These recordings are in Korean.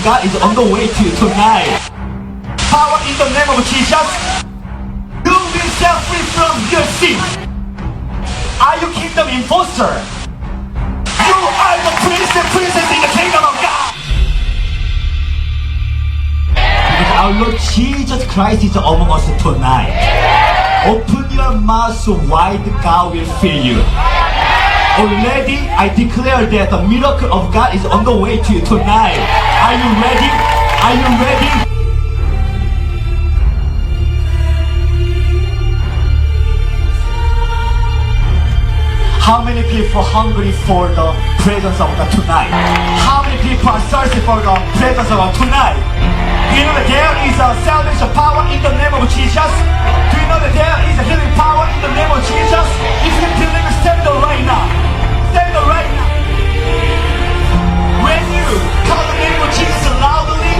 of God is on the way to you tonight. Power in the name of Jesus. You will set free from your sin. Are you kingdom enforcer? You are the prince and princess in the kingdom of God. Because our Lord Jesus Christ is among us tonight. Open your mouth so wide, God will fill you. Already, I declare that the miracle of God is on the way to you tonight. Are you ready? Are you ready? How many people are hungry for the presence of God tonight? How many people are thirsty for the presence of God tonight? Do you know that there is a salvation power in the name of Jesus? Do you know that there is a healing power in the name of Jesus? If you believe it, stand up right now. Stand up right now. When you call the name of Jesus loudly,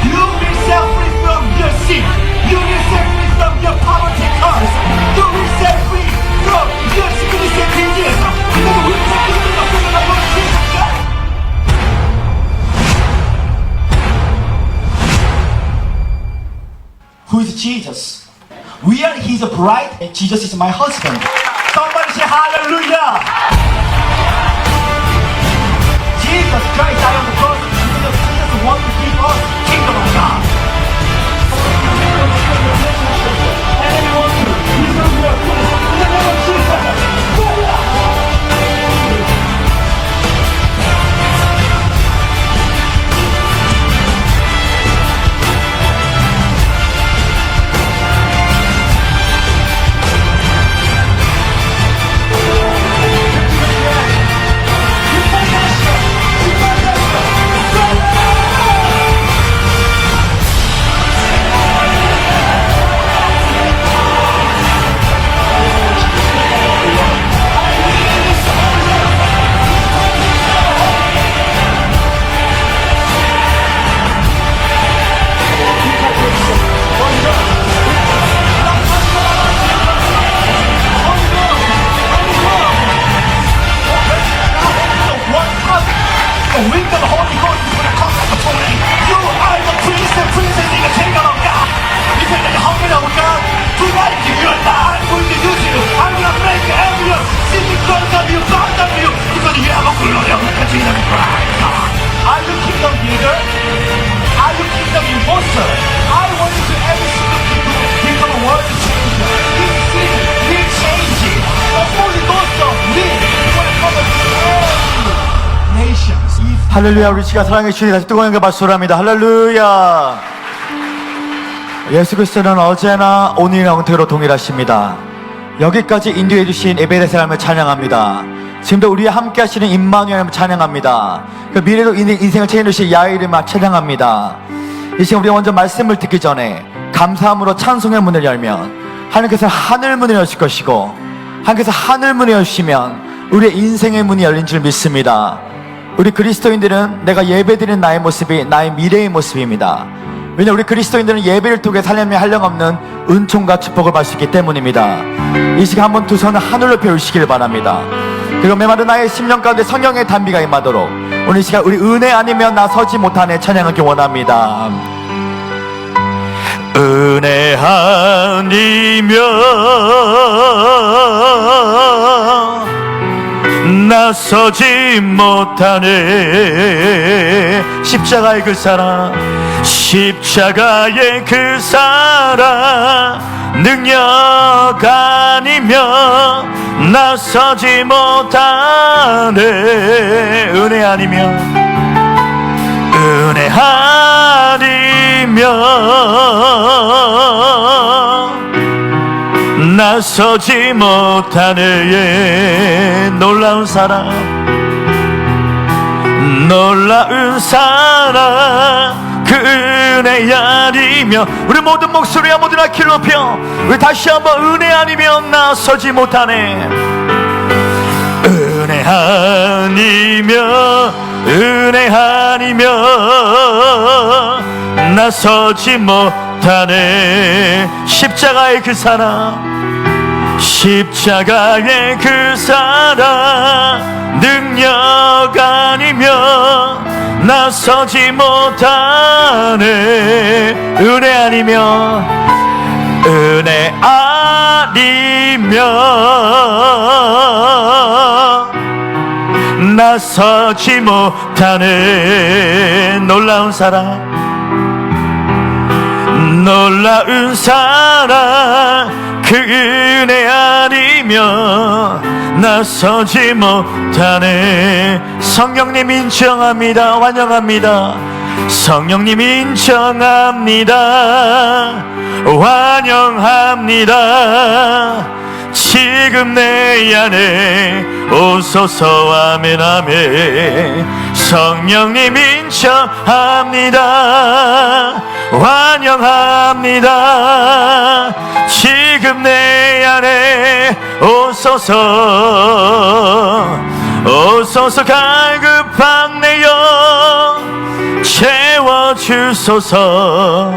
you will set free from your sin. You will set free from your poverty curse. You will set free from your sickness and disease. You will set free from the Lord Jesus Christ. Who is Jesus? We are His bride and Jesus is my husband. Somebody say hallelujah! Jesus Christ died on the cross because Jesus wants to give us the kingdom of God. And we want to reserve your place in the name of Jesus. 할렐루야. 우리 지가 사랑해 주님 다시 뜨거운 영광 박수를 합니다. 할렐루야. 예수 그리스도는 어제나 오늘 영태로 동일하십니다. 여기까지 인도해 주신 예배의 사람을 찬양합니다. 지금도 우리와 함께 하시는 임마누엘을 찬양합니다. 그 미래도 인생을 책임지실 야훼를 찬양합니다. 이 시간 우리가 먼저 말씀을 듣기 전에 감사함으로 찬송의 문을 열면 하나님께서 하늘 문을 여실 것이고, 하나님께서 하늘 문을 여시면 우리의 인생의 문이 열린 줄 믿습니다. 우리 그리스도인들은 내가 예배드리는 나의 모습이 나의 미래의 모습입니다. 왜냐하면 우리 그리스도인들은 예배를 통해 살림에 한량없는 은총과 축복을 받을 수 있기 때문입니다. 이 시간 한번 두 손을 하늘로 펴주시길 바랍니다. 그리고 메마른 나의 심령 가운데 성령의 단비가 임하도록 오늘 이 시간 우리 은혜 아니면 나서지 못하네 찬양하기 원합니다. 은혜 아니면 나서지 못하네. 십자가의 그 사랑, 십자가의 그 사랑, 능력 아니면 나서지 못하네. 은혜 아니면, 은혜 아니면 나서지 못하네. 놀라운 사랑, 놀라운 사랑, 그 은혜 아니면 우리 모든 목소리와 모든 악기를 높여 우리 다시 한번 은혜 아니면 나서지 못하네. 은혜 아니면, 은혜 아니면 나서지 못하네. 십자가의 그 사랑, 십자가의 그 사랑, 능력 아니면 나서 나서지 못하는 은혜 아니면 은혜 아니면 나서지 못하는 놀라운 사랑, 놀라운 사랑, 그 은혜 아니면 나서지 못하네. 성령님 인정합니다. 환영합니다. 성령님 인정합니다. 환영합니다. 지금 내 안에 오소서. 아멘 아멘. 성령님 인정합니다. 환영합니다. 지금 내 안에 오소서. 오소서. 갈급한 내 영 채워주소서.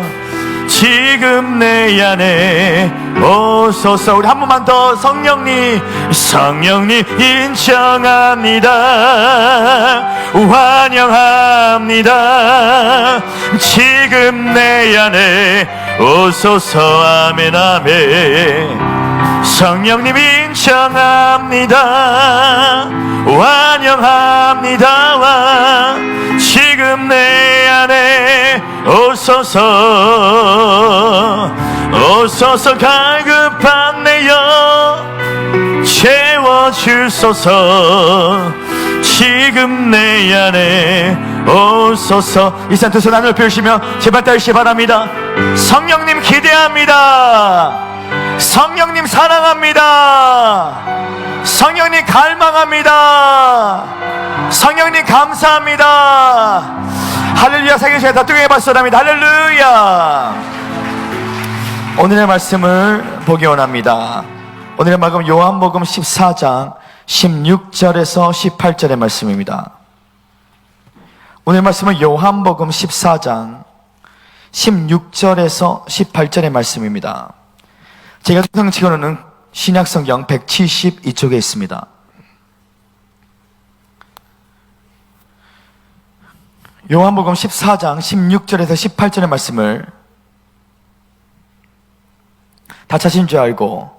지금 내 안에 오소서. 우리 한 번만 더. 성령님 인정합니다. 환영합니다. 지금 내 안에 오소서. 아멘 아멘. 성령님 인정합니다. 환영합니다. 지금 내 안에 오소서. 오소서. 갈급한 내 영 채워주소서. 지금 내 안에 오소서. 이 시간 두 손 하늘을 펴시며 제발 따르시기 바랍니다. 성령님 기대합니다. 성령님 사랑합니다. 성령님 갈망합니다. 성령님 감사합니다. 할렐루야. 살게주의 다투게 발소합니다. 할렐루야. 오늘의 말씀을 보기 원합니다. 오늘의 말씀 요한복음 14장 16절에서 18절의 말씀입니다. 오늘 말씀은 요한복음 14장 16절에서 18절의 말씀입니다. 제가 성경책으로는 신약성경 172쪽에 있습니다. 요한복음 14장 16절에서 18절의 말씀을 다 찾으신 줄 알고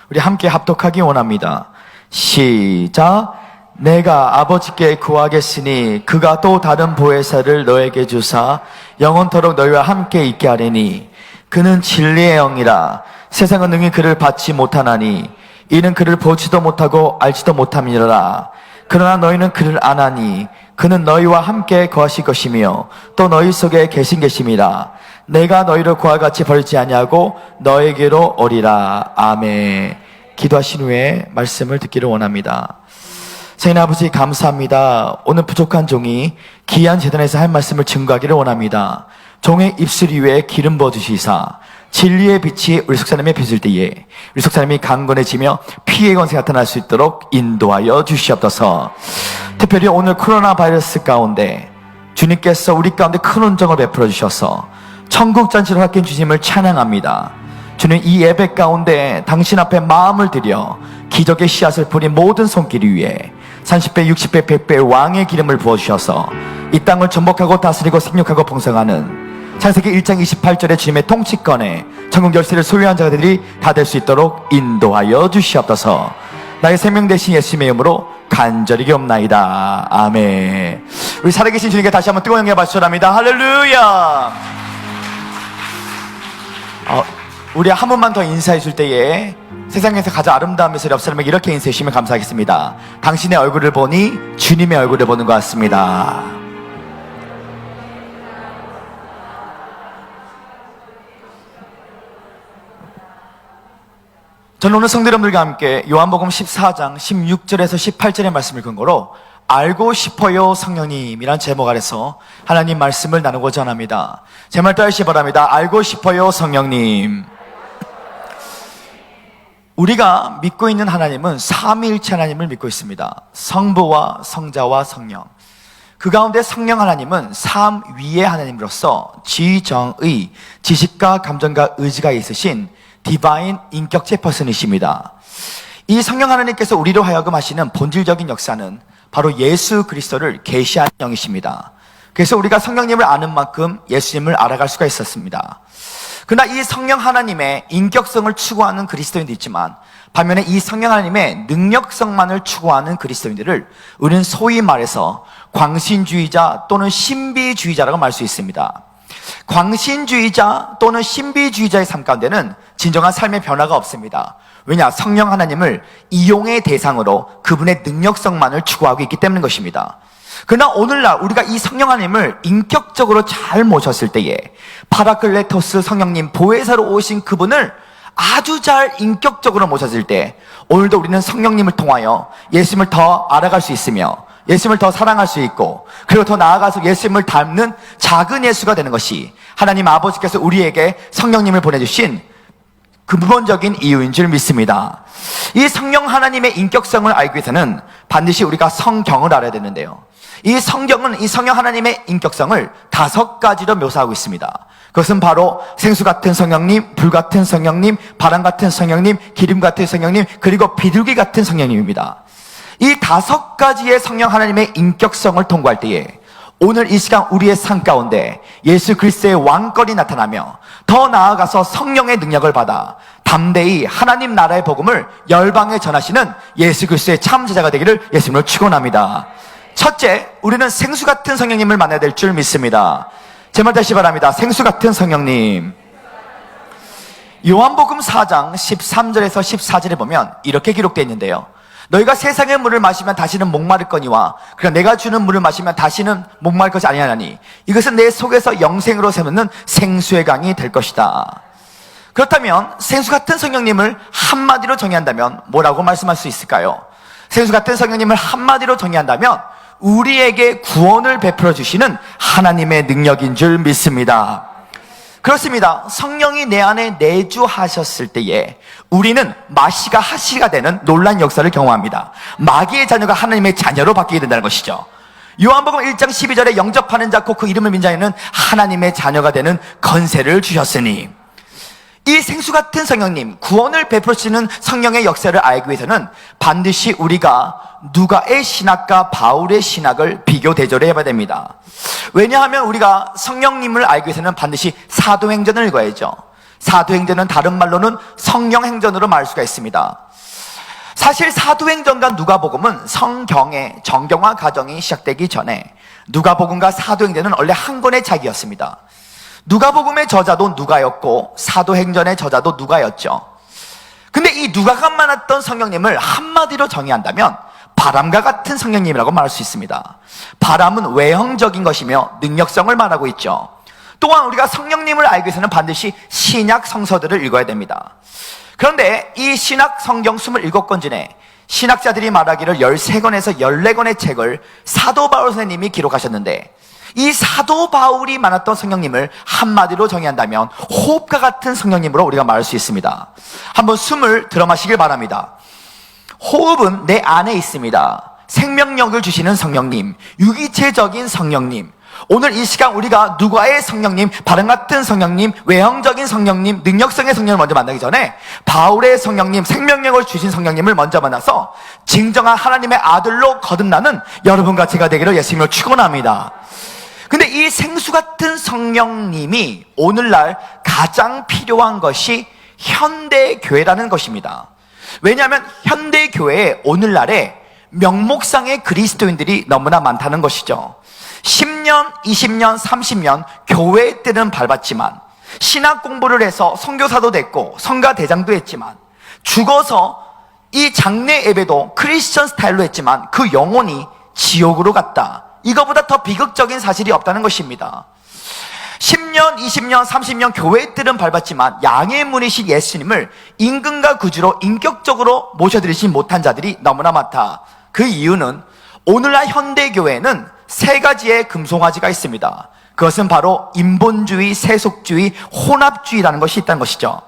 우리 함께 합독하기 원합니다. 시작. 내가 아버지께 구하겠으니 그가 또 다른 보혜사를 너에게 주사 영원토록 너희와 함께 있게 하리니 그는 진리의 영이라. 세상은 능히 그를 받지 못하나니 이는 그를 보지도 못하고 알지도 못함이라. 그러나 너희는 그를 아나니 그는 너희와 함께 거하실 것이며 또 너희 속에 계신 계심이라. 내가 너희를 구와 같이 버리지 아니하고 너에게로 오리라. 아멘. 기도하신 후에 말씀을 듣기를 원합니다. 생인 아버지 감사합니다. 오늘 부족한 종이 귀한 제단에서 할 말씀을 증거하기를 원합니다. 종의 입술 위에 기름 부어주시사 진리의 빛이 우리 속사람에 비칠 때에 우리 속사람이 강건해지며 피의 권세가 나타날 수 있도록 인도하여 주시옵소서. 특별히 오늘 코로나 바이러스 가운데 주님께서 우리 가운데 큰 온정을 베풀어 주셔서 천국 잔치로 바뀐 주님을 찬양합니다. 주님, 이 예배 가운데 당신 앞에 마음을 들여 기적의 씨앗을 뿌린 모든 손길 위에 30배, 60배, 100배의 왕의 기름을 부어주셔서 이 땅을 전복하고 다스리고 생육하고 봉성하는 창세기 1장 28절의 주님의 통치권에 천국 열쇠를 소유한 자들이 다 될 수 있도록 인도하여 주시옵소서. 나의 생명 되신 예수님의 이름으로 간절히 기옵나이다. 아멘. 우리 살아계신 주님께 다시 한번 뜨거운 영광 발표합니다. 할렐루야. 우리 한 번만 더 인사해 줄 때에 세상에서 가장 아름다운 미소를 옆 사람에게 이렇게 인사해 주시면 감사하겠습니다. 당신의 얼굴을 보니 주님의 얼굴을 보는 것 같습니다. 저는 오늘 성도 여러분들과 함께 요한복음 14장 16절에서 18절의 말씀을 근거로 알고 싶어요 성령님이란 제목 아래서 하나님 말씀을 나누고자 합니다. 제 말 따르시기 바랍니다. 알고 싶어요 성령님. 우리가 믿고 있는 하나님은 삼위일체 하나님을 믿고 있습니다. 성부와 성자와 성령. 그 가운데 성령 하나님은 삼위의 하나님으로서 지정의, 지식과 감정과 의지가 있으신 디바인 인격체 퍼슨이십니다. 이 성령 하나님께서 우리로 하여금 하시는 본질적인 역사는 바로 예수 그리스도를 계시하는 영이십니다. 그래서 우리가 성령님을 아는 만큼 예수님을 알아갈 수가 있었습니다. 그러나 이 성령 하나님의 인격성을 추구하는 그리스도인도 있지만, 반면에 이 성령 하나님의 능력성만을 추구하는 그리스도인들을 우리는 소위 말해서 광신주의자 또는 신비주의자라고 말할 수 있습니다. 광신주의자 또는 신비주의자의 삶 가운데는 진정한 삶의 변화가 없습니다. 왜냐? 성령 하나님을 이용의 대상으로 그분의 능력성만을 추구하고 있기 때문인 것입니다. 그러나 오늘날 우리가 이 성령 하나님을 인격적으로 잘 모셨을 때에 파라클레토스 성령님, 보혜사로 오신 그분을 아주 잘 인격적으로 모셨을 때, 오늘도 우리는 성령님을 통하여 예수님을 더 알아갈 수 있으며 예수님을 더 사랑할 수 있고, 그리고 더 나아가서 예수님을 닮는 작은 예수가 되는 것이 하나님 아버지께서 우리에게 성령님을 보내주신 근본적인 이유인 줄 믿습니다. 이 성령 하나님의 인격성을 알기 위해서는 반드시 우리가 성경을 알아야 되는데요, 이 성경은 이 성령 하나님의 인격성을 5가지로 묘사하고 있습니다. 그것은 바로 생수 같은 성령님, 불 같은 성령님, 바람 같은 성령님, 기름 같은 성령님, 그리고 비둘기 같은 성령님입니다. 이 5가지의 성령 하나님의 인격성을 통과할 때에 오늘 이 시간 우리의 삶 가운데 예수 그리스도의 왕권이 나타나며, 더 나아가서 성령의 능력을 받아 담대히 하나님 나라의 복음을 열방에 전하시는 예수 그리스도의 참 제자가 되기를 예수님을 축원합니다. 첫째, 우리는 생수 같은 성령님을 만나야 될 줄 믿습니다. 제 말 다시 바랍니다. 생수 같은 성령님. 요한복음 4장 13절에서 14절에 보면 이렇게 기록되어 있는데요, 너희가 세상의 물을 마시면 다시는 목마를 거니와 그러나 내가 주는 물을 마시면 다시는 목마를 것이 아니하나니 이것은 내 속에서 영생으로 새놓는 생수의 강이 될 것이다. 그렇다면 생수 같은 성령님을 한마디로 정의한다면 뭐라고 말씀할 수 있을까요? 생수 같은 성령님을 한마디로 정의한다면 우리에게 구원을 베풀어 주시는 하나님의 능력인 줄 믿습니다. 그렇습니다. 성령이 내 안에 내주하셨을 때에 우리는 마시가 하시가 되는 놀라운 역사를 경험합니다. 마귀의 자녀가 하나님의 자녀로 바뀌게 된다는 것이죠. 요한복음 1장 12절에 영접하는 자 곧 그 이름을 믿는 자에는 하나님의 자녀가 되는 건세를 주셨으니, 이 생수 같은 성령님, 구원을 베풀어주시는 성령의 역사를 알기 위해서는 반드시 우리가 누가의 신학과 바울의 신학을 비교 대조를 해봐야 됩니다. 왜냐하면 우리가 성령님을 알기 위해서는 반드시 사도행전을 읽어야죠. 사도행전은 다른 말로는 성령행전으로 말할 수가 있습니다. 사실 사도행전과 누가복음은 성경의 정경화 과정이 시작되기 전에 누가복음과 사도행전은 원래 한 권의 책이었습니다. 누가복음의 저자도 누가였고 사도행전의 저자도 누가였죠. 근데 이 누가가 만났던 성령님을 한마디로 정의한다면 바람과 같은 성령님이라고 말할 수 있습니다. 바람은 외형적인 것이며 능력성을 말하고 있죠. 또한 우리가 성령님을 알기 위해서는 반드시 신약 성서들을 읽어야 됩니다. 그런데 이 신약 성경 27권 중에 신학자들이 말하기를 13권에서 14권의 책을 사도 바울 선생님이 기록하셨는데, 이 사도 바울이 만났던 성령님을 한마디로 정의한다면 호흡과 같은 성령님으로 우리가 말할 수 있습니다. 한번 숨을 들어 마시길 바랍니다. 호흡은 내 안에 있습니다. 생명력을 주시는 성령님, 유기체적인 성령님. 오늘 이 시간 우리가 누가의 성령님, 바람 같은 성령님, 외형적인 성령님, 능력성의 성령을 먼저 만나기 전에 바울의 성령님, 생명력을 주신 성령님을 먼저 만나서 진정한 하나님의 아들로 거듭나는 여러분과 제가 되기를 예수님을 축원합니다. 근데 이 생수 같은 성령님이 오늘날 가장 필요한 것이 현대교회라는 것입니다. 왜냐하면 현대교회에 오늘날에 명목상의 그리스도인들이 너무나 많다는 것이죠. 10년, 20년, 30년 교회의 때는 밟았지만, 신학 공부를 해서 선교사도 됐고 성가대장도 했지만, 죽어서 이 장례 예배도 크리스천 스타일로 했지만 그 영혼이 지옥으로 갔다. 이거보다 더 비극적인 사실이 없다는 것입니다. 10년, 20년, 30년 교회의 뜰은 밟았지만 양의 문이신 예수님을 임금과 구주로 인격적으로 모셔드리지 못한 자들이 너무나 많다. 그 이유는 오늘날 현대교회에는 3가지의 금송아지가 있습니다. 그것은 바로 인본주의, 세속주의, 혼합주의라는 것이 있다는 것이죠.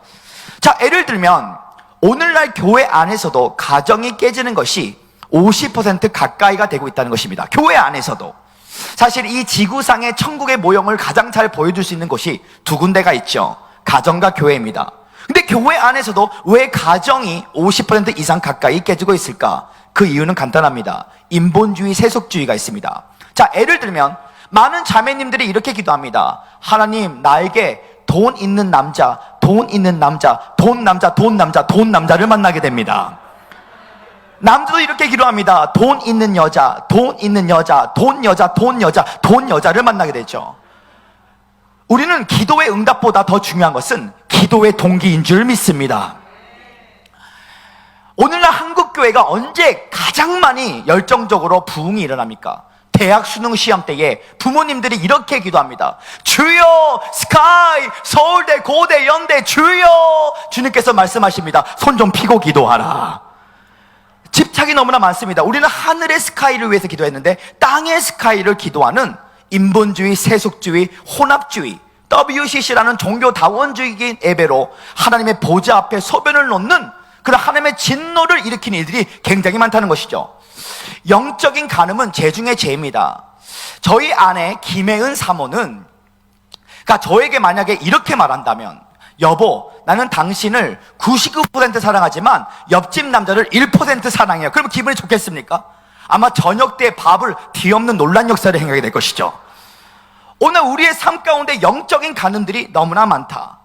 자, 예를 들면 오늘날 교회 안에서도 가정이 깨지는 것이 50% 가까이가 되고 있다는 것입니다. 교회 안에서도. 사실 이 지구상의 천국의 모형을 가장 잘 보여줄 수 있는 곳이 2군데가 있죠. 가정과 교회입니다. 근데 교회 안에서도 왜 가정이 50% 이상 가까이 깨지고 있을까? 그 이유는 간단합니다. 인본주의, 세속주의가 있습니다. 자, 예를 들면 많은 자매님들이 이렇게 기도합니다. 하나님, 나에게 돈 있는 남자, 돈 있는 남자, 돈 남자, 돈 남자, 돈 남자를 만나게 됩니다. 남자도 이렇게 기도합니다. 돈 있는 여자, 돈 있는 여자, 돈 여자, 돈 여자, 돈 여자를 만나게 되죠. 우리는 기도의 응답보다 더 중요한 것은 기도의 동기인 줄 믿습니다. 오늘날 한국교회가 언제 가장 많이 열정적으로 부흥이 일어납니까? 대학 수능 시험 때에 부모님들이 이렇게 기도합니다. 주여, 스카이, 서울대, 고대, 연대, 주여. 주님께서 말씀하십니다. 손 좀 피고 기도하라. 집착이 너무나 많습니다. 우리는 하늘의 스카이를 위해서 기도했는데 땅의 스카이를 기도하는 인본주의, 세속주의, 혼합주의, WCC라는 종교다원주의적인 예배로 하나님의 보좌 앞에 소변을 놓는 그런 하나님의 진노를 일으키는 일들이 굉장히 많다는 것이죠. 영적인 간음은 죄중에 죄입니다. 저희 아내 김혜은 사모는 저에게 만약에 이렇게 말한다면, 여보, 나는 당신을 99% 사랑하지만 옆집 남자를 1% 사랑해요. 그러면 기분이 좋겠습니까? 아마 저녁 때 밥을 뒤엎는 논란 역사를 행하게 될 것이죠. 오늘 우리의 삶 가운데 영적인 간음들이 너무나 많다.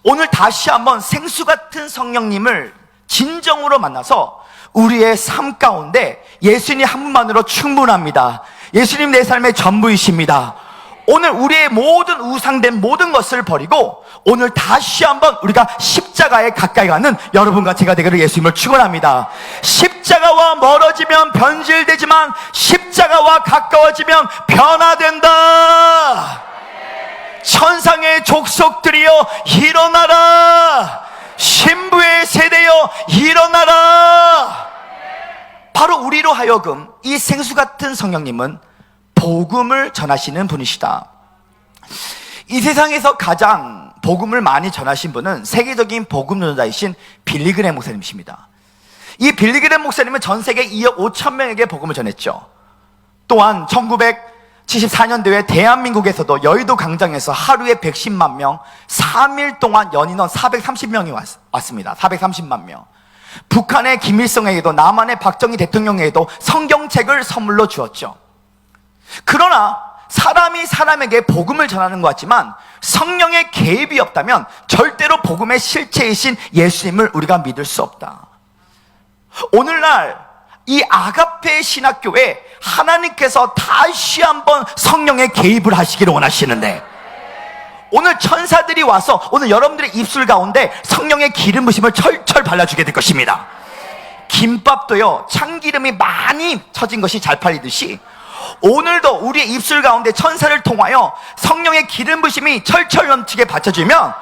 오늘 다시 한번 생수 같은 성령님을 진정으로 만나서 우리의 삶 가운데 예수님 한 분만으로 충분합니다. 예수님 내 삶의 전부이십니다. 오늘 우리의 모든 우상된 모든 것을 버리고 오늘 다시 한번 우리가 십자가에 가까이 가는 여러분과 제가 되기를 예수님을 축원합니다. 십자가와 멀어지면 변질되지만 십자가와 가까워지면 변화된다. 천상의 족속들이여 일어나라. 신부의 세대여 일어나라. 바로 우리로 하여금 이 생수 같은 성령님은 복음을 전하시는 분이시다. 이 세상에서 가장 복음을 많이 전하신 분은 세계적인 복음 전도자이신 빌리그램 목사님이십니다. 이 빌리그램 목사님은 전 세계 2억 5천 명에게 복음을 전했죠. 또한 1974년도에 대한민국에서도 여의도 광장에서 하루에 110만 명, 3일 동안 연인원 430명이 왔습니다. 430만 명. 북한의 김일성에게도 남한의 박정희 대통령에게도 성경책을 선물로 주었죠. 그러나 사람이 사람에게 복음을 전하는 것 같지만 성령의 개입이 없다면 절대로 복음의 실체이신 예수님을 우리가 믿을 수 없다. 오늘날 이 아가페 신학교에 하나님께서 다시 한번 성령의 개입을 하시기를 원하시는데, 오늘 천사들이 와서 오늘 여러분들의 입술 가운데 성령의 기름 부심을 철철 발라주게 될 것입니다. 김밥도요, 참기름이 많이 쳐진 것이 잘 팔리듯이 오늘도 우리의 입술 가운데 천사를 통하여 성령의 기름 부심이 철철 넘치게 받쳐주면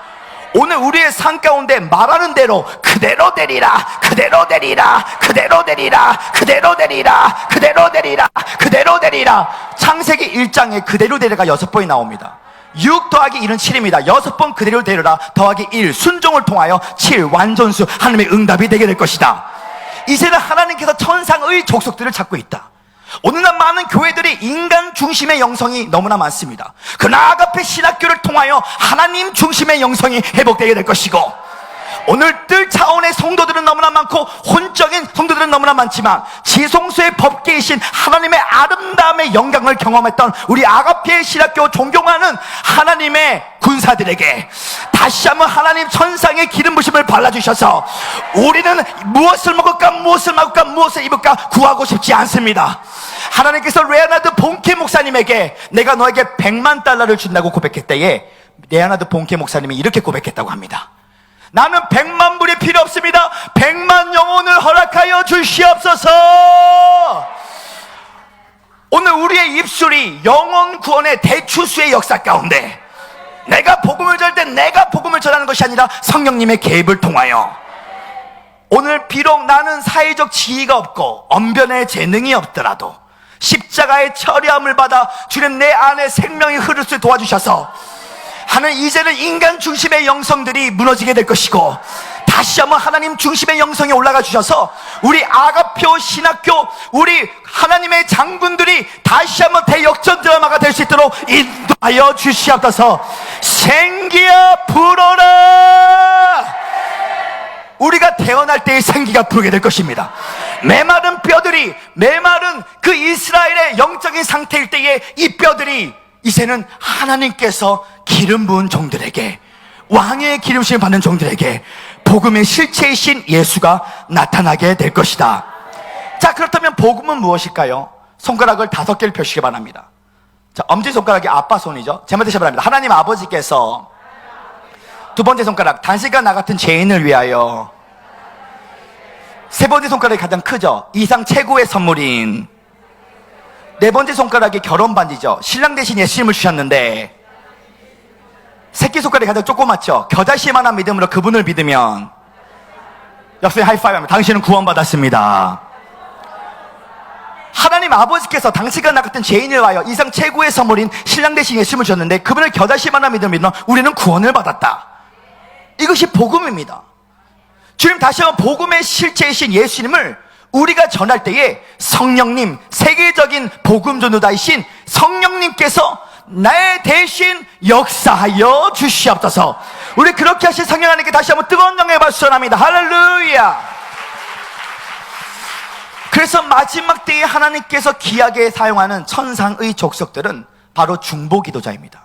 오늘 우리의 삶 가운데 말하는 대로 그대로 되리라, 그대로 되리라, 그대로 되리라, 그대로 되리라, 그대로 되리라, 그대로 되리라. 창세기 1장에 그대로 되리라가 6번이 나옵니다. 6 더하기 1은 7입니다. 6번 그대로 되리라 더하기 1, 순종을 통하여 7, 완전수, 하나님의 응답이 되게 될 것이다. 이제는 하나님께서 천상의 족속들을 찾고 있다. 오늘날 많은 교회들이 인간 중심의 영성이 너무나 많습니다. 그러나 아가페 신학교를 통하여 하나님 중심의 영성이 회복되게 될 것이고, 오늘 뜰 차원의 성도들은 너무나 많고 혼적인 성도들은 너무나 많지만 지성소의 법계이신 하나님의 아름다움의 영광을 경험했던 우리 아가페 신학교 존경하는 하나님의 군사들에게 다시 한번 하나님 천상의 기름 부심을 발라주셔서 우리는 무엇을 먹을까, 무엇을 마실까, 무엇을 입을까 구하고 싶지 않습니다. 하나님께서 레아나드 본케 목사님에게 내가 너에게 100만 달러를 준다고 고백할 때에 레아나드 본케 목사님이 이렇게 고백했다고 합니다. 나는 100만 불이 필요 없습니다. 100만 영혼을 허락하여 주시옵소서. 오늘 우리의 입술이 영혼 구원의 대추수의 역사 가운데 내가 복음을 전할 때 내가 복음을 전하는 것이 아니라 성령님의 개입을 통하여, 오늘 비록 나는 사회적 지위가 없고 언변의 재능이 없더라도 십자가의 처리함을 받아 주님 내 안에 생명이 흐를 수 도와주셔서 하나님, 이제는 인간 중심의 영성들이 무너지게 될 것이고 다시 한번 하나님 중심의 영성이 올라가 주셔서 우리 아가표 신학교, 우리 하나님의 장군들이 다시 한번 대역전 드라마가 될 수 있도록 인도하여 주시옵소서. 생기야 불어라. 우리가 태어날 때의 생기가 부르게 될 것입니다. 메마른 뼈들이, 메마른 그 이스라엘의 영적인 상태일 때에 이 뼈들이 이제는 하나님께서 기름 부은 종들에게, 왕의 기름심을 받는 종들에게 복음의 실체이신 예수가 나타나게 될 것이다. 자, 그렇다면 복음은 무엇일까요? 손가락을 5개를 펴시기 바랍니다. 자, 엄지손가락이 아빠 손이죠. 제말 드시기 바랍니다. 하나님 아버지께서, 두 번째 손가락, 당신과 나 같은 죄인을 위하여, 세 번째 손가락이 가장 크죠. 이 상 최고의 선물인, 네 번째 손가락이 결혼 반지죠. 신랑 대신 예수님을 주셨는데, 새끼손가락이 가장 조그맣죠. 겨자씨만한 믿음으로 그분을 믿으면, 옆에 하이파이브 합니다. 당신은 구원받았습니다. 하나님 아버지께서 당신과 나 같은 죄인을 위하여 이상 최고의 선물인 신랑 대신 예수님을 주셨는데, 그분을 겨자씨만한 믿음으로 믿으면 우리는 구원을 받았다. 이것이 복음입니다. 주님, 다시 한번 복음의 실체이신 예수님을 우리가 전할 때에 성령님, 세계적인 복음 전도자이신 성령님께서 나의 대신 역사하여 주시옵소서. 우리 그렇게 하신 성령 하나님께 다시 한번 뜨거운 영광의 박수 전합니다. 할렐루야. 그래서 마지막 때에 하나님께서 귀하게 사용하는 천상의 족속들은 바로 중보기도자입니다.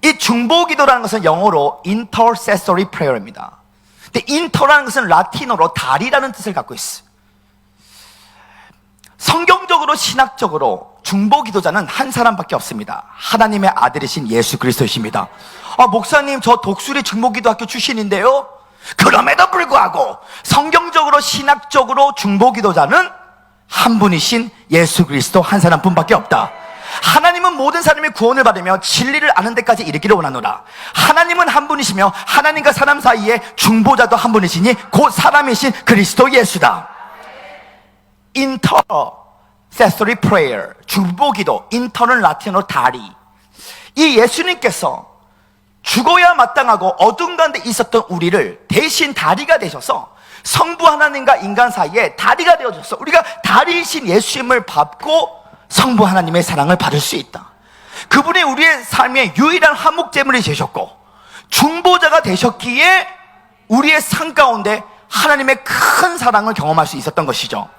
이 중보기도라는 것은 영어로 intercessory prayer입니다. 근데 inter라는 것은 라틴어로 다리라는 뜻을 갖고 있어요. 성경적으로, 신학적으로 중보기도자는 한 사람밖에 없습니다. 하나님의 아들이신 예수 그리스도이십니다. 목사님, 저 독수리 중보기도학교 출신인데요. 그럼에도 불구하고 성경적으로, 신학적으로 중보기도자는 한 분이신 예수 그리스도 한 사람뿐밖에 없다. 하나님은 모든 사람이 구원을 받으며 진리를 아는 데까지 이르기를 원하노라. 하나님은 한 분이시며 하나님과 사람 사이에 중보자도 한 분이시니 곧 사람이신 그리스도 예수다. intercessory prayer, 중보기도, inter는 라틴어로 다리. 이 예수님께서 죽어야 마땅하고 어두운 가운데 있었던 우리를 대신 다리가 되셔서 성부 하나님과 인간 사이에 다리가 되어줘서 우리가 다리이신 예수님을 받고 성부 하나님의 사랑을 받을 수 있다. 그분이 우리의 삶의 유일한 화목제물이 되셨고 중보자가 되셨기에 우리의 삶 가운데 하나님의 큰 사랑을 경험할 수 있었던 것이죠.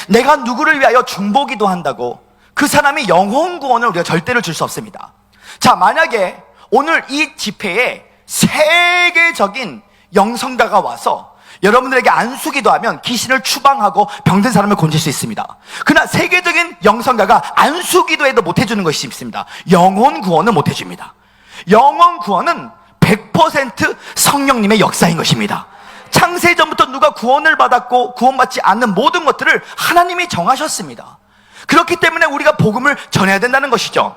내가 누구를 위하여 중보기도 한다고 그 사람이 영혼 구원을 우리가 절대로 줄 수 없습니다. 자, 만약에 오늘 이 집회에 세계적인 영성가가 와서 여러분들에게 안수기도 하면 귀신을 추방하고 병든 사람을 고칠 수 있습니다. 그러나 세계적인 영성가가 안수기도에도 못해주는 것이 있습니다. 영혼 구원은 못해줍니다. 영혼 구원은 100% 성령님의 역사인 것입니다. 창세전부터 누가 구원을 받았고 구원받지 않는 모든 것들을 하나님이 정하셨습니다. 그렇기 때문에 우리가 복음을 전해야 된다는 것이죠.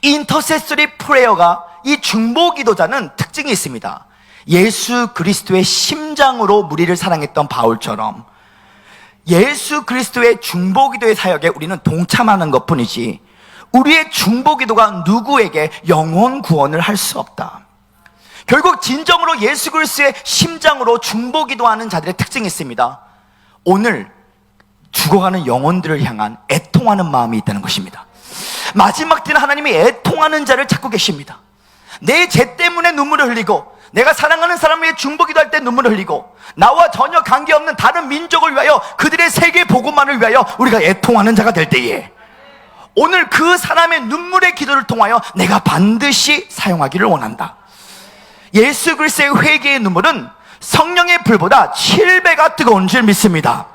인터세서리 프레어가, 이 중보기도자는 특징이 있습니다. 예수 그리스도의 심장으로 무리를 사랑했던 바울처럼 예수 그리스도의 중보기도의 사역에 우리는 동참하는 것뿐이지 우리의 중보기도가 누구에게 영혼 구원을 할 수 없다. 결국 진정으로 예수 그리스도의 심장으로 중보기도하는 자들의 특징이 있습니다. 오늘 죽어가는 영혼들을 향한 애통하는 마음이 있다는 것입니다. 마지막 때는 하나님이 애통하는 자를 찾고 계십니다. 내 죄 때문에 눈물을 흘리고 내가 사랑하는 사람을 위해 중보기도할 때 눈물을 흘리고 나와 전혀 관계없는 다른 민족을 위하여 그들의 세계 복음만을 위하여 우리가 애통하는 자가 될 때에 오늘 그 사람의 눈물의 기도를 통하여 내가 반드시 사용하기를 원한다. 예수 그리스도의 회개의 눈물은 성령의 불보다 7배가 뜨거운 줄 믿습니다.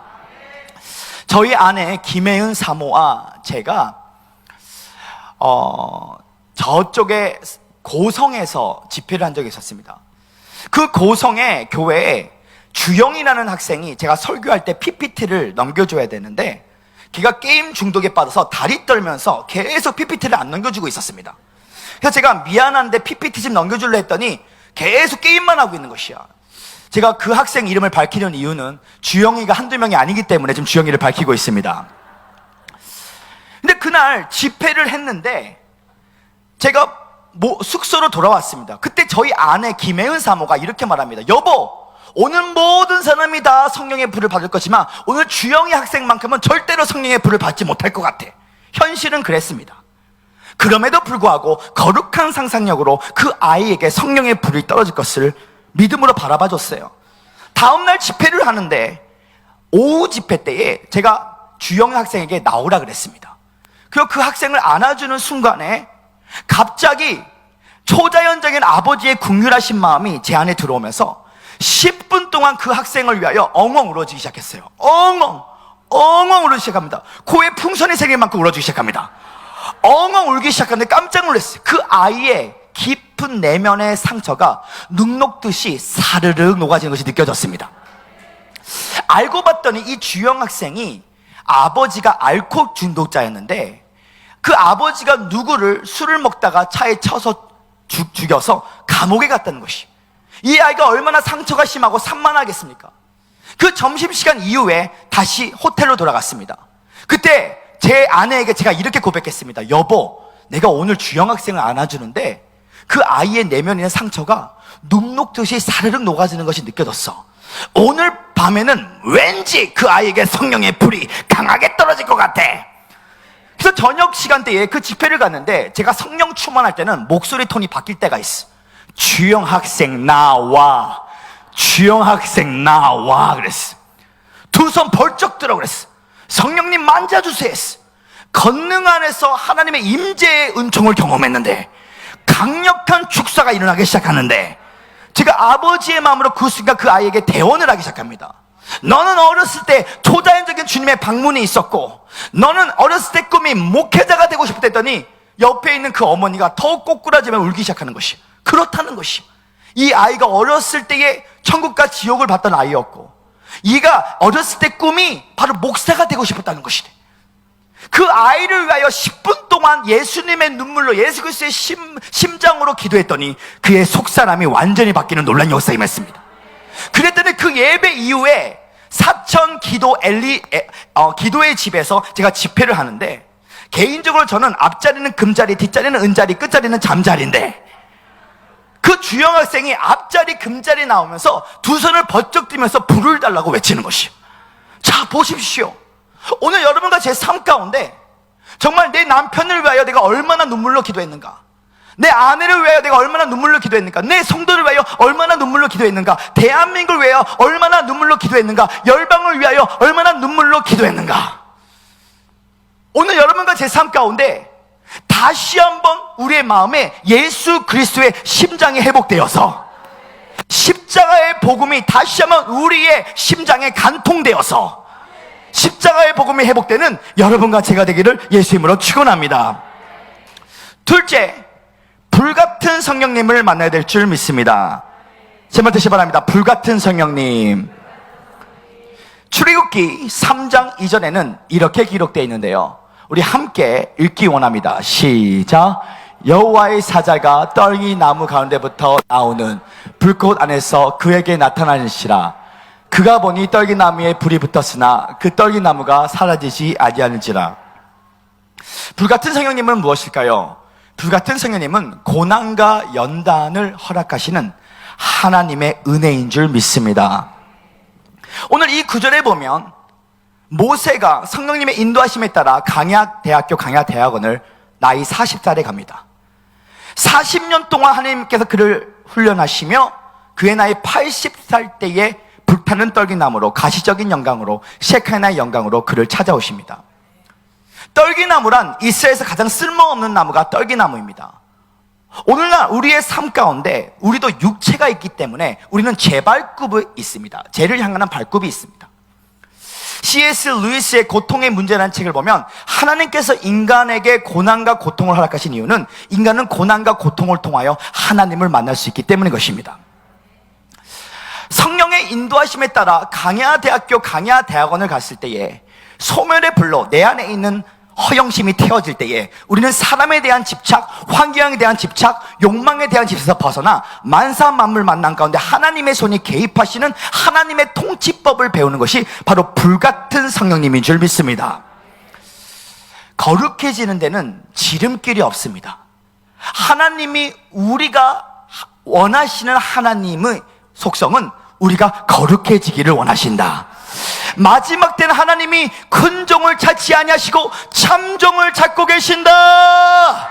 저희 아내 김혜은 사모와 제가 저쪽에 고성에서 집회를 한 적이 있었습니다. 그 고성의 교회에 주영이라는 학생이 제가 설교할 때 PPT를 넘겨줘야 되는데 걔가 게임 중독에 빠져서 다리 떨면서 계속 PPT를 안 넘겨주고 있었습니다. 그래서 제가 미안한데 PPT 좀 넘겨줄래 했더니 계속 게임만 하고 있는 것이야. 제가 그 학생 이름을 밝히는 이유는 주영이가 한두 명이 아니기 때문에 지금 주영이를 밝히고 있습니다. 근데 그날 집회를 했는데 제가 숙소로 돌아왔습니다. 그때 저희 아내 김혜은 사모가 이렇게 말합니다. 여보, 오늘 모든 사람이 다 성령의 불을 받을 거지만 오늘 주영이 학생만큼은 절대로 성령의 불을 받지 못할 것 같아. 현실은 그랬습니다. 그럼에도 불구하고 거룩한 상상력으로 그 아이에게 성령의 불이 떨어질 것을 믿음으로 바라봐 줬어요. 다음날 집회를 하는데 오후 집회 때에 제가 주영 학생에게 나오라 그랬습니다. 그리고 그 학생을 안아주는 순간에 갑자기 초자연적인 아버지의 긍휼하신 마음이 제 안에 들어오면서 10분 동안 그 학생을 위하여 엉엉 울어주기 시작했어요. 엉엉 울기 시작합니다. 코에 풍선이 생길 만큼 울어주기 시작합니다. 엉엉 울기 시작하는데 깜짝 놀랐어요. 그 아이의 깊은 내면의 상처가 눈 녹듯이 사르륵 녹아지는 것이 느껴졌습니다. 알고 봤더니 이 주영 학생이 아버지가 알코올 중독자였는데 그 아버지가 누구를 술을 먹다가 차에 쳐서 죽여서 감옥에 갔다는 것이, 이 아이가 얼마나 상처가 심하고 산만하겠습니까? 그 점심시간 이후에 다시 호텔로 돌아갔습니다. 그때 제 아내에게 제가 이렇게 고백했습니다. 여보, 내가 오늘 주영 학생을 안아주는데 그 아이의 내면에 있는 상처가 눈 녹듯이 사르륵 녹아지는 것이 느껴졌어. 오늘 밤에는 왠지 그 아이에게 성령의 불이 강하게 떨어질 것 같아. 그래서 저녁 시간대에 그 집회를 갔는데 제가 성령 충만할 때는 목소리 톤이 바뀔 때가 있어. 주영 학생 나와, 주영 학생 나와 그랬어. 두 손 벌쩍 들어 그랬어. 성령님 만져주세요 했어. 권능 안에서 하나님의 임재의 은총을 경험했는데 강력한 축사가 일어나기 시작하는데 제가 아버지의 마음으로 그 순간 그 아이에게 대언을 하기 시작합니다. 너는 어렸을 때 초자연적인 주님의 방문이 있었고 너는 어렸을 때 꿈이 목회자가 되고 싶다 했더니 옆에 있는 그 어머니가 더욱 꼬꾸라지며 울기 시작하는 것이, 그렇다는 것이, 이 아이가 어렸을 때의 천국과 지옥을 봤던 아이였고 이가 어렸을 때 꿈이 바로 목사가 되고 싶었다는 것이래. 그 아이를 위하여 10분 동안 예수님의 눈물로 예수 그리스도의 심장으로 기도했더니 그의 속사람이 완전히 바뀌는 놀라운 역사가 임했습니다. 그랬더니 그 예배 이후에 사천 기도의 집에서 제가 집회를 하는데 개인적으로 저는 앞자리는 금자리, 뒷자리는 은자리, 끝자리는 잠자리인데 그 주영 학생이 앞자리 금자리 나오면서 두 손을 번쩍 들면서 불을 달라고 외치는 것이요. 자, 보십시오. 오늘 여러분과 제 삶 가운데 정말 내 남편을 위하여 내가 얼마나 눈물로 기도했는가, 내 아내를 위하여 내가 얼마나 눈물로 기도했는가, 내 성도를 위하여 얼마나 눈물로 기도했는가, 대한민국을 위하여 얼마나 눈물로 기도했는가, 열방을 위하여 얼마나 눈물로 기도했는가. 오늘 여러분과 제 삶 가운데 다시 한번 우리의 마음에 예수 그리스도의 심장이 회복되어서 십자가의 복음이 다시 한번 우리의 심장에 간통되어서 십자가의 복음이 회복되는 여러분과 제가 되기를 예수 이름으로 축원합니다. 둘째, 불같은 성령님을 만나야 될 줄 믿습니다. 제발 다시 바랍니다. 불같은 성령님. 출애굽기 3장 이전에는 이렇게 기록되어 있는데요, 우리 함께 읽기 원합니다. 시작. 여호와의 사자가 떨기 나무 가운데부터 나오는 불꽃 안에서 그에게 나타나는시라. 그가 보니 떨기 나무에 불이 붙었으나 그 떨기 나무가 사라지지 아니하는지라. 불같은 성령님은 무엇일까요? 불같은 성령님은 고난과 연단을 허락하시는 하나님의 은혜인 줄 믿습니다. 오늘 이 구절에 보면 모세가 성령님의 인도하심에 따라 강야대학교 강야대학원을 나이 40살에 갑니다. 40년 동안 하나님께서 그를 훈련하시며 그의 나이 80살 때에 불타는 떨기나무로, 가시적인 영광으로, 셰카나의 영광으로 그를 찾아오십니다. 떨기나무란 이스라엘에서 가장 쓸모없는 나무가 떨기나무입니다. 오늘날 우리의 삶 가운데 우리도 육체가 있기 때문에 우리는 재발굽이 있습니다. 재를 향하는 발굽이 있습니다. C.S. 루이스의 고통의 문제라는 책을 보면 하나님께서 인간에게 고난과 고통을 허락하신 이유는 인간은 고난과 고통을 통하여 하나님을 만날 수 있기 때문인 것입니다. 성령의 인도하심에 따라 강야대학교 강야대학원을 갔을 때에 소멸의 불로 내 안에 있는 허영심이 태워질 때에 우리는 사람에 대한 집착, 환경에 대한 집착, 욕망에 대한 집착에서 벗어나 만사 만물 만난 가운데 하나님의 손이 개입하시는 하나님의 통치법을 배우는 것이 바로 불같은 성령님인 줄 믿습니다. 거룩해지는 데는 지름길이 없습니다. 하나님이 우리가 원하시는 하나님의 속성은 우리가 거룩해지기를 원하신다. 마지막 때는 하나님이 큰 종을 찾지 아니하시고 참종을 찾고 계신다.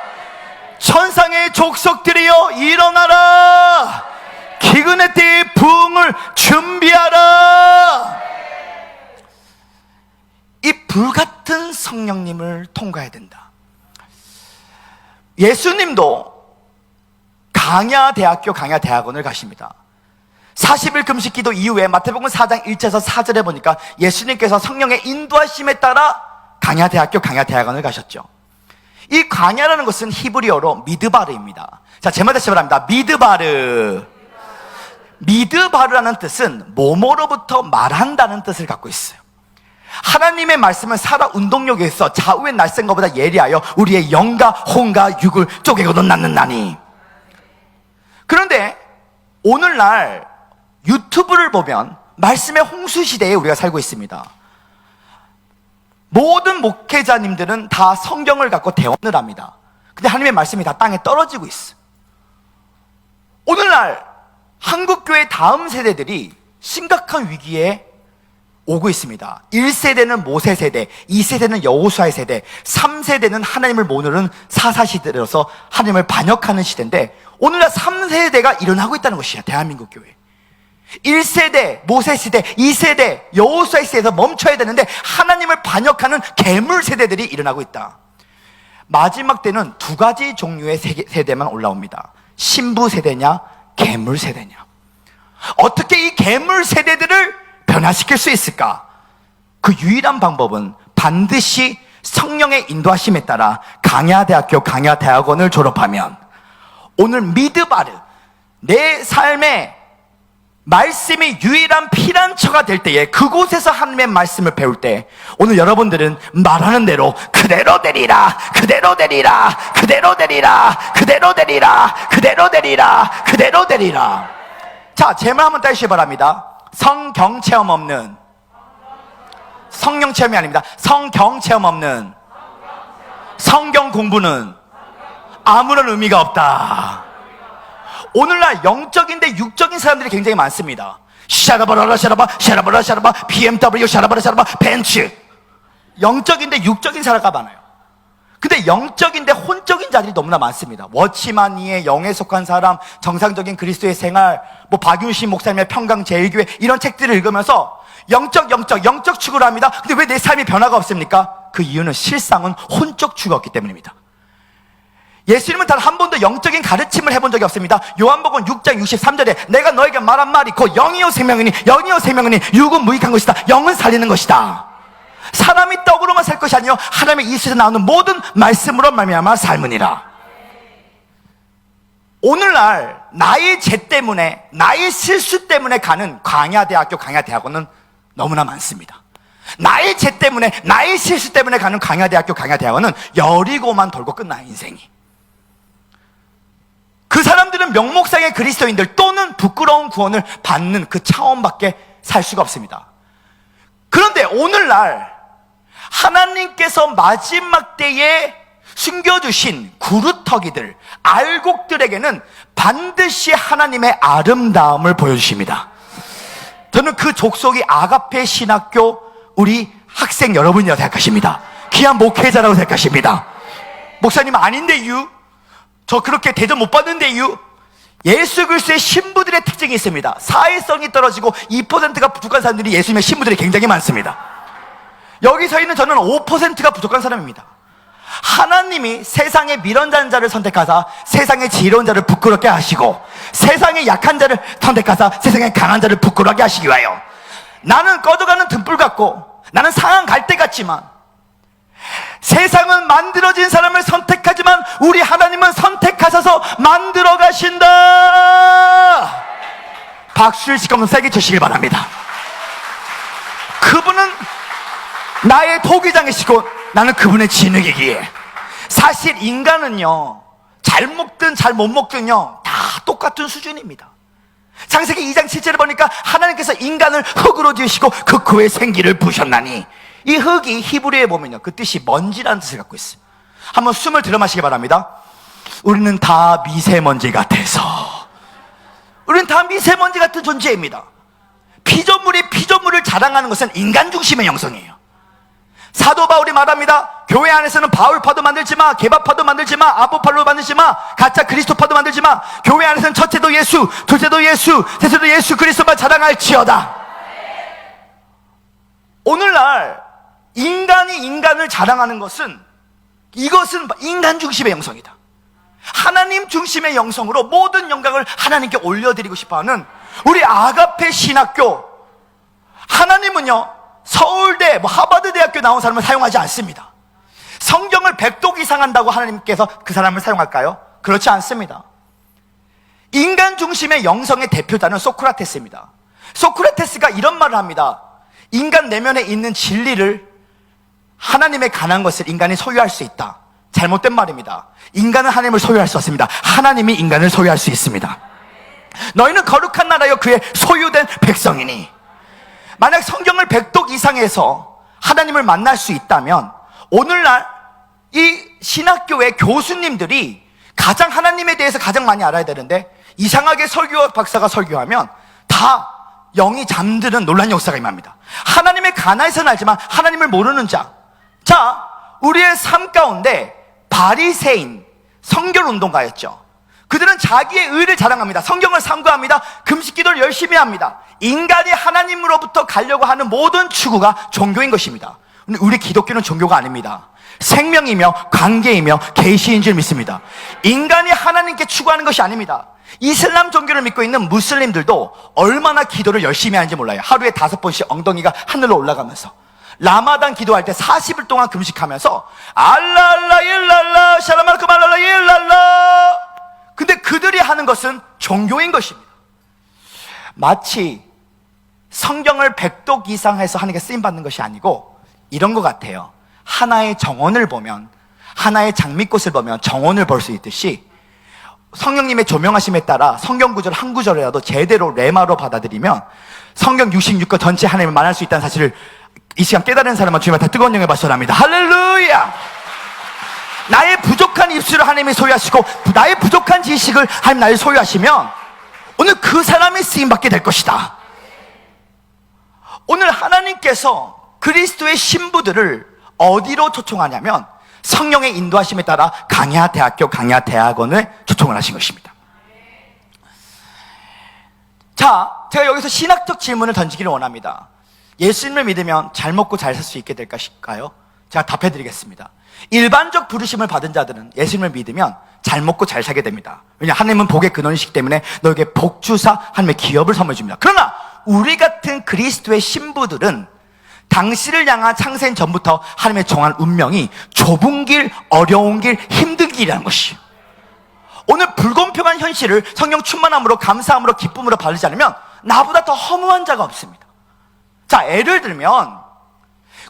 천상의 족속들이여 일어나라. 기근의 때의 부흥을 준비하라. 불같은 성령님을 통과해야 된다. 예수님도 강야대학교 강야대학원을 가십니다. 40일 금식 기도 이후에 마태복음 4장 1절에서 4절에 보니까 예수님께서 성령의 인도하심에 따라 강야대학교 강야대학원을 가셨죠. 이 강야라는 것은 히브리어로 미드바르입니다. 자, 제말 다시 말합니다. 미드바르. 미드바르라는 뜻은 뭐뭐로부터 말한다는 뜻을 갖고 있어요. 하나님의 말씀은 살아 운동력에 있어 좌우의 날쌘 것보다 예리하여 우리의 영과 혼과 육을 쪼개고는 낳는다니. 그런데 오늘날 유튜브를 보면 말씀의 홍수 시대에 우리가 살고 있습니다. 모든 목회자님들은 다 성경을 갖고 대언을 합니다. 근데 하나님의 말씀이 다 땅에 떨어지고 있어. 오늘날 한국교회 다음 세대들이 심각한 위기에 오고 있습니다. 1세대는 모세 세대, 2세대는 여호수아의 세대, 3세대는 하나님을 모르는 사사시대로서 하나님을 반역하는 시대인데, 오늘날 3세대가 일어나고 있다는 것이야, 대한민국 교회. 1세대 모세 시대, 2세대 여호수아의 시대에서 멈춰야 되는데 하나님을 반역하는 괴물 세대들이 일어나고 있다. 마지막 때는 두 가지 종류의 세대만 올라옵니다. 신부 세대냐, 괴물 세대냐. 어떻게 이 괴물 세대들을 변화시킬 수 있을까? 그 유일한 방법은 반드시 성령의 인도하심에 따라 강야대학교 강야대학원을 졸업하면, 오늘 미드바르, 내 삶에 말씀이 유일한 피난처가 될 때에 그곳에서 하나님의 말씀을 배울 때, 오늘 여러분들은 말하는 대로 그대로 되리라, 그대로 되리라, 그대로 되리라, 그대로 되리라, 그대로 되리라, 그대로 되리라. 자, 제 말 한번 따주시기 바랍니다. 성경 체험 없는, 성령 체험이 아닙니다. 성경 체험 없는 성경 공부는 아무런 의미가 없다. 오늘날 영적인데 육적인 사람들이 굉장히 많습니다. 샤라바라라 샤라바, 샤라바라 샤라바, BMW 샤라바라 샤라바, 벤츠. 영적인데 육적인 사람가 많아요. 근데 영적인데 혼적인 자들이 너무나 많습니다. 워치마니의 영에 속한 사람, 정상적인 그리스도의 생활, 뭐 박윤신 목사님의 평강제일교회, 이런 책들을 읽으면서 영적 추구를 합니다. 근데 왜 내 삶이 변화가 없습니까? 그 이유는 실상은 혼적 추구가 없기 때문입니다. 예수님은 단 한 번도 영적인 가르침을 해본 적이 없습니다. 요한복음 6장 63절에 내가 너에게 말한 말이 곧 영이요 생명이니, 영이요 생명이니, 육은 무익한 것이다, 영은 살리는 것이다. 사람이 떡으로만 살 것이 아니요 하나님의 입술에서 나오는 모든 말씀으로 말미암아 삶으니라. 오늘날 나의 죄 때문에, 나의 실수 때문에 가는 강야대학교 강야대학원은 너무나 많습니다. 나의 죄 때문에, 나의 실수 때문에 가는 강야대학교 강야대학원은 여리고만 돌고 끝나, 인생이. 그 사람들은 명목상의 그리스도인들 또는 부끄러운 구원을 받는 그 차원밖에 살 수가 없습니다. 그런데 오늘날 하나님께서 마지막 때에 숨겨주신 구루터기들, 알곡들에게는 반드시 하나님의 아름다움을 보여주십니다. 저는 그 족속이 아가페 신학교 우리 학생 여러분이라고 생각하십니다. 귀한 목회자라고 생각하십니다. 목사님 아닌데요? 저 그렇게 대접 못 받는데요? 예수 그리스도의 신부들의 특징이 있습니다. 사회성이 떨어지고 2%가 부족한 사람들이 예수님의 신부들이 굉장히 많습니다. 여기 서 있는 저는 5%가 부족한 사람입니다. 하나님이 세상의 미련한 자를 선택하사 세상의 지혜로운 자를 부끄럽게 하시고, 세상의 약한 자를 선택하사 세상의 강한 자를 부끄럽게 하시기 위하여, 나는 꺼져가는 등불 같고 나는 상한 갈대 같지만 세상은 만들어진 사람을 선택하지만 우리 하나님은 선택하셔서 만들어 가신다. 박수를 지금 세게 치시길 바랍니다. 그분은 나의 토기장이시고 나는 그분의 진흙이기에, 사실 인간은요, 잘 먹든 잘 못 먹든요 다 똑같은 수준입니다. 창세기 2장 7절에 보니까 하나님께서 인간을 흙으로 지으시고 그 코에 생기를 부으셨나니, 이 흙이 히브리어에 보면요 그 뜻이 먼지라는 뜻을 갖고 있어요. 한번 숨을 들여 마시기 바랍니다. 우리는 다 미세먼지 같아서, 우리는 다 미세먼지 같은 존재입니다. 피조물이 피조물을 자랑하는 것은 인간 중심의 영성이에요. 사도 바울이 말합니다. 교회 안에서는 바울파도 만들지 마, 개바파도 만들지 마, 아포팔로 만들지 마, 가짜 그리스도파도 만들지 마. 교회 안에서는 첫째도 예수, 둘째도 예수, 셋째도 예수 그리스도만 자랑할지어다. 오늘날 인간이 인간을 자랑하는 것은, 이것은 인간 중심의 영성이다. 하나님 중심의 영성으로 모든 영광을 하나님께 올려드리고 싶어하는 우리 아가페 신학교, 하나님은요 서울대, 하버드 대학교 나온 사람을 사용하지 않습니다. 성경을 100독 이상 한다고 하나님께서 그 사람을 사용할까요? 그렇지 않습니다. 인간 중심의 영성의 대표자는 소크라테스입니다. 소크라테스가 이런 말을 합니다. 인간 내면에 있는 진리를, 하나님의 관한 것을 인간이 소유할 수 있다. 잘못된 말입니다. 인간은 하나님을 소유할 수 없습니다. 하나님이 인간을 소유할 수 있습니다. 너희는 거룩한 나라여 그의 소유된 백성이니. 만약 성경을 100독 이상해서 하나님을 만날 수 있다면, 오늘날 이 신학교의 교수님들이 가장 하나님에 대해서 가장 많이 알아야 되는데, 이상하게 설교 박사가 설교하면 다 영이 잠드는 놀란 역사가 임합니다. 하나님의 가나에서는 알지만 하나님을 모르는 자. 자, 우리의 삶 가운데 바리새인, 성결운동가였죠. 그들은 자기의 의를 자랑합니다. 성경을 삼가합니다. 금식 기도를 열심히 합니다. 인간이 하나님으로부터 가려고 하는 모든 추구가 종교인 것입니다. 근데 우리 기독교는 종교가 아닙니다. 생명이며 관계이며 계시인 줄 믿습니다. 인간이 하나님께 추구하는 것이 아닙니다. 이슬람 종교를 믿고 있는 무슬림들도 얼마나 기도를 열심히 하는지 몰라요. 하루에 5번씩 엉덩이가 하늘로 올라가면서, 라마단 기도할 때 40일 동안 금식하면서 알라 알라 일랄라 샤라마르크 말랄라 일랄라. 근데 그들이 하는 것은 종교인 것입니다. 마치 성경을 100독 이상 해서 하나님께 쓰임받는 것이 아니고 이런 것 같아요. 하나의 정원을 보면, 하나의 장미꽃을 보면 정원을 볼 수 있듯이, 성령님의 조명하심에 따라 성경 구절 한 구절이라도 제대로 레마로 받아들이면 성경 66권 전체 하나님을 만날 수 있다는 사실을 이 시간 깨달은 사람은 주님을 다 뜨거운 영에 박수합니다. 할렐루야! 나의 부족한 입술을 하나님이 소유하시고 나의 부족한 지식을 하나님 나를 소유하시면 오늘 그 사람이 쓰임받게 될 것이다. 오늘 하나님께서 그리스도의 신부들을 어디로 초청하냐면 성령의 인도하심에 따라 강야대학교, 강야대학원을 초청을 하신 것입니다. 자, 제가 여기서 신학적 질문을 던지기를 원합니다. 예수님을 믿으면 잘 먹고 잘 살 수 있게 될까요? 제가 답해드리겠습니다. 일반적 부르심을 받은 자들은 예수님을 믿으면 잘 먹고 잘 살게 됩니다. 왜냐하면 하나님은 복의 근원이시기 때문에 너에게 복주사 하나님의 기업을 선물해 줍니다. 그러나 우리 같은 그리스도의 신부들은 당신을 향한 창생 전부터 하나님의 정한 운명이 좁은 길, 어려운 길, 힘든 길이라는 것이에요. 오늘 불공평한 현실을 성령 충만함으로, 감사함으로, 기쁨으로 바르지 않으면 나보다 더 허무한 자가 없습니다. 자, 예를 들면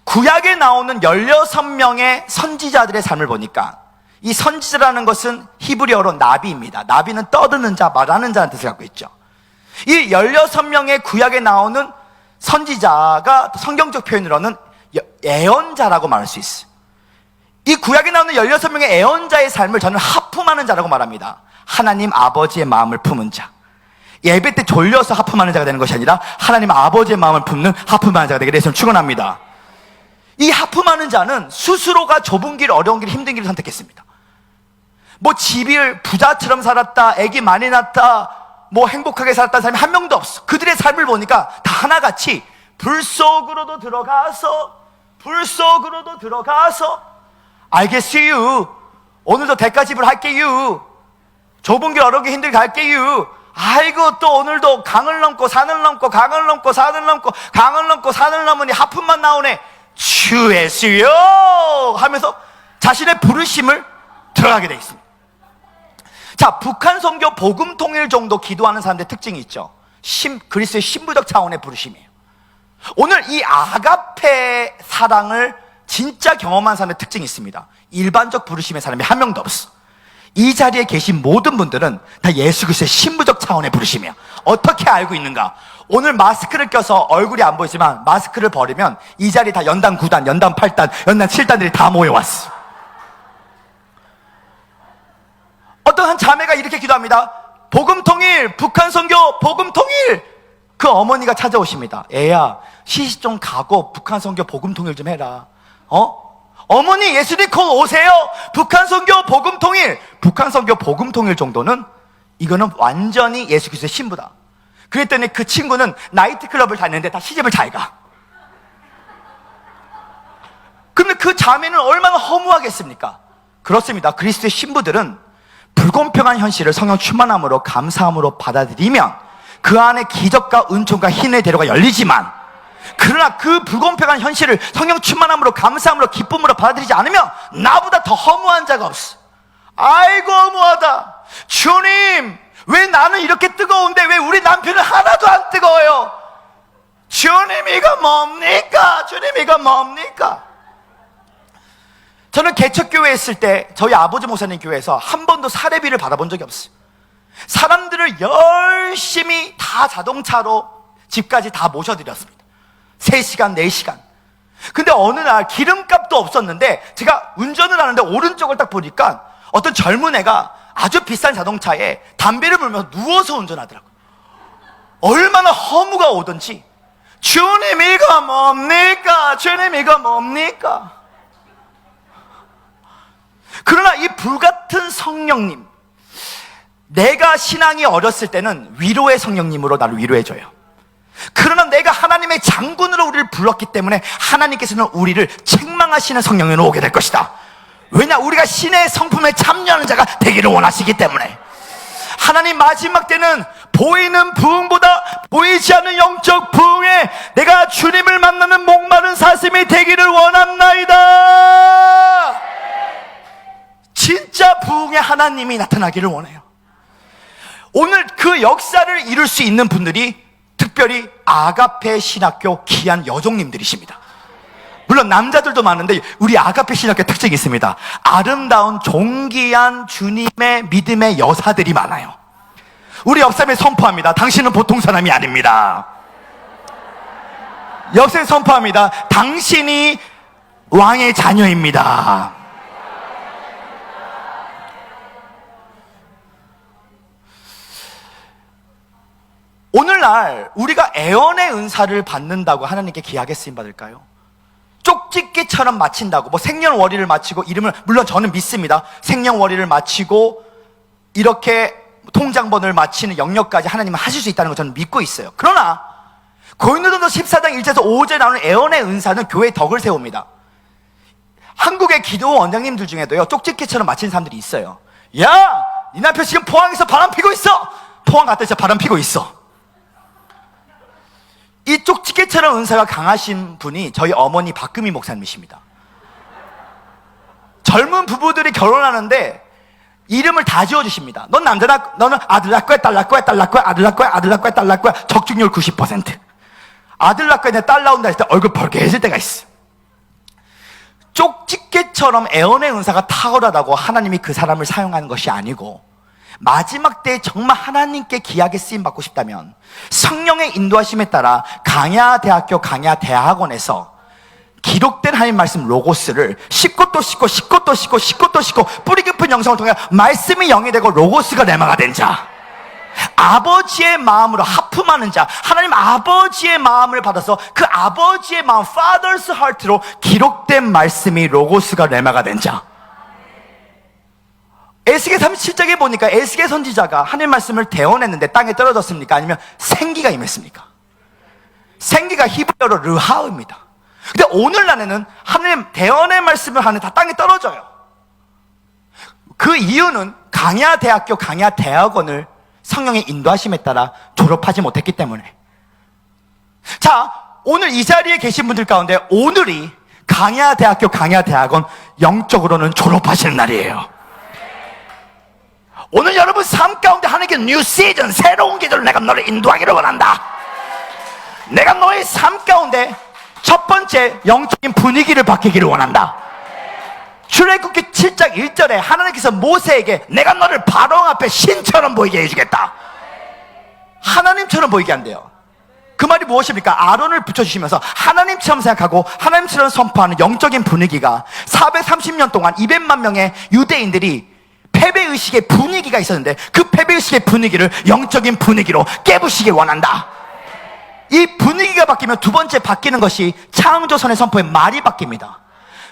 구약에 나오는 16명의 선지자들의 삶을 보니까, 이 선지자라는 것은 히브리어로 나비입니다. 나비는 떠드는 자, 말하는 자라는 뜻을 갖고 있죠. 이 16명의 구약에 나오는 선지자가 성경적 표현으로는 예언자라고 말할 수 있어요. 이 구약에 나오는 16명의 예언자의 삶을 저는 하품하는 자라고 말합니다. 하나님 아버지의 마음을 품은 자. 예배 때 졸려서 하품하는 자가 되는 것이 아니라 하나님 아버지의 마음을 품는 하품하는 자가 되게 되서 축원합니다. 이 하품하는 자는 스스로가 좁은 길, 어려운 길, 힘든 길을 선택했습니다. 뭐 집을 부자처럼 살았다, 아기 많이 낳았다, 뭐 행복하게 살았다는 사람이 한 명도 없어. 그들의 삶을 보니까 다 하나같이 불 속으로도 들어가서 알겠어요, 오늘도 대가집을 할게요, 좁은 길 어려운 길 힘들게 갈게요, 아이고 또 오늘도 강을 넘고 산을 넘고 강을 넘고 산을 넘고 강을 넘고 산을 넘으니 하품만 나오네, 주예수요 하면서 자신의 부르심을 들어가게 돼 있습니다. 자, 북한 선교 복음 통일 정도 기도하는 사람들의 특징이 있죠. 그리스도의 신부적 차원의 부르심이에요. 오늘 이 아가페 사랑을 진짜 경험한 사람의 특징이 있습니다. 일반적 부르심의 사람이 한 명도 없어. 이 자리에 계신 모든 분들은 다 예수 그리스도의 신부적 차원의 부르심이에요. 어떻게 알고 있는가? 오늘 마스크를 껴서 얼굴이 안 보이지만 마스크를 버리면 이 자리에 다 연단 9단, 연단 8단, 연단 7단들이 다 모여왔어. 어떤 한 자매가 이렇게 기도합니다. 복음통일, 북한 선교 복음통일. 그 어머니가 찾아오십니다. 애야, 시집 좀 가고 북한 선교 복음통일 좀 해라. 어머니 예수님 곧 오세요. 북한 선교 복음통일. 북한 선교 복음통일 정도는 이거는 완전히 예수 그리스도의 신부다. 그랬더니 그 친구는 나이트클럽을 다녔는데 다 시집을 잘 가. 그러면 그 자매는 얼마나 허무하겠습니까? 그렇습니다. 그리스도의 신부들은 불공평한 현실을 성령 충만함으로 감사함으로 받아들이면 그 안에 기적과 은총과 힘의 대로가 열리지만, 그러나 그 불공평한 현실을 성령 충만함으로 감사함으로 기쁨으로 받아들이지 않으면 나보다 더 허무한 자가 없어. 아이고 허무하다. 주님, 왜 나는 이렇게 뜨거운데 왜 우리 남편은 하나도 안 뜨거워요? 주님, 이거 뭡니까? 주님, 이거 뭡니까? 저는 개척교회 있을 때 저희 아버지 목사님 교회에서 한 번도 사례비를 받아본 적이 없어요. 사람들을 열심히 다 자동차로 집까지 다 모셔드렸습니다. 3시간, 4시간. 근데 어느 날 기름값도 없었는데 제가 운전을 하는데 오른쪽을 딱 보니까 어떤 젊은 애가 아주 비싼 자동차에 담배를 불면서 누워서 운전하더라고요. 얼마나 허무가 오던지. 주님, 이거 뭡니까? 주님, 이거 뭡니까? 그러나 이 불같은 성령님, 내가 신앙이 어렸을 때는 위로의 성령님으로 나를 위로해줘요. 그러나 내가 하나님의 장군으로 우리를 불렀기 때문에 하나님께서는 우리를 책망하시는 성령으로 오게 될 것이다. 왜냐? 우리가 신의 성품에 참여하는 자가 되기를 원하시기 때문에. 하나님 마지막 때는 보이는 부흥보다 보이지 않는 영적 부흥에 내가 주님을 만나는 목마른 사슴이 되기를 원합나이다. 진짜 부흥의 하나님이 나타나기를 원해요. 오늘 그 역사를 이룰 수 있는 분들이 특별히 아가페 신학교 귀한 여종님들이십니다. 물론 남자들도 많은데 우리 아가페 신학교 특징이 있습니다. 아름다운 존귀한 주님의 믿음의 여사들이 많아요. 우리 옆사람이 선포합니다. 당신은 보통 사람이 아닙니다. 옆사람이 선포합니다. 당신이 왕의 자녀입니다. 오늘날 우리가 애언의 은사를 받는다고 하나님께 귀하게 쓰임받을까요? 쪽집게처럼 마친다고, 뭐 생년월일을 마치고 이름을, 물론 저는 믿습니다. 생년월일을 마치고 이렇게 통장번호를 마치는 영역까지 하나님은 하실 수 있다는 걸 저는 믿고 있어요. 그러나 고린도전서 14장 1절에서 5절에 나오는 애언의 은사는 교회의 덕을 세웁니다. 한국의 기도 원장님들 중에도요, 쪽집게처럼 마치는 사람들이 있어요. 야, 네 남편 지금 포항에서 바람 피고 있어. 포항 갔다 진짜 바람 피고 있어. 이 쪽집게처럼 은사가 강하신 분이 저희 어머니 박금희 목사님이십니다. 젊은 부부들이 결혼하는데 이름을 다 지어주십니다. 넌 남자나, 너는 아들 낳을 거야, 딸 낳을 거야, 딸 낳을 거야, 아들 낳을 거야, 아들 낳을 거야, 딸 낳을 거야. 적중률 90%. 아들 낳을 거야, 딸 나온다 했을 때 얼굴 벌개해질 때가 있어. 쪽집게처럼 애언의 은사가 탁월하다고 하나님이 그 사람을 사용하는 것이 아니고, 마지막 때에 정말 하나님께 귀하게 쓰임받고 싶다면 성령의 인도하심에 따라 강야대학교 강야대학원에서 기록된 하나님 말씀 로고스를 씹고 또 씹고 씹고 또 씹고 씹고 또 씹고 뿌리 깊은 영성을 통해 말씀이 영이 되고 로고스가 레마가 된 자, 아버지의 마음으로 하품하는 자, 하나님 아버지의 마음을 받아서 그 아버지의 마음 Father's Heart로 기록된 말씀이 로고스가 레마가 된 자. 에스겔 37장에 보니까 에스겔 선지자가 하나님 말씀을 대언했는데 땅에 떨어졌습니까? 아니면 생기가 임했습니까? 생기가 히브리어로 르하입니다. 근데 오늘날에는 하나님 대언의 말씀을 하는 다 땅에 떨어져요. 그 이유는 강야대학교 강야대학원을 성령의 인도하심에 따라 졸업하지 못했기 때문에. 자, 오늘 이 자리에 계신 분들 가운데 오늘이 강야대학교 강야대학원 영적으로는 졸업하시는 날이에요. 오늘 여러분 삶 가운데 하나님께 뉴 시즌, 새로운 계절로 내가 너를 인도하기를 원한다. 내가 너의 삶 가운데 첫 번째 영적인 분위기를 바뀌기를 원한다. 출애굽기 7장 1절에 하나님께서 모세에게 내가 너를 바로 앞에 신처럼 보이게 해주겠다. 하나님처럼 보이게 한대요. 그 말이 무엇입니까? 아론을 붙여주시면서 하나님처럼 생각하고 하나님처럼 선포하는 영적인 분위기가 430년 동안 200만 명의 유대인들이 패배의식의 분위기가 있었는데 그 패배의식의 분위기를 영적인 분위기로 깨부시길 원한다. 이 분위기가 바뀌면 두 번째 바뀌는 것이 창조선의 선포의 말이 바뀝니다.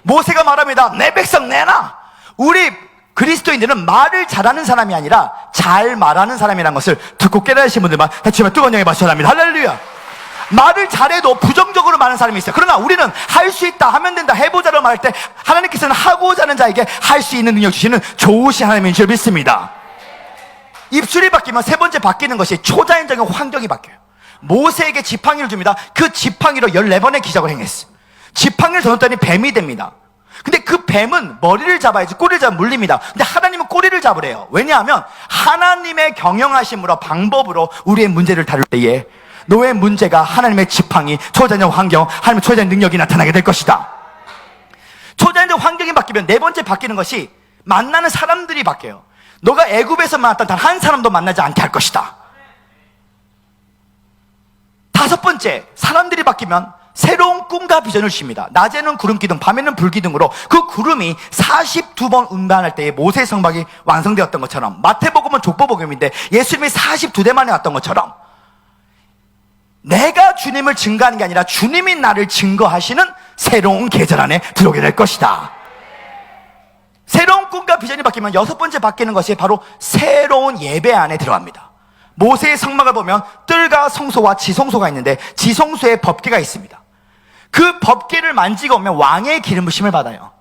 모세가 말합니다. 내 백성 내놔. 우리 그리스도인들은 말을 잘하는 사람이 아니라 잘 말하는 사람이라는 것을 듣고 깨달으신 분들만 다시 한번 뜨거운 영에 박수 합니다. 할렐루야. 말을 잘해도 부정적으로 말하는 사람이 있어요. 그러나 우리는 할 수 있다, 하면 된다, 해보자로 말할 때 하나님께서는 하고자 하는 자에게 할 수 있는 능력 주시는 좋으신 하나님인 줄 믿습니다. 입술이 바뀌면 세 번째 바뀌는 것이 초자연적인 환경이 바뀌어요. 모세에게 지팡이를 줍니다. 그 지팡이로 14번의 기적을 행했어요. 지팡이를 던졌더니 뱀이 됩니다. 근데 그 뱀은 머리를 잡아야지 꼬리를 잡으면 물립니다. 근데 하나님은 꼬리를 잡으래요. 왜냐하면 하나님의 경영하심으로, 방법으로 우리의 문제를 다룰 때에 너의 문제가 하나님의 지팡이, 초자연적 환경, 하나님의 초자연적 능력이 나타나게 될 것이다. 초자연적 환경이 바뀌면 네 번째 바뀌는 것이 만나는 사람들이 바뀌어요. 너가 애굽에서 만났던 단 한 사람도 만나지 않게 할 것이다. 다섯 번째, 사람들이 바뀌면 새로운 꿈과 비전을 주십니다. 낮에는 구름 기둥, 밤에는 불 기둥으로 그 구름이 42번 운반할 때에 모세의 성막이 완성되었던 것처럼, 마태복음은 족보복음인데 예수님이 42대 만에 왔던 것처럼 내가 주님을 증거하는 게 아니라 주님이 나를 증거하시는 새로운 계절 안에 들어오게 될 것이다. 새로운 꿈과 비전이 바뀌면 여섯 번째 바뀌는 것이 바로 새로운 예배 안에 들어갑니다. 모세의 성막을 보면 뜰과 성소와 지성소가 있는데 지성소에 법궤가 있습니다. 그 법궤를 만지고 오면 왕의 기름 부심을 받아요.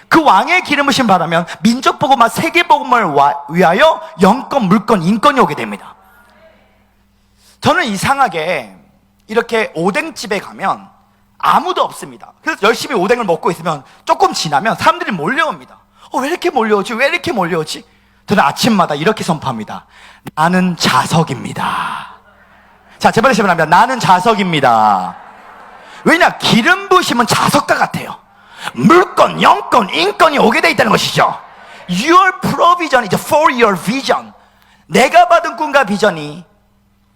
그 왕의 기름 부심 받으면 민족복음과 세계복음을 위하여 영권, 물권, 인권이 오게 됩니다. 저는 이상하게 이렇게 오뎅집에 가면 아무도 없습니다. 그래서 열심히 오뎅을 먹고 있으면 조금 지나면 사람들이 몰려옵니다. 왜 이렇게 몰려오지? 왜 이렇게 몰려오지? 저는 아침마다 이렇게 선포합니다. 나는 자석입니다. 자, 제 번째 질문합니다. 나는 자석입니다. 왜냐? 기름 부심은 자석과 같아요. 물권, 영권, 인권이 오게 돼 있다는 것이죠. Your provision is for your vision. 내가 받은 꿈과 비전이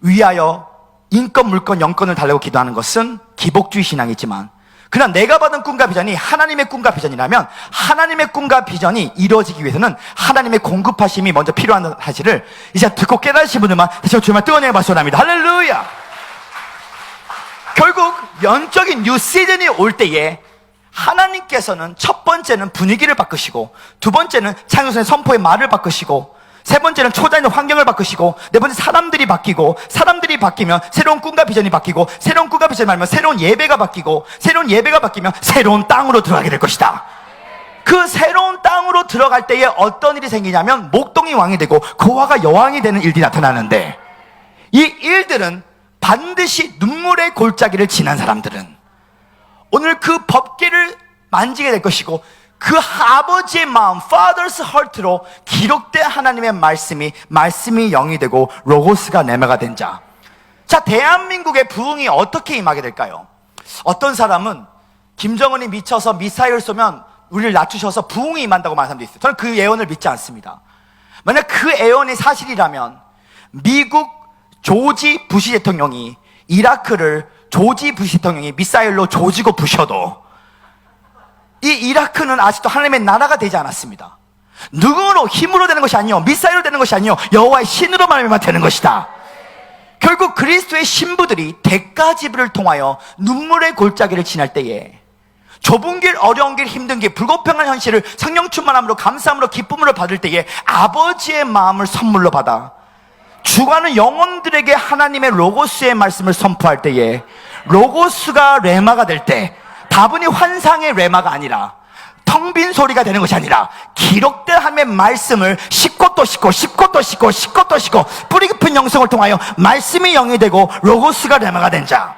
위하여 인권, 물권, 영권을 달라고 기도하는 것은 기복주의 신앙이지만, 그러나 내가 받은 꿈과 비전이 하나님의 꿈과 비전이라면 하나님의 꿈과 비전이 이루어지기 위해서는 하나님의 공급하심이 먼저 필요한 사실을 이제 듣고 깨달으신 분들만 다시 주님을 뜨거운 영광 받소납니다. 할렐루야. 결국 영적인 뉴 시즌이 올 때에 하나님께서는 첫 번째는 분위기를 바꾸시고, 두 번째는 창조선의 선포의 말을 바꾸시고, 세 번째는 초자연적 환경을 바꾸시고, 네 번째 사람들이 바뀌고, 사람들이 바뀌면 새로운 꿈과 비전이 바뀌고, 새로운 꿈과 비전이 바뀌면 새로운 예배가 바뀌고, 새로운 예배가 바뀌면 새로운 땅으로 들어가게 될 것이다. 그 새로운 땅으로 들어갈 때에 어떤 일이 생기냐면 목동이 왕이 되고 고아가 여왕이 되는 일들이 나타나는데, 이 일들은 반드시 눈물의 골짜기를 지난 사람들은 오늘 그 법궤를 만지게 될 것이고, 그 아버지의 마음, Father's Heart로 기록된 하나님의 말씀이 영이 되고 로고스가 내마가 된 자. 자, 대한민국의 부흥이 어떻게 임하게 될까요? 어떤 사람은 김정은이 미쳐서 미사일 쏘면 우리를 낮추셔서 부흥이 임한다고 말하는 사람도 있어요. 저는 그 예언을 믿지 않습니다. 만약 그 예언이 사실이라면 미국 조지 부시 대통령이 이라크를 조지 부시 대통령이 미사일로 조지고 부셔도 이 이라크는 아직도 하나님의 나라가 되지 않았습니다. 누구로, 힘으로 되는 것이 아니요, 미사일로 되는 것이 아니요, 여호와의 신으로 말미암아 되는 것이다. 결국 그리스도의 신부들이 대가지불을 통하여 눈물의 골짜기를 지날 때에 좁은 길, 어려운 길, 힘든 길, 불공평한 현실을 성령 충만함으로, 감사함으로, 기쁨으로 받을 때에 아버지의 마음을 선물로 받아 죽어가는 영혼들에게 하나님의 로고스의 말씀을 선포할 때에 로고스가 레마가 될 때, 다분히 환상의 레마가 아니라 텅 빈 소리가 되는 것이 아니라 기록된 하나님의 말씀을 씹고 또 씹고 씹고 또 씹고 씹고 또 씹고 뿌리 깊은 영성을 통하여 말씀이 영이 되고 로고스가 레마가 된 자.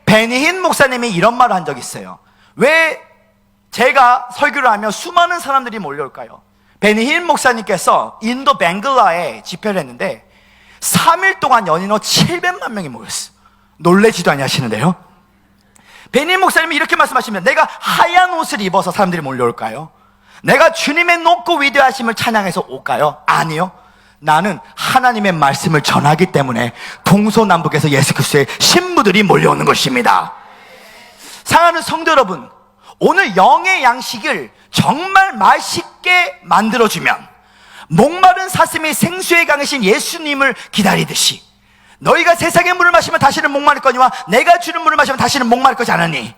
베니힌 목사님이 이런 말을 한 적이 있어요. 왜 제가 설교를 하면 수많은 사람들이 몰려올까요? 베니힌 목사님께서 인도 벵글라에 집회를 했는데 3일 동안 연인으로 700만 명이 모였어요. 놀래지도 아니하시는데요. 베니힌 목사님이 이렇게 말씀하십니다. 내가 하얀 옷을 입어서 사람들이 몰려올까요? 내가 주님의 높고 위대하심을 찬양해서 올까요? 아니요. 나는 하나님의 말씀을 전하기 때문에 동서남북에서 예수 그리스도의 신부들이 몰려오는 것입니다. 사랑하는 성도 여러분, 오늘 영의 양식을 정말 맛있게 만들어주면 목마른 사슴이 생수에 강하신 예수님을 기다리듯이 너희가 세상의 물을 마시면 다시는 목마를 거니와 내가 주는 물을 마시면 다시는 목마를 거지 않으니,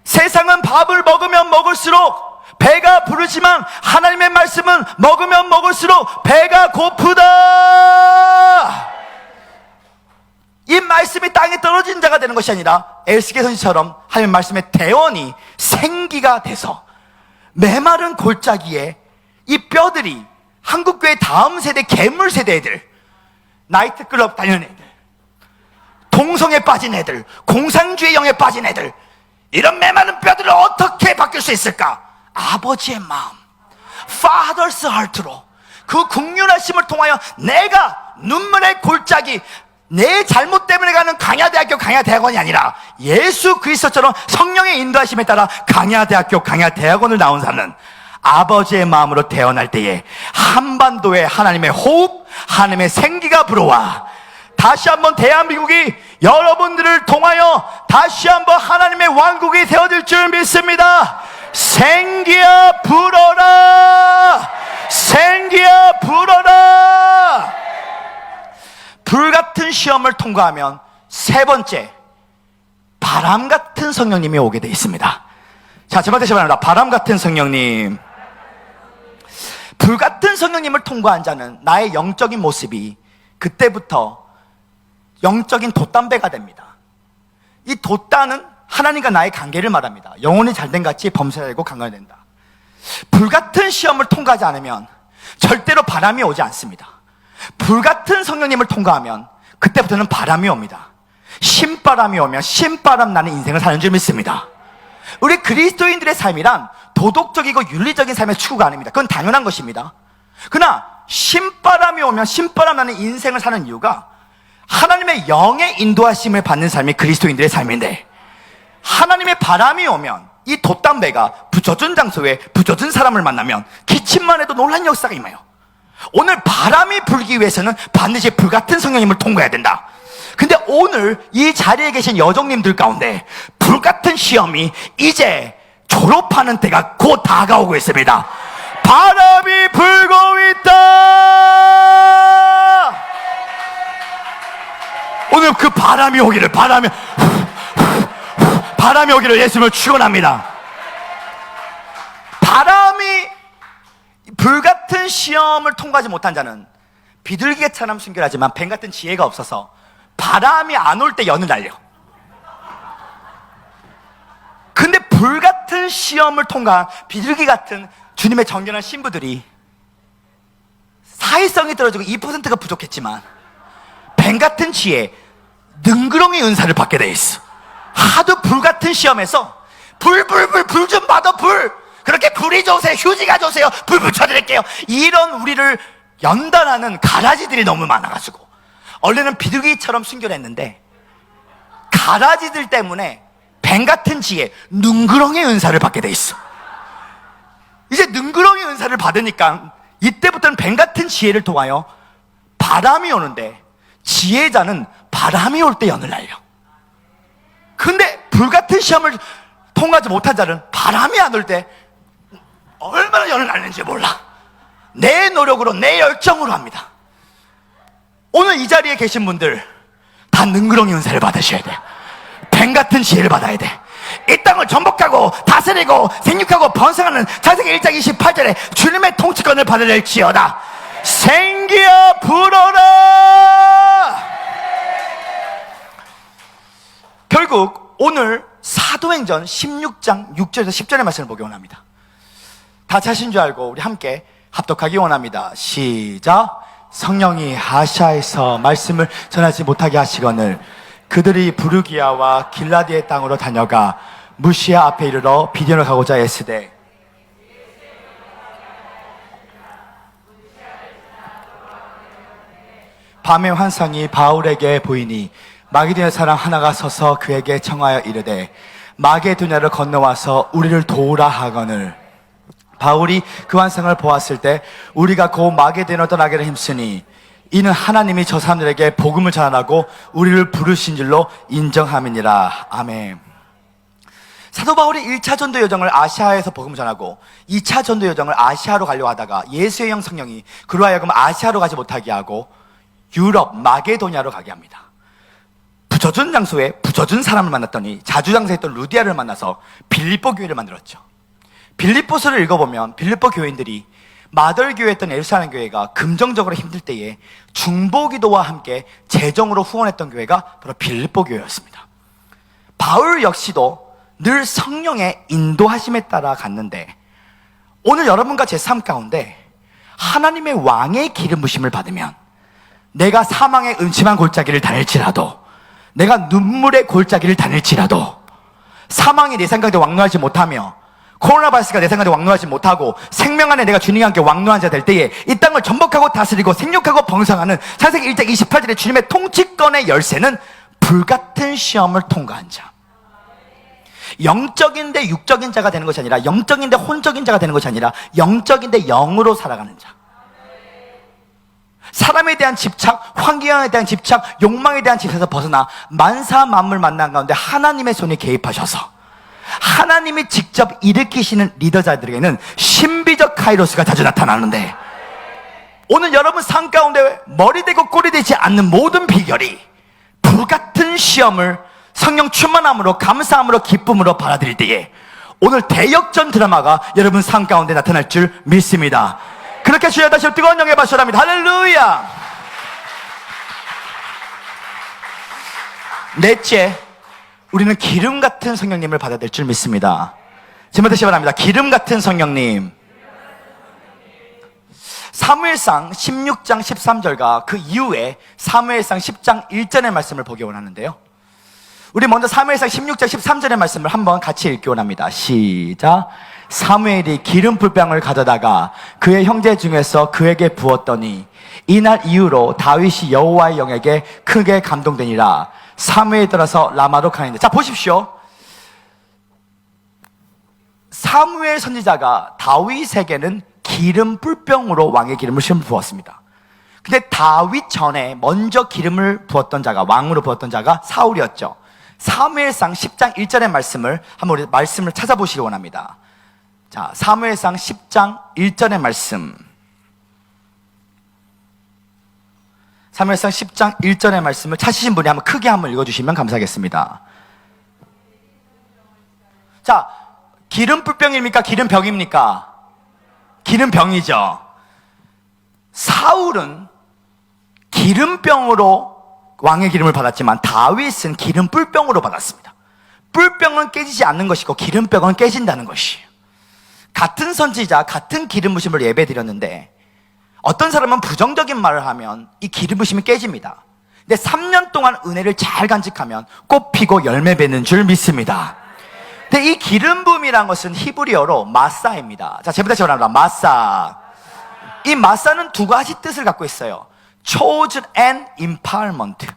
세상은 밥을 먹으면 먹을수록 배가 부르지만 하나님의 말씀은 먹으면 먹을수록 배가 고프다. 이 말씀이 땅에 떨어진 자가 되는 것이 아니라 에스겔 선지처럼 하나님 말씀의 대원이 생기가 돼서 메마른 골짜기에 이 뼈들이 한국교회 다음 세대 괴물 세대 애들, 나이트클럽 다니는 애들, 동성에 빠진 애들, 공산주의 영에 빠진 애들, 이런 메마른 뼈들을 어떻게 바뀔 수 있을까? 아버지의 마음, Father's Heart로 그 국률하심을 통하여 내가 눈물의 골짜기, 내 잘못 때문에 가는 강야대학교 강야대학원이 아니라 예수 그리스도처럼 성령의 인도하심에 따라 강야대학교 강야대학원을 나온 사람은 아버지의 마음으로 태어날 때에 한반도에 하나님의 호흡, 하나님의 생기가 불어와 다시 한번 대한민국이 여러분들을 통하여 다시 한번 하나님의 왕국이 세워질 줄 믿습니다. 생기야 불어라, 생기야 불어라. 불같은 시험을 통과하면 세 번째, 바람 같은 성령님이 오게 되어 있습니다. 자, 제발 다시 말합니다. 바람 같은 성령님. 불같은 성령님을 통과한 자는 나의 영적인 모습이 그때부터 영적인 돛담배가 됩니다. 이 돛단은 하나님과 나의 관계를 말합니다. 영혼이 잘된 같이 범사되고 강건해진다. 불같은 시험을 통과하지 않으면 절대로 바람이 오지 않습니다. 불같은 성령님을 통과하면 그때부터는 바람이 옵니다. 신바람이 오면 신바람 나는 인생을 사는 줄 믿습니다. 우리 그리스도인들의 삶이란 도덕적이고 윤리적인 삶의 추구가 아닙니다. 그건 당연한 것입니다. 그러나 신바람이 오면 신바람 나는 인생을 사는 이유가 하나님의 영의 인도하심을 받는 삶이 그리스도인들의 삶인데, 하나님의 바람이 오면 이 돛담배가 부서진 장소에 부서진 사람을 만나면 기침만 해도 놀란 역사가 임해요. 오늘 바람이 불기 위해서는 반드시 불같은 성령님을 통과해야 된다. 근데 오늘 이 자리에 계신 여종님들 가운데 불같은 시험이 이제 졸업하는 때가 곧 다가오고 있습니다. 바람이 불고 있다. 오늘 그 바람이 오기를, 바람이 오기를 예수님을 축원합니다. 바람이 불같은 시험을 통과하지 못한 자는 비둘기처럼 순결하지만 뱀 같은 지혜가 없어서 바람이 안 올 때 연을 날려. 근데 불같은 시험을 통과한 비둘기 같은 주님의 정결한 신부들이 사회성이 떨어지고 2%가 부족했지만 뱀 같은 지혜, 능그렁이 은사를 받게 돼 있어. 하도 불같은 시험에서 불 좀 받아, 불. 그렇게 불이 좋으세요, 휴지가 좋으세요, 불 붙여드릴게요. 이런 우리를 연단하는 가라지들이 너무 많아가지고 원래는 비둘기처럼 순결했는데 가라지들 때문에 뱀 같은 지혜, 능그렁의 은사를 받게 돼 있어. 이제 능그렁의 은사를 받으니까 이때부터는 뱀 같은 지혜를 통하여 바람이 오는데 지혜자는 바람이 올 때 연을 날려. 근데 불같은 시험을 통과하지 못한 자는 바람이 안 올 때 얼마나 연을 날는지 몰라. 내 노력으로, 내 열정으로 합니다. 오늘 이 자리에 계신 분들 다 능그렁이 은사를 받으셔야 돼요. 뱀 같은 지혜를 받아야 돼. 이 땅을 정복하고 다스리고 생육하고 번성하는 창세기 1장 28절에 주님의 통치권을 받으릴지어다. 생기야 불어라. 결국 오늘 사도행전 16장 6절에서 10절의 말씀을 보기 원합니다. 다 자신 줄 알고 우리 함께 합독하기 원합니다. 시작. 성령이 아시아에서 말씀을 전하지 못하게 하시거늘 그들이 부르기아와 길라디의 땅으로 다녀가 무시아 앞에 이르러 비디오를 가고자 애쓰되 밤의 환상이 바울에게 보이니 마게도냐 사람 하나가 서서 그에게 청하여 이르되 마게도냐를 건너와서 우리를 도우라 하거늘 바울이 그 환상을 보았을 때 우리가 곧 마게도냐로 떠나기를 힘쓰니 이는 하나님이 저 사람들에게 복음을 전하라고 우리를 부르신 줄로 인정함이니라. 아멘. 사도 바울이 1차 전도 여정을 아시아에서 복음을 전하고 2차 전도 여정을 아시아로 가려고 하다가 예수의 영 성령이 그로 하여금 아시아로 가지 못하게 하고 유럽 마게도냐로 가게 합니다. 부서진 장소에 부서진 사람을 만났더니 자주장사에 있던 루디아를 만나서 빌립보 교회를 만들었죠. 빌립보서를 읽어보면 빌립보 교인들이 마덜교회였던 예루살렘 교회가 금정적으로 힘들 때에 중보기도와 함께 재정으로 후원했던 교회가 바로 빌립보 교회였습니다. 바울 역시도 늘 성령의 인도하심에 따라 갔는데, 오늘 여러분과 제 삶 가운데 하나님의 왕의 기름 부심을 받으면 내가 사망의 음침한 골짜기를 다닐지라도, 내가 눈물의 골짜기를 다닐지라도, 사망이 내 생각에 왕노하지 못하며 코로나 바이러스가 내 생각에 왕노하지 못하고 생명 안에 내가 주님과 함께 왕노한 자 될 때에 이 땅을 전복하고 다스리고 생육하고 번성하는 창세기 1장 28절의 주님의 통치권의 열쇠는 불같은 시험을 통과한 자, 영적인데 육적인 자가 되는 것이 아니라, 영적인데 혼적인 자가 되는 것이 아니라 영적인데 영으로 살아가는 자, 사람에 대한 집착, 환경에 대한 집착, 욕망에 대한 집착에서 벗어나 만사 만물 만난 가운데 하나님의 손이 개입하셔서 하나님이 직접 일으키시는 리더자들에게는 신비적 카이로스가 자주 나타나는데, 오늘 여러분 삶 가운데 머리 대고 꼬리 대지 않는 모든 비결이 불같은 시험을 성령 충만함으로, 감사함으로, 기쁨으로 받아들일 때에 오늘 대역전 드라마가 여러분 삶 가운데 나타날 줄 믿습니다. 그렇게 주여 다시 뜨거운 영에 받으시랍니다. 할렐루야. 넷째, 우리는 기름 같은 성령님을 받아야 될 줄 믿습니다. 제목 다시 바랍니다. 기름 같은 성령님. 사무엘상 16장 13절과 그 이후에 사무엘상 10장 1절의 말씀을 보기 원하는데요, 우리 먼저 사무엘상 16장 13절의 말씀을 한번 같이 읽기 원합니다. 시작. 사무엘이 기름 풀병을 가져다가 그의 형제 중에서 그에게 부었더니 이날 이후로 다윗이 여호와의 영에게 크게 감동되니라. 사무엘이 들어서 라마로 가는데, 자 보십시오. 사무엘 선지자가 다윗에게는 기름 뿔병으로 왕의 기름을 부었습니다. 근데 다윗 전에 먼저 기름을 부었던 자가, 왕으로 부었던 자가 사울이었죠. 사무엘상 10장 1절의 말씀을 한번 우리 말씀을 찾아보시기 원합니다. 자, 사무엘상 10장 1절의 말씀. 사무엘상 10장 1절의 말씀을 찾으신 분이 한번 크게 한번 읽어주시면 감사하겠습니다. 자, 기름불병입니까? 기름병입니까? 기름병이죠. 사울은 기름병으로 왕의 기름을 받았지만 다윗은 기름불병으로 받았습니다. 뿔병은 깨지지 않는 것이고 기름병은 깨진다는 것이에요. 같은 선지자, 같은 기름 부심을 예배드렸는데 어떤 사람은 부정적인 말을 하면 이 기름 부심이 깨집니다. 근데 3년 동안 은혜를 잘 간직하면 꽃 피고 열매 맺는 줄 믿습니다. 근데 이 기름 부음이라는 것은 히브리어로 마사입니다. 자, 제부터 시작합니다. 마사. 이 마사는 두 가지 뜻을 갖고 있어요. chosen and empowerment.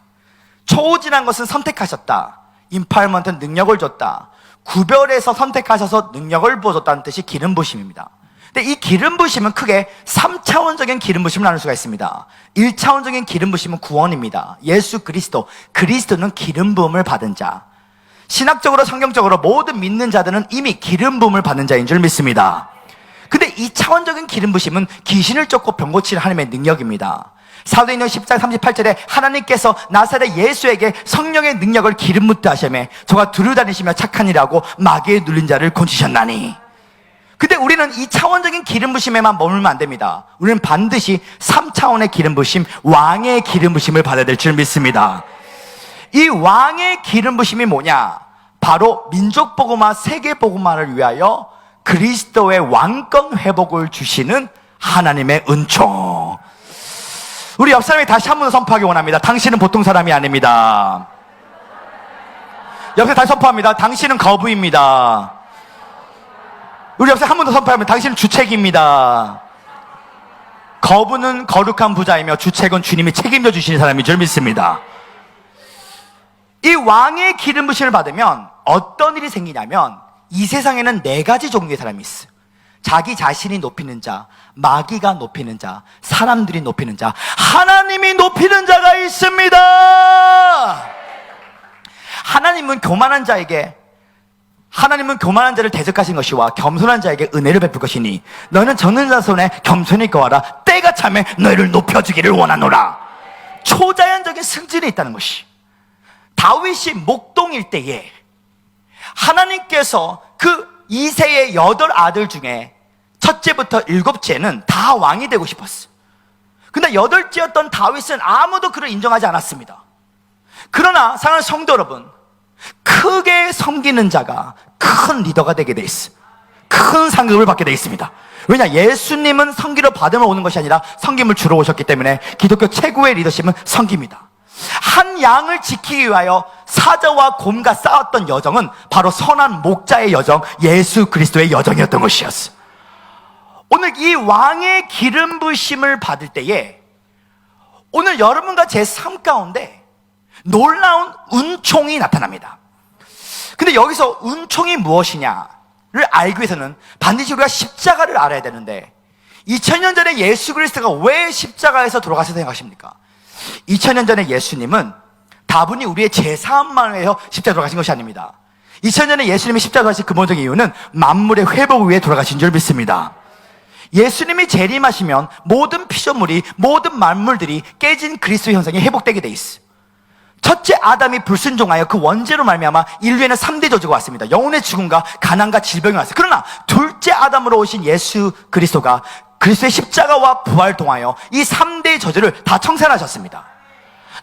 chosen이라는 것은 선택하셨다. empowerment은 능력을 줬다. 구별해서 선택하셔서 능력을 부어줬다는 뜻이 기름 부심입니다. 근데 이 기름 부심은 크게 3차원적인 기름 부심을 나눌 수가 있습니다. 1차원적인 기름 부심은 구원입니다. 예수 그리스도, 그리스도는 기름 부음을 받은 자. 신학적으로 성경적으로 모든 믿는 자들은 이미 기름 부음을 받는 자인 줄 믿습니다. 근데 2차원적인 기름 부심은 귀신을 쫓고 병 고치는 하나님의 능력입니다. 사도행전 10장 38절에 하나님께서 나사렛 예수에게 성령의 능력을 기름 묻다 하시며 저가 두루 다니시며 착한 일하고 마귀에 눌린 자를 고치셨나니. 근데 우리는 2차원적인 기름 부심에만 머물면 안 됩니다. 우리는 반드시 3차원의 기름 부심, 왕의 기름 부심을 받아야 될 줄 믿습니다. 이 왕의 기름 부심이 뭐냐? 바로 민족 복음화, 세계 복음화를 위하여 그리스도의 왕권 회복을 주시는 하나님의 은총. 우리 옆 사람이 다시 한 번 더 선포하기 원합니다. 당신은 보통 사람이 아닙니다. 옆에 다시 선포합니다. 당신은 거부입니다. 우리 옆에 한 번 더 선포하면 당신은 주책입니다. 거부는 거룩한 부자이며 주책은 주님이 책임져 주시는 사람인 줄 믿습니다. 이 왕의 기름 부심을 받으면 어떤 일이 생기냐면 이 세상에는 4가지 종류의 사람이 있어요. 자기 자신이 높이는 자, 마귀가 높이는 자, 사람들이 높이는 자, 하나님이 높이는 자가 있습니다. 하나님은 교만한 자를 대적하신 것이와 겸손한 자에게 은혜를 베풀 것이니 너는 적는 자 손에 겸손히 거하라. 때가 차면 너희를 높여주기를 원하노라. 초자연적인 승진이 있다는 것이, 다윗이 목동일 때에 하나님께서 그 이새의 8 아들 중에 첫째부터 일곱째는 다 왕이 되고 싶었어. 근데 여덟째였던 다윗은 아무도 그를 인정하지 않았습니다. 그러나 사랑하는 성도 여러분, 크게 섬기는 자가 큰 리더가 되게 돼 있어. 큰 상급을 받게 돼 있습니다. 왜냐? 예수님은 섬기러 받으러 오는 것이 아니라 섬김을 주러 오셨기 때문에 기독교 최고의 리더십은 섬깁니다. 한 양을 지키기 위하여 사자와 곰과 싸웠던 여정은 바로 선한 목자의 여정, 예수 그리스도의 여정이었던 것이었어. 오늘 이 왕의 기름 부심을 받을 때에 오늘 여러분과 제 삶 가운데 놀라운 은총이 나타납니다. 근데 여기서 은총이 무엇이냐를 알기 위해서는 반드시 우리가 십자가를 알아야 되는데, 2000년 전에 예수 그리스도가 왜 십자가에서 돌아가셔서 생각하십니까? 2000년 전에 예수님은 다분히 우리의 죄사함만을 위해서 십자가에 돌아가신 것이 아닙니다. 2000년에 예수님이 십자가에 돌아가신 근본적인 이유는 만물의 회복을 위해 돌아가신 줄 믿습니다. 예수님이 재림하시면 모든 피조물이, 모든 만물들이 깨진 그리스도 현상이 회복되게 돼 있어. 첫째 아담이 불순종하여 그 원죄로 말미암아 인류에는 3대 저주가 왔습니다. 영혼의 죽음과 가난과 질병이 왔어요. 그러나 둘째 아담으로 오신 예수 그리스도가 그리스도의 십자가와 부활을 통하여 이 3대의 저주를 다 청산하셨습니다.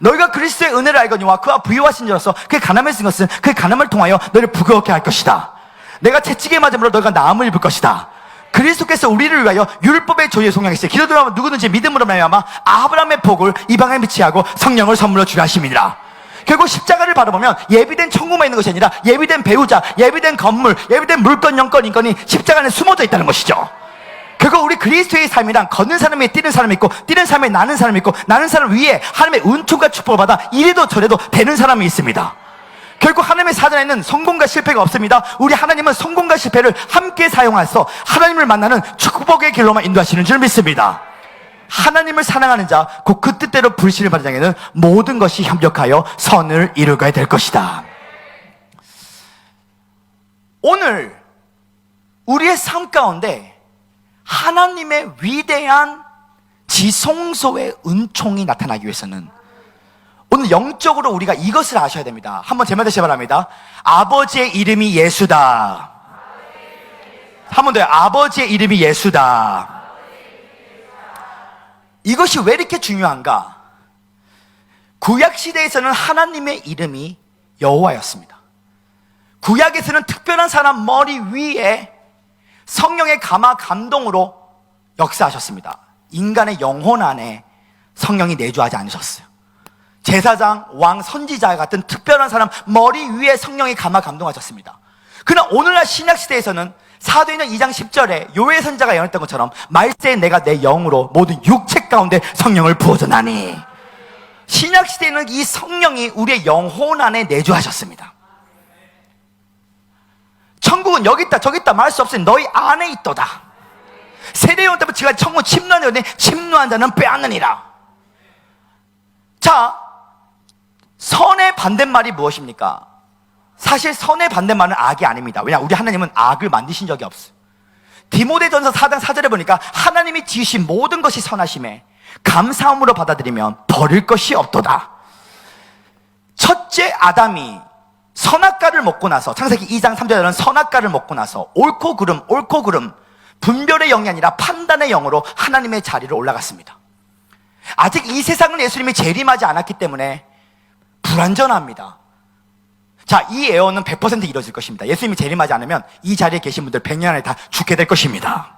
너희가 그리스도의 은혜를 알거니와 그와 부유하신 자로서 그의 가난을 쓴 것은 그의 가난을 통하여 너희를 부끄럽게 할 것이다. 내가 채찍에 맞음으로 너희가 나음을 입을 것이다. 그리스도께서 우리를 위하여 율법의 조의에 속량했으니 기도하면 누구든지 믿음으로 말미암아 아브라함의 복을 이방에 미치하고 성령을 선물로 주려 하심이니라. 결국 십자가를 바라보면 예비된 천국만 있는 것이 아니라 예비된 배우자, 예비된 건물, 예비된 물건, 영권, 인권이 십자가 안에 숨어져 있다는 것이죠. 결국 우리 그리스도의 삶이란 걷는 사람이 뛰는 사람이 있고, 뛰는 사람이 나는 사람이 있고, 나는 사람 위에 하나님의 은총과 축복을 받아 이래도 저래도 되는 사람이 있습니다. 결국 하나님의 사전에는 성공과 실패가 없습니다. 우리 하나님은 성공과 실패를 함께 사용해서 하나님을 만나는 축복의 길로만 인도하시는 줄 믿습니다. 하나님을 사랑하는 자, 곧 그 뜻대로 불신을 받은 자에게는 모든 것이 협력하여 선을 이루게 될 것이다. 오늘 우리의 삶 가운데 하나님의 위대한 지성소의 은총이 나타나기 위해서는 오늘 영적으로 우리가 이것을 아셔야 됩니다. 한번 제말 다시 바랍니다. 아버지의 이름이 예수다. 한 번 더요. 아버지의 이름이 예수다. 이것이 왜 이렇게 중요한가? 구약시대에서는 하나님의 이름이 여호와였습니다. 구약에서는 특별한 사람 머리 위에 성령의 감화 감동으로 역사하셨습니다. 인간의 영혼 안에 성령이 내주하지 않으셨어요. 제사장, 왕, 선지자 같은 특별한 사람 머리 위에 성령이 감화 감동하셨습니다. 그러나 오늘날 신약시대에서는 사도행전 2장 10절에 요엘 선지자가 예언했던 것처럼 말세에 내가 내 영으로 모든 육체 가운데 성령을 부어주나니, 신약시대에는 이 성령이 우리의 영혼 안에 내주하셨습니다. 천국은 여기 있다 저기 있다 말할 수 없으니 너희 안에 있도다. 세례요한 때부터 지금까지 천국은 침노한 자니 침노한 자는 빼앗느니라. 자, 선의 반대말이 무엇입니까? 사실 선의 반대말은 악이 아닙니다. 왜냐? 우리 하나님은 악을 만드신 적이 없어요. 디모데전서 4장 4절에 보니까 하나님이 지으신 모든 것이 선하심에 감사함으로 받아들이면 버릴 것이 없도다. 첫째 아담이 선악과를 먹고 나서, 창세기 2장 3절에는 선악과를 먹고 나서 옳고 그름 분별의 영이 아니라 판단의 영으로 하나님의 자리를 올라갔습니다. 아직 이 세상은 예수님이 재림하지 않았기 때문에 불완전합니다. 자, 이 예언은 100% 이루어질 것입니다. 예수님이 재림하지 않으면 이 자리에 계신 분들 100년 안에 다 죽게 될 것입니다.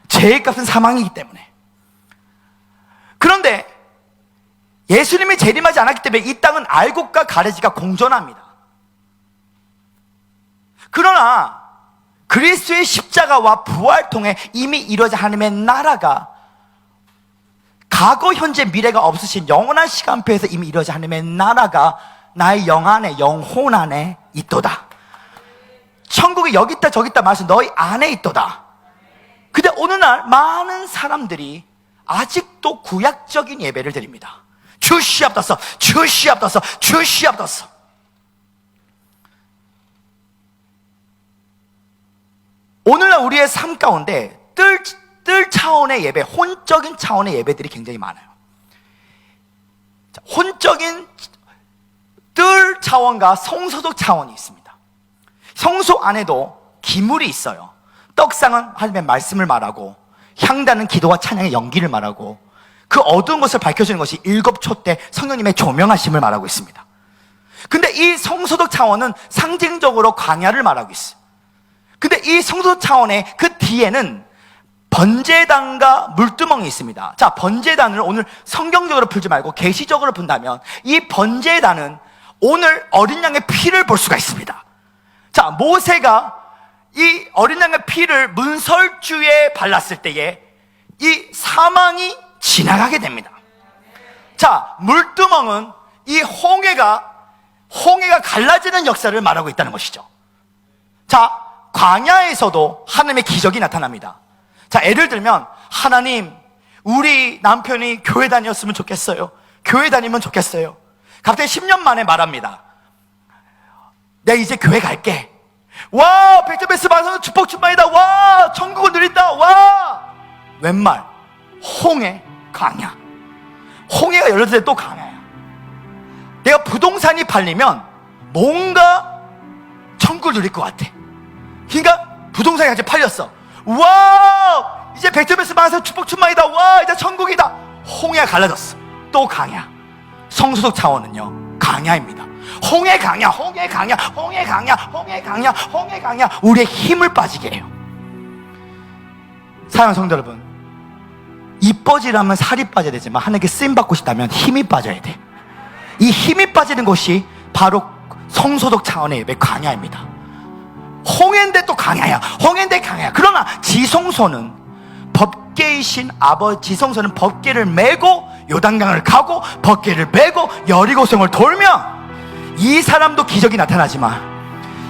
죄의 값은 사망이기 때문에. 그런데 예수님이 재림하지 않았기 때문에 이 땅은 알곡과 가래지가 공존합니다. 그러나 그리스도의 십자가와 부활을 통해 이미 이루어진 하나님의 나라가 과거, 현재, 미래가 없으신 영원한 시간표에서 이미 이루어진 하나님의 나라가 나의 영 안에, 영혼 안에 있도다. 천국이 여기 있다 저기 있다 말해서 너희 안에 있도다. 근데 오늘날 많은 사람들이 아직도 구약적인 예배를 드립니다. 주시옵소서, 주시옵소서, 주시옵소서. 오늘날 우리의 삶 가운데 뜰 차원의 예배, 혼적인 차원의 예배들이 굉장히 많아요. 혼적인 뜰 차원과 성소적 차원이 있습니다. 성소 안에도 기물이 있어요. 떡상은 하나님의 말씀을 말하고, 향단은 기도와 찬양의 연기를 말하고, 그 어두운 것을 밝혀주는 것이 일곱초 때 성령님의 조명하심을 말하고 있습니다. 근데 이 성소득 차원은 상징적으로 광야를 말하고 있어요. 근데 이 성소득 차원의 그 뒤에는 번제단과 물두멍이 있습니다. 자, 번제단을 오늘 성경적으로 풀지 말고 계시적으로 푼다면 이 번제단은 오늘 어린 양의 피를 볼 수가 있습니다. 자, 모세가 이 어린 양의 피를 문설주에 발랐을 때에 이 사망이 지나가게 됩니다. 자, 물두멍은 이 홍해가 갈라지는 역사를 말하고 있다는 것이죠. 자, 광야에서도 하나님의 기적이 나타납니다. 자, 예를 들면 하나님, 우리 남편이 교회 다녔으면 좋겠어요. 교회 다니면 좋겠어요. 갑자기 10년 만에 말합니다. 내가 이제 교회 갈게. 와, 백점베스 마사는 축복 충만이다. 와, 천국을 누린다. 와, 웬말? 홍해, 광야. 홍해가 열렸을 때 또 광야야. 내가 부동산이 팔리면 뭔가 천국을 누릴 것 같아. 그러니까 부동산이 아직 팔렸어. 와, 이제 백점에서 만사 축복 충만이다. 와, 이제 천국이다. 홍해가 갈라졌어. 또 강야. 성소속 차원은요, 강야입니다. 홍해 강야, 홍해 강야, 홍해 강야, 홍해 강야, 홍해 강야. 우리의 힘을 빠지게 해요. 사랑하는 성도 여러분, 이뻐지려면 살이 빠져야 되지만 하나님께 쓰임 받고 싶다면 힘이 빠져야 돼. 이 힘이 빠지는 것이 바로 성소속 차원의 예배 강야입니다. 홍해인데 또 강야야. 홍해인데 강야야. 그러나 지성소는 법계이신 아버지, 지성소는 법계를 메고 요단강을 가고 법계를 메고 여리고성을 돌면 이 사람도 기적이 나타나지만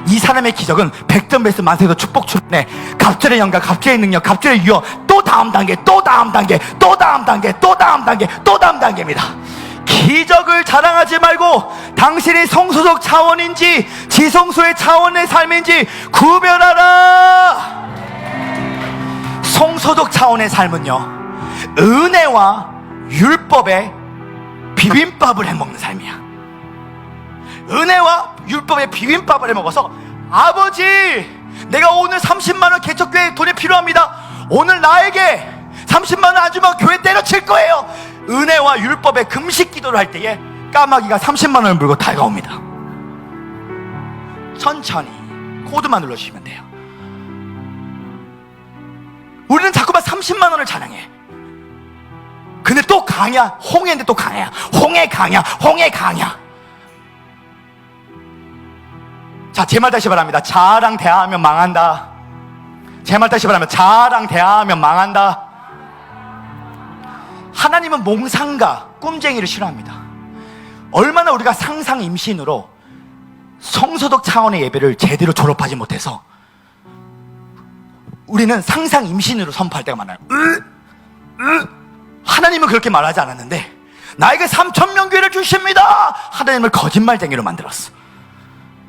이 사람의 기적은 백전배스 만세도 축복 출근에 갑절의 영광, 갑절의 능력, 갑절의 유어, 또 다음 단계, 또 다음 단계, 또 다음 단계, 또 다음 단계, 또 다음 단계입니다. 기적을 자랑하지 말고 당신이 성소속 차원인지 지성소의 차원의 삶인지 구별하라. 성소속 차원의 삶은요, 은혜와 율법의 비빔밥을 해먹는 삶이야. 은혜와 율법의 비빔밥을 해먹어서 아버지, 내가 오늘 30만원 개척교회 돈이 필요합니다. 오늘 나에게 30만원 안 주면 교회 때려칠 거예요. 은혜와 율법의 금식 기도를 할 때에 까마귀가 30만원을 물고 다가옵니다. 천천히 코드만 눌러주시면 돼요. 우리는 자꾸만 30만원을 찬양해. 근데 또 강야, 홍해인데 또 강야. 홍해 강야, 홍해 강야. 자, 제 말 다시 말합니다. 자랑 대하면 망한다. 제 말 다시 말하면 자랑 대하면 망한다. 하나님은 몽상가, 꿈쟁이를 싫어합니다. 얼마나 우리가 상상 임신으로 성소득 차원의 예배를 제대로 졸업하지 못해서 우리는 상상 임신으로 선포할 때가 많아요. 하나님은 그렇게 말하지 않았는데 나에게 3,000명 교회를 주십니다. 하나님을 거짓말쟁이로 만들었어.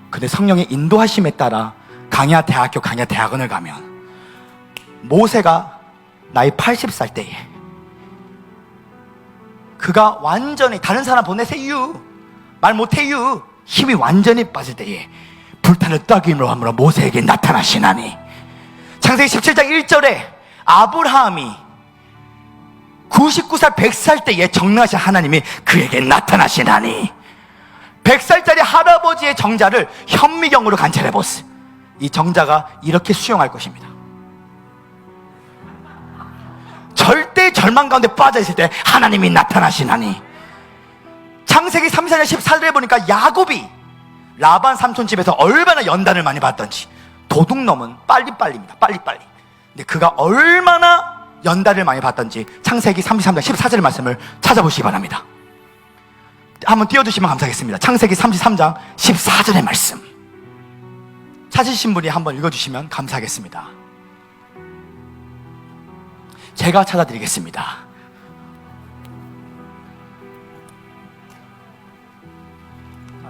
근데 성령의 인도하심에 따라 강야 대학교, 강야 대학원을 가면 모세가 나이 80살 때에 그가 완전히 다른 사람 보내세요, 말 못해요, 힘이 완전히 빠질 때에 불타는 떡임으로 함으로 모세에게 나타나시나니. 창세기 17장 1절에 아브라함이 99살 100살 때에 정령하신 하나님이 그에게 나타나시나니. 100살짜리 할아버지의 정자를 현미경으로 관찰해보세요. 이 정자가 이렇게 수용할 것입니다. 절대 절망 가운데 빠져있을 때 하나님이 나타나시나니. 창세기 34장 14절에 보니까 야곱이 라반 삼촌 집에서 얼마나 연단을 많이 받던지. 도둑놈은 빨리빨리입니다. 빨리빨리. 근데 그가 얼마나 연단을 많이 받던지 창세기 33장 14절의 말씀을 찾아보시기 바랍니다. 한번 띄워주시면 감사하겠습니다. 창세기 33장 14절의 말씀 찾으신 분이 한번 읽어주시면 감사하겠습니다. 제가 찾아드리겠습니다.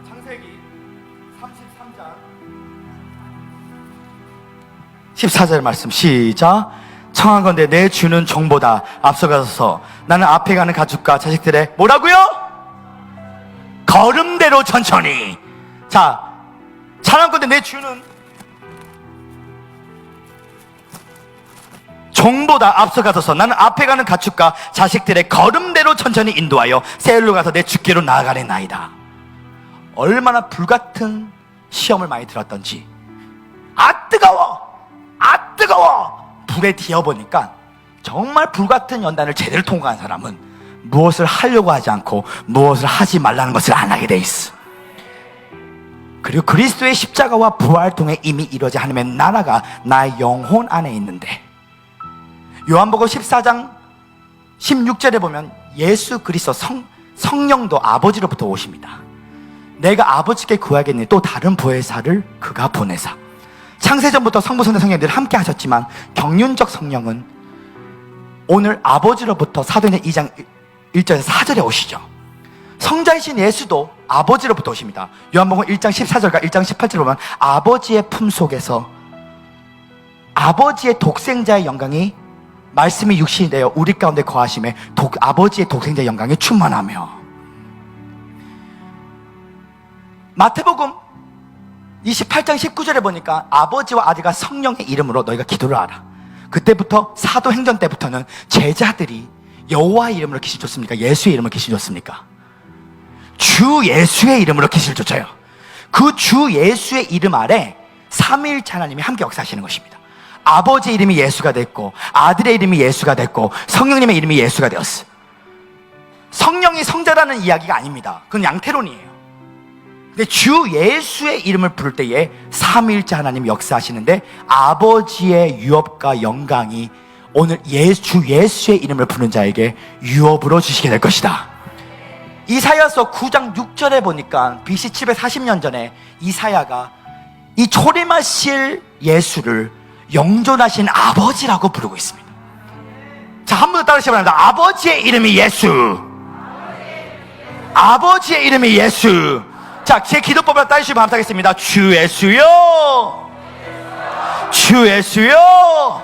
창세기 33장 14절 말씀 시작. 청하건대 내 주는 종보다 앞서가서 나는 앞에 가는 가축과 자식들의 뭐라고요? 걸음대로 천천히. 자, 청하건대 내 주는 종보다 앞서가서서 나는 앞에 가는 가축과 자식들의 걸음대로 천천히 인도하여 세일로 가서 내 주께로 나아가려나이다. 얼마나 불같은 시험을 많이 들었던지, 아 뜨거워! 아 뜨거워! 불에 뒤어보니까 정말 불같은 연단을 제대로 통과한 사람은 무엇을 하려고 하지 않고 무엇을 하지 말라는 것을 안 하게 돼 있어. 그리고 그리스도의 십자가와 부활을 통해 이미 이루어진 하나님의 나라가 나의 영혼 안에 있는데, 요한복음 14장 16절에 보면 예수 그리스도 성령도 아버지로부터 오십니다. 내가 아버지께 구하겠니 또 다른 보혜사를 그가 보내사. 창세전부터 성부 성자 성령들 함께 하셨지만 경륜적 성령은 오늘 아버지로부터 사도행전 2장 1절에서 4절에 오시죠. 성자이신 예수도 아버지로부터 오십니다. 요한복음 1장 14절과 1장 18절을 보면 아버지의 품속에서 아버지의 독생자의 영광이, 말씀이 육신이 되어 우리 가운데 거하심에 아버지의 독생자의 영광이 충만하며, 마태복음 28장 19절에 보니까 아버지와 아들과 성령의 이름으로 너희가 기도를 하라. 그때부터 사도행전 때부터는 제자들이 여호와의 이름으로 기실 줬습니까? 예수의 이름으로 기실 줬습니까? 주 예수의 이름으로 기실 줬어요. 그 주 예수의 이름 아래 삼위일체 하나님이 함께 역사하시는 것입니다. 아버지의 이름이 예수가 됐고, 아들의 이름이 예수가 됐고, 성령님의 이름이 예수가 되었어. 성령이 성자라는 이야기가 아닙니다. 그건 양태론이에요. 근데 주 예수의 이름을 부를 때에 삼위일체 하나님이 역사하시는데, 아버지의 유업과 영광이 오늘 주 예수의 이름을 부르는 자에게 유업으로 주시게 될 것이다. 이사야서 9장 6절에 보니까 BC 740년 전에 이사야가 이 초림하실 예수를 영존하신 아버지라고 부르고 있습니다. 자, 한 번 더 따라하시기 바랍니다. 아버지의 이름이 예수. 아버지의 이름이 예수. 자, 제 기도법을 따르시기 바라겠습니다. 주 예수요, 주 예수요,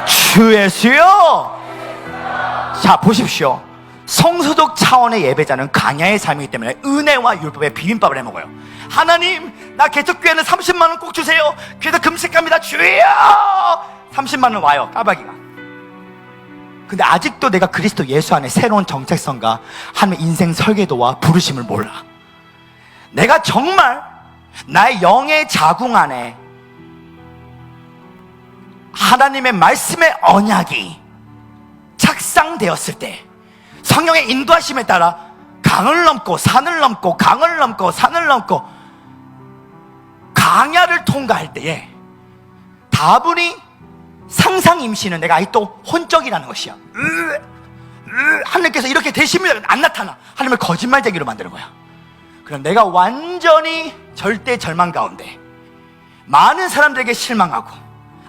주 예수요. 자, 보십시오. 성소적 차원의 예배자는 강야의 삶이기 때문에 은혜와 율법의 비빔밥을 해먹어요. 하나님, 나 개척교회는 30만 원 꼭 주세요. 그래서 금식합니다. 주여! 30만 원 와요, 까마귀가. 근데 아직도 내가 그리스도 예수 안에 새로운 정체성과 하나님의 인생 설계도와 부르심을 몰라. 내가 정말 나의 영의 자궁 안에 하나님의 말씀의 언약이 착상되었을 때, 성령의 인도하심에 따라 강을 넘고 산을 넘고 강을 넘고 산을 넘고 강야를 통과할 때에 다분히 상상 임신은 내가 아직도 혼적이라는 것이야. 하나님께서 이렇게 되시면 안 나타나. 하나님을 거짓말쟁이로 만드는 거야. 그럼 내가 완전히 절대 절망 가운데 많은 사람들에게 실망하고,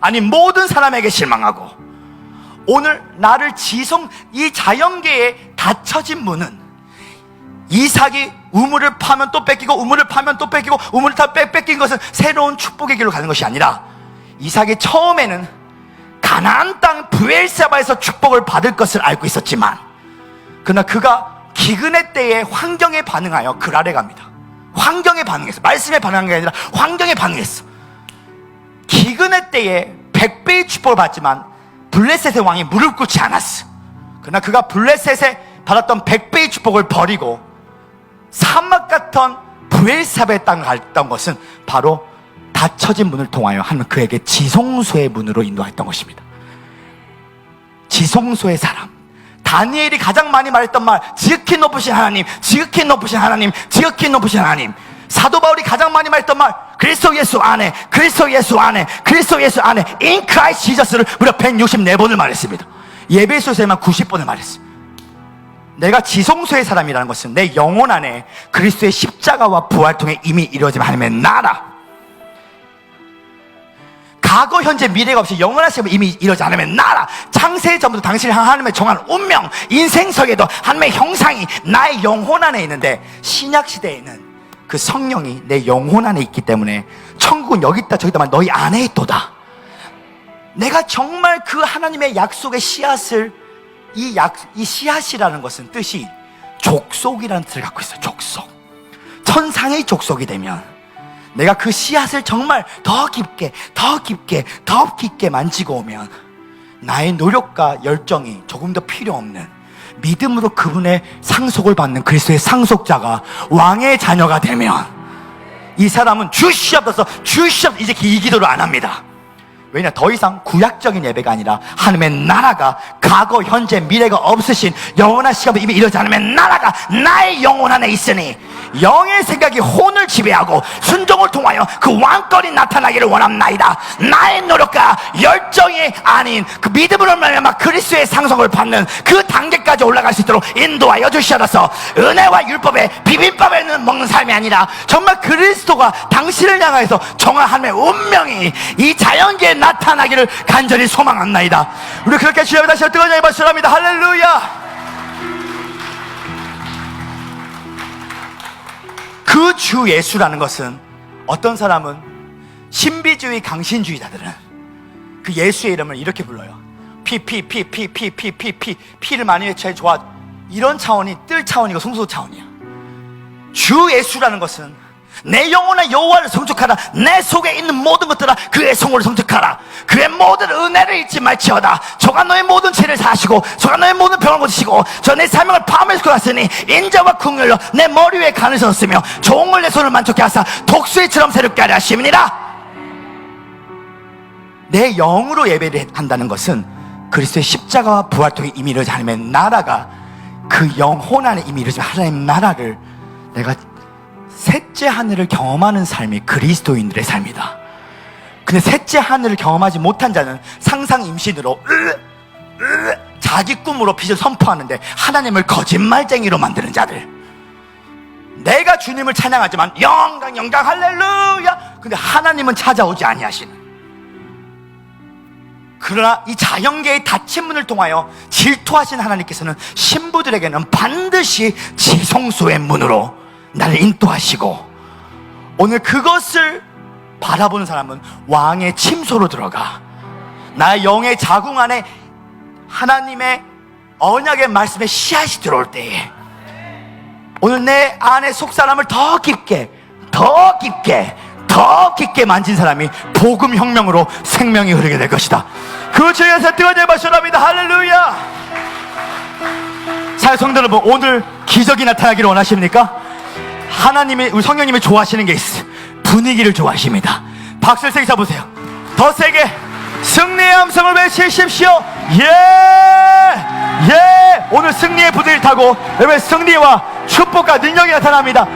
아니 모든 사람에게 실망하고, 오늘 나를 이 자연계에 닫혀진 문은 이삭이 우물을 파면 또 뺏기고, 우물을 파면 또 뺏기고, 우물을 다 뺏긴 것은 새로운 축복의 길로 가는 것이 아니라, 이삭이 처음에는 가나안 땅 브엘세바에서 축복을 받을 것을 알고 있었지만, 그러나 그가 기근의 때에 환경에 반응하여 그랄에 갑니다. 환경에 반응했어. 말씀에 반응한 게 아니라 환경에 반응했어. 기근의 때에 100배의 축복을 받지만 블레셋의 왕이 무릎 꿇지 않았어. 그러나 그가 블레셋에 받았던 100배의 축복을 버리고 사막 같은 브엘사베의 땅을 갔던 것은 바로 닫혀진 문을 통하여 하는 그에게 지성소의 문으로 인도했던 것입니다. 지성소의 사람, 다니엘이 가장 많이 말했던 말, 지극히 높으신 하나님, 지극히 높으신 하나님, 지극히 높으신 하나님. 사도 바울이 가장 많이 말했던 말, 그리스도 예수 안에, 그리스도 예수 안에, 그리스도 예수 안에, in Christ Jesus를 무려 164번을 말했습니다. 예배소에만 90번을 말했습니다. 내가 지성소의 사람이라는 것은 내 영혼 안에 그리스도의 십자가와 부활 통해 이미 이루어진 하나님의 나라, 과거, 현재, 미래가 없이 영원하시면 이미 이루어진 하나님의 나라, 창세 전부터 당신이 하나님의 정한 운명, 인생 설계도, 하나님의 형상이 나의 영혼 안에 있는데, 신약 시대에는 그 성령이 내 영혼 안에 있기 때문에 천국은 여기 있다 저기 있다만 너희 안에 있도다. 내가 정말 그 하나님의 약속의 씨앗을, 이 씨앗이라는 것은 뜻이 족속이라는 뜻을 갖고 있어요. 족속. 천상의 족속이 되면 내가 그 씨앗을 정말 더 깊게, 더 깊게, 더 깊게 만지고 오면 나의 노력과 열정이 조금 더 필요 없는 믿음으로 그분의 상속을 받는 그리스도의 상속자가 왕의 자녀가 되면 이 사람은 주시옵소서 주시옵소서 이제 이 기도를 안 합니다. 왜냐? 더 이상 구약적인 예배가 아니라 하나님의 나라가 과거 현재 미래가 없으신 영원한 시간에 이미 이르지 않으면 나라가 나의 영혼 안에 있으니 영의 생각이 혼을 지배하고 순종을 통하여 그 왕권이 나타나기를 원합나이다. 나의 노력과 열정이 아닌 그 믿음으로 말미암아 그리스도의 상속을 받는 그 단계까지 올라갈 수 있도록 인도하여 주시옵소서. 은혜와 율법의 비빔밥을 먹는 삶이 아니라 정말 그리스도가 당신을 향해서 정한 하나님의 운명이 이 자연계에 나타나기를 간절히 소망합나이다. 우리 그렇게 주여 다시 뜨거운 영광을 받으랍니다. 할렐루야. 그 주 예수라는 것은 어떤 사람은 신비주의 강신주의자들은 그 예수의 이름을 이렇게 불러요. 피를 많이 외쳐야 좋아. 이런 차원이 뜰 차원이고 성소 차원이야. 주 예수라는 것은 내 영혼의 여호와를 성축하라. 내 속에 있는 모든 것들아 그의 성호를 성축하라. 그의 모든 은혜를 잊지 말지어다. 저가 너의 모든 죄를 사하시고 저가 너의 모든 병을 고치시고 저 내 사명을 밤에 쏟았으니 인자와 긍휼로 내 머리 위에 간을 섰으며 종을 내 손을 만족케 하사 독수리처럼 새롭게 하려 하심이니라. 내 영으로 예배를 한다는 것은 그리스도의 십자가와 부활 통해 이미 이루어진 하나님의 나라가 그 영혼 안에 이미 이루어진 하나님의 나라를 내가 셋째 하늘을 경험하는 삶이 그리스도인들의 삶이다. 근데 셋째 하늘을 경험하지 못한 자는 상상 임신으로 자기 꿈으로 빛을 선포하는데 하나님을 거짓말쟁이로 만드는 자들. 내가 주님을 찬양하지만 영광 영광 할렐루야, 근데 하나님은 찾아오지 아니하시는. 그러나 이 자연계의 닫힌 문을 통하여 질투하신 하나님께서는 신부들에게는 반드시 지성소의 문으로 나를 인도하시고, 오늘 그것을 바라보는 사람은 왕의 침소로 들어가 나의 영의 자궁 안에 하나님의 언약의 말씀의 씨앗이 들어올 때에 오늘 내 안의 속사람을 더 깊게 만진 사람이 복음혁명으로 생명이 흐르게 될 것이다. 그 주에서 뜨거운 예배 바랍니다. 할렐루야. 자, 성도 여러분, 오늘 기적이 나타나기를 원하십니까? 하나님이, 우리 성령님이 좋아하시는 게 있어. 분위기를 좋아하십니다. 박수를 세게 쳐보세요. 더 세게 승리의 함성을 외치십시오. 예! 오늘 승리의 부대를 타고 여러분 승리와 축복과 능력이 나타납니다.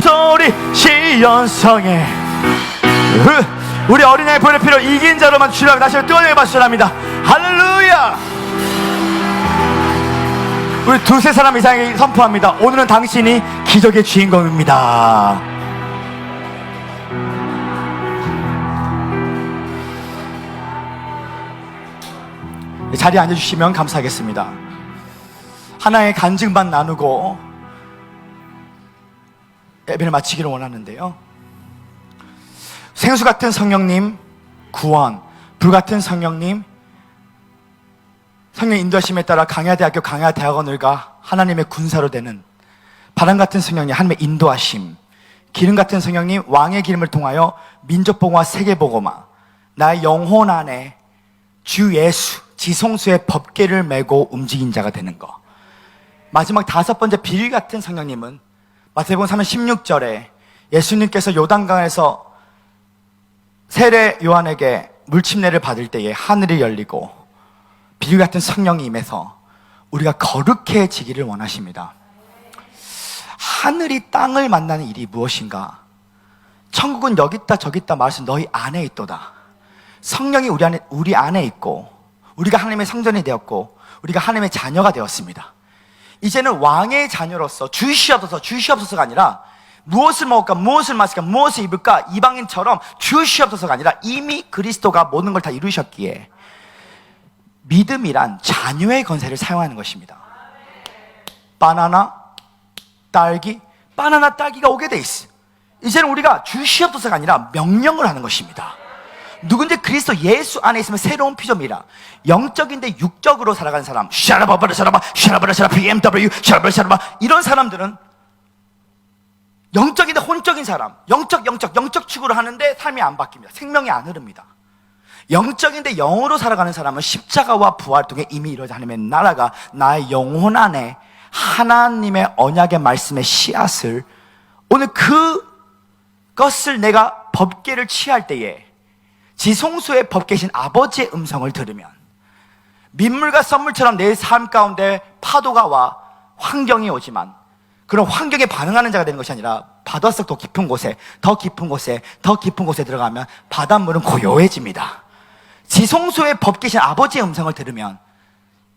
소리 시연성에 우리 어린아이 보낼 필요 이긴 자로만 주라고 다시 뜨거운 박수를 합니다. 할렐루야. 우리 두세 사람 이상에게 선포합니다. 오늘은 당신이 기적의 주인공입니다. 자리에 앉아주시면 감사하겠습니다. 하나의 간증만 나누고 예배를 마치기를 원하는데요, 생수 같은 성령님 구원, 불 같은 성령님 성령 인도하심에 따라 강야대학교 강야대학원을 가 하나님의 군사로 되는 바람 같은 성령님 하나님의 인도하심, 기름 같은 성령님 왕의 기름을 통하여 민족복음화 세계복음화, 나의 영혼 안에 주 예수 지성소의 법궤를 메고 움직인 자가 되는 것. 마지막 다섯 번째 비리 같은 성령님은 마태복음 3장 16절에 예수님께서 요단강에서 세례 요한에게 물침례를 받을 때에 하늘이 열리고 비리 같은 성령이 임해서 우리가 거룩해지기를 원하십니다. 하늘이 땅을 만나는 일이 무엇인가? 천국은 여기 있다 저기 있다 말씀 너희 안에 있도다. 성령이 우리 안에 있고 우리가 하나님의 성전이 되었고 우리가 하나님의 자녀가 되었습니다. 이제는 왕의 자녀로서 주시옵소서가 아니라 무엇을 먹을까, 무엇을 마실까, 무엇을 입을까 이방인처럼 주시옵소서가 아니라 이미 그리스도가 모든 걸 다 이루셨기에 믿음이란 자녀의 건세를 사용하는 것입니다. 바나나, 딸기가 오게 돼 있어. 이제는 우리가 주시옵소서가 아니라 명령을 하는 것입니다. 누군지 그리스도 예수 안에 있으면 새로운 피조물이라. 영적인데 육적으로 살아가는 사람, 샤라바바라샤라바 BMW 샤라바라샤라 이런 사람들은 영적인데 혼적인 사람, 영적 추구를 하는데 삶이 안 바뀝니다. 생명이 안 흐릅니다. 영적인데 영으로 살아가는 사람은 십자가와 부활 통해 이미 이루어진 하나님의 나라가 나의 영혼 안에 하나님의 언약의 말씀의 씨앗을, 오늘 그것을 내가 법궤를 취할 때에 지성소에 법계신 아버지의 음성을 들으면 민물과 썰물처럼 내 삶 가운데 파도가 와 환경이 오지만 그런 환경에 반응하는 자가 되는 것이 아니라 바닷속 더 깊은 곳에 들어가면 바닷물은 고요해집니다. 지성소에 법계신 아버지의 음성을 들으면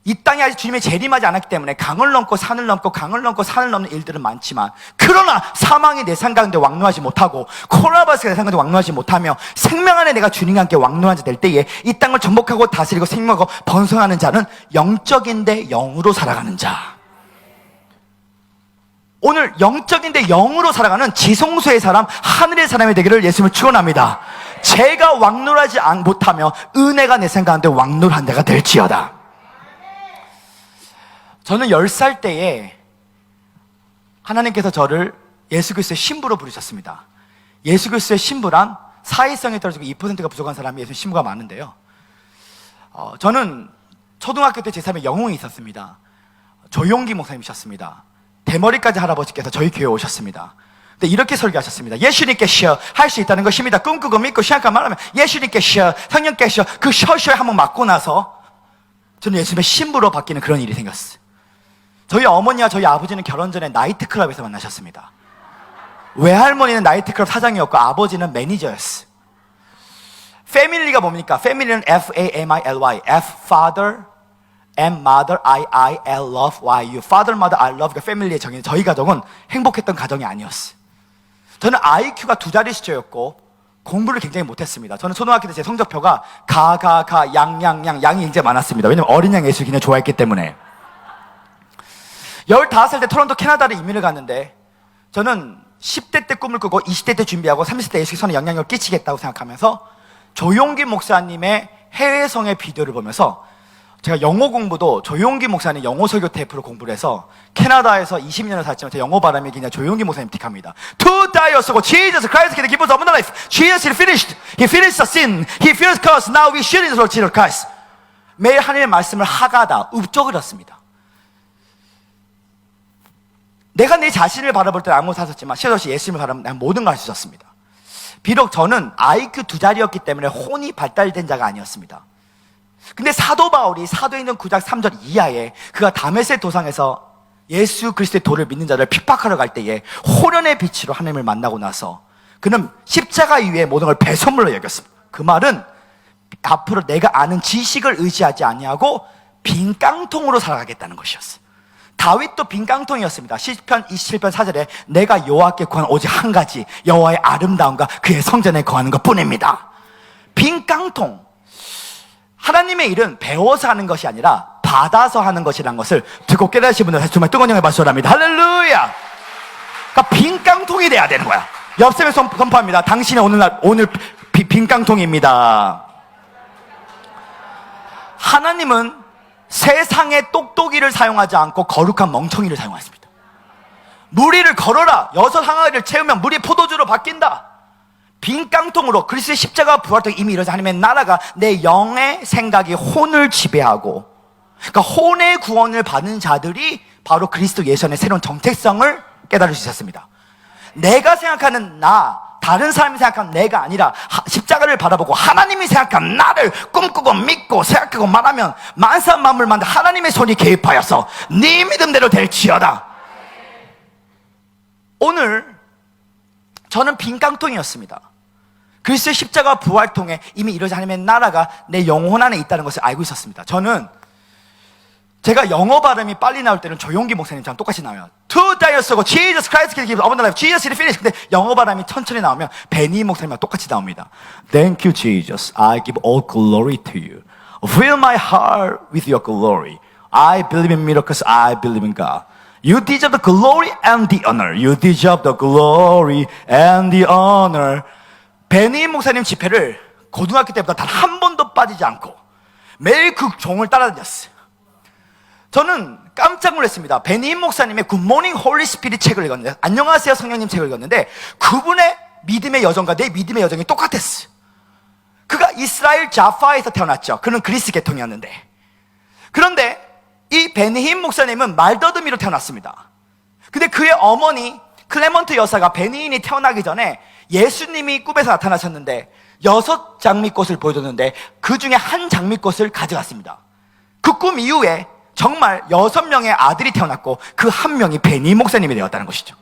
이 땅에 아직 주님의 재림하지 않았기 때문에 강을 넘고 산을 넘는 일들은 많지만, 그러나 사망이 내 삶 가운데 왕노하지 못하고 코로나 바이러스가 내 삶 가운데 왕노하지 못하며 생명 안에 내가 주님과 함께 왕노한 자 될 때에 이 땅을 정복하고 다스리고 생명하고 번성하는 자는 영적인데 영으로 살아가는 자. 오늘 영적인데 영으로 살아가는 지성소의 사람, 하늘의 사람이 되기를 예수님을 축원합니다. 제가 왕노하지 못하며 은혜가 내 삶 가운데 왕노한 자가 될지어다. 저는 10살 때에 하나님께서 저를 예수 그리스도의 신부로 부르셨습니다. 예수 그리스도의 신부란 사회성이 떨어지고 2%가 부족한 사람이 예수 신부가 많은데요. 저는 초등학교 때 제 삶에 영웅이 있었습니다. 조용기 목사님이셨습니다. 대머리까지 할아버지께서 저희 교회에 오셨습니다. 근데 이렇게 설교하셨습니다. 예수님께서 할 수 있다는 것입니다. 꿈꾸고 믿고 시작하면 말하면 예수님께서, 성령께서 그 셔셔에 한번 맞고 나서 저는 예수님의 신부로 바뀌는 그런 일이 생겼어요. 저희 어머니와 저희 아버지는 결혼 전에 나이트클럽에서 만나셨습니다. 외할머니는 나이트클럽 사장이었고 아버지는 매니저였어요. 패밀리가 뭡니까? 패밀리는 F-A-M-I-L-Y, F, father, M, mother, I, L, love, Y, U. father, mother, I, love. 그 패밀리의 정의는 저희 가정은 행복했던 가정이 아니었어요. 저는 IQ가 2자리 숫자였고 공부를 굉장히 못했습니다. 저는 초등학교 때 제 성적표가 양, 양이 굉장히 많았습니다. 왜냐면 어린 양 예수 그냥 좋아했기 때문에. 15살 때 토론토 캐나다를 이민을 갔는데 저는 10대 때 꿈을 꾸고 20대 때 준비하고 30대 예수께서는 영향력을 끼치겠다고 생각하면서 조용기 목사님의 해외성의 비디오를 보면서 제가 영어 공부도 조용기 목사님 영어 설교 테이프로 공부를 해서 캐나다에서 20년을 살지만 제 영어 발음이 그냥 조용기 목사님 틱합니다. To die or so, Jesus Christ can give us abundant life. Jesus, He finished. He finished the sin. He finished us. Now we should in the Lord Jesus Christ. 매일 하나님의 말씀을 하가다 읊조그렸습니다. 내가 내 자신을 바라볼 때는 아무것도 하셨지만 시어없이 예수님을 바라보면 내가 모든 걸 할 수 있었습니다. 비록 저는 IQ 2자리였기 때문에 혼이 발달된 자가 아니었습니다. 근데 사도 바울이 사도행전 9장 3절 이하에 그가 다메섹 도상에서 예수 그리스도의 도를 믿는 자를 핍박하러 갈 때에 호련의 빛으로 하나님을 만나고 나서 그는 십자가 이후에 모든 걸 배선물로 여겼습니다. 그 말은 앞으로 내가 아는 지식을 의지하지 아니하고 빈 깡통으로 살아가겠다는 것이었어요. 다윗도 빈 깡통이었습니다. 시편 27편 4절에 내가 여호와께 구하는 오직 한 가지 여호와의 아름다움과 그의 성전에 거하는 것뿐입니다. 빈 깡통. 하나님의 일은 배워서 하는 것이 아니라 받아서 하는 것이라는 것을 듣고 깨달으신 분들 다시 정말 뜨거운 영에 박수합니다. 할렐루야. 그러니까 빈 깡통이 돼야 되는 거야. 옆집에 선포합니다. 당신의 오늘 빈 깡통입니다. 하나님은 세상의 똑똑이를 사용하지 않고 거룩한 멍청이를 사용했습니다. 무리를 걸어라. 6 항아리를 채우면 물이 포도주로 바뀐다. 빈 깡통으로 그리스도의 십자가 부활 통해 이미 이루어진 하나님의 나라가 내 영의 생각이 혼을 지배하고, 그러니까 혼의 구원을 받은 자들이 바로 그리스도 예수 안의 새로운 정체성을 깨달을 수 있었습니다. 내가 생각하는 나, 다른 사람이 생각하는 내가 아니라 십자가를 바라보고 하나님이 생각한 나를 꿈꾸고 믿고 생각하고 말하면 만사 만물 만든 하나님의 손이 개입하여서 네 믿음대로 될지어다. 오늘 저는 빈 깡통이었습니다. 그리스도의 십자가 부활 통해 이미 이루어진 하나님의 나라가 내 영혼 안에 있다는 것을 알고 있었습니다. 저는 제가 영어 발음이 빨리 나올 때는 조용기 목사님처럼 똑같이 나와요. To die or so, Jesus Christ can give abundant life. Jesus is finished. 근데 영어 발음이 천천히 나오면 베니 목사님과 똑같이 나옵니다. Thank you, Jesus. I give all glory to you. Fill my heart with your glory. I believe in miracles. I believe in God. You deserve the glory and the honor. You deserve the glory and the honor. 베니 목사님 집회를 고등학교 때부터 단 한 번도 빠지지 않고 매일 그 종을 따라다녔어요. 저는 깜짝 놀랐습니다. 베니힘 목사님의 굿모닝 홀리 스피릿 책을 읽었는데, 안녕하세요 성령님 책을 읽었는데, 그분의 믿음의 여정과 내 믿음의 여정이 똑같았어요. 그가 이스라엘 자파에서 태어났죠. 그는 그리스 계통이었는데, 그런데 이 베니힘 목사님은 말더드미로 태어났습니다. 근데 그의 어머니 클레먼트 여사가 베니힘이 태어나기 전에 예수님이 꿈에서 나타나셨는데 6장미꽃을 보여줬는데 그 중에 한 장미꽃을 가져갔습니다. 그 꿈 이후에 정말 6명의 아들이 태어났고 그 한 명이 베니 목사님이 되었다는 것이죠.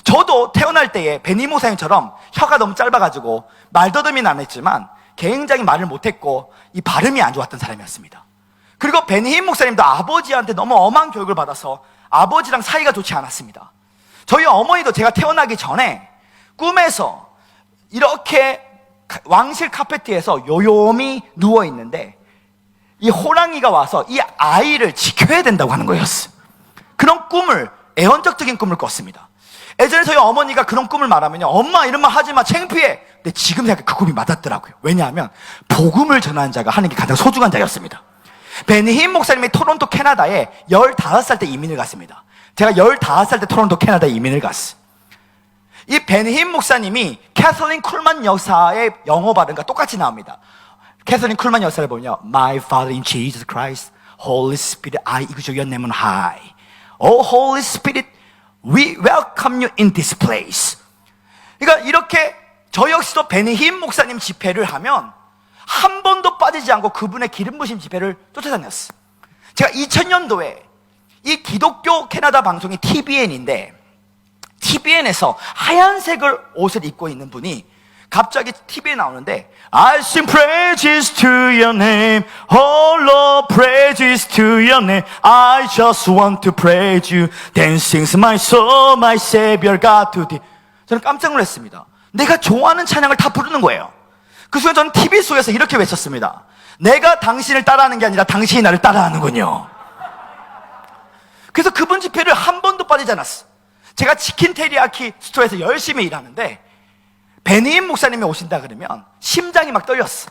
저도 태어날 때에 베니 목사님처럼 혀가 너무 짧아가지고 말더듬이는 안 했지만 굉장히 말을 못했고 이 발음이 안 좋았던 사람이었습니다. 그리고 베니힘 목사님도 아버지한테 너무 엄한 교육을 받아서 아버지랑 사이가 좋지 않았습니다. 저희 어머니도 제가 태어나기 전에 꿈에서 이렇게 왕실 카페트에서 요요미 누워있는데 이 호랑이가 와서 이 아이를 지켜야 된다고 하는 거였어요. 그런 꿈을, 애언적인 꿈을 꿨습니다. 예전에 저희 어머니가 그런 꿈을 말하면요, 엄마 이런 말 하지마 창피해. 근데 지금 생각해 그 꿈이 맞았더라고요. 왜냐하면 복음을 전하는 자가 하는 게 가장 소중한 자였습니다. 베니힘 목사님이 토론토 캐나다에 15살 때 이민을 갔습니다. 제가 15살 때 토론토 캐나다에 이민을 갔어요. 이 베니힘 목사님이 캐서린 쿨만 여사의 영어 발음과 똑같이 나옵니다. 캐서린 쿨만 여사를 보면요, My Father in Jesus Christ, Holy Spirit, I exalt your name on high. Oh Holy Spirit, we welcome you in this place. 그러니까 이렇게 저 역시도 베니힘 목사님 집회를 하면 한 번도 빠지지 않고 그분의 기름 부심 집회를 쫓아다녔어요. 제가 2000년도에 이 기독교 캐나다 방송이 TBN인데 TBN에서 하얀색을 옷을 입고 있는 분이 갑자기 TV에 나오는데 I sing praises to your name, oh Lord, praises to your name. I just want to praise you. Then sings my soul, my Savior God to thee. 저는 깜짝 놀랐습니다. 내가 좋아하는 찬양을 다 부르는 거예요. 그 순간 저는 TV 속에서 이렇게 외쳤습니다. 내가 당신을 따라하는 게 아니라 당신이 나를 따라하는군요. 그래서 그분 집회를 한 번도 빠지지 않았어. 제가 치킨 테리야키 스토어에서 열심히 일하는데 베니힘 목사님이 오신다 그러면 심장이 막 떨렸어.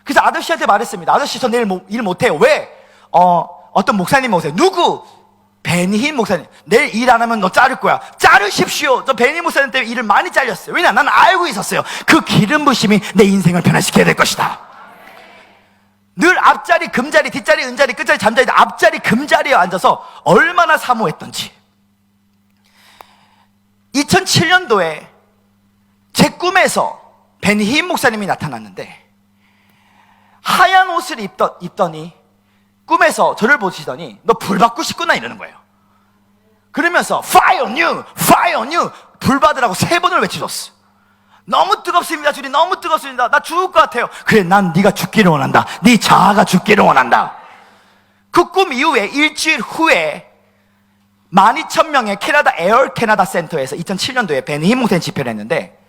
그래서 아저씨한테 말했습니다. 아저씨 저 내일 일 못해요. 왜? 어떤 목사님이 오세요. 누구? 베니힘 목사님. 내일 일 안 하면 너 자를 거야. 자르십시오. 저 베니힘 목사님 때문에 일을 많이 잘렸어요. 왜냐? 나는 알고 있었어요. 그 기름 부심이 내 인생을 변화시켜야 될 것이다. 늘 앞자리, 금자리, 뒷자리, 은자리, 끝자리, 잠자리, 앞자리, 금자리에 앉아서 얼마나 사모했던지. 2007년도에 제 꿈에서 베니힘 목사님이 나타났는데 하얀 옷을 입더니 꿈에서 저를 보시더니 너 불 받고 싶구나 이러는 거예요. 그러면서 Fire on you, Fire on you, 불 받으라고 3번을 외쳐줬어. 너무 뜨겁습니다 주님, 너무 뜨겁습니다. 나 죽을 것 같아요. 그래, 난 네가 죽기를 원한다. 네 자아가 죽기를 원한다. 그 꿈 이후에 일주일 후에 12,000명의 캐나다 에어 캐나다 센터에서 2007년도에 베니힘 목사님 집회를 했는데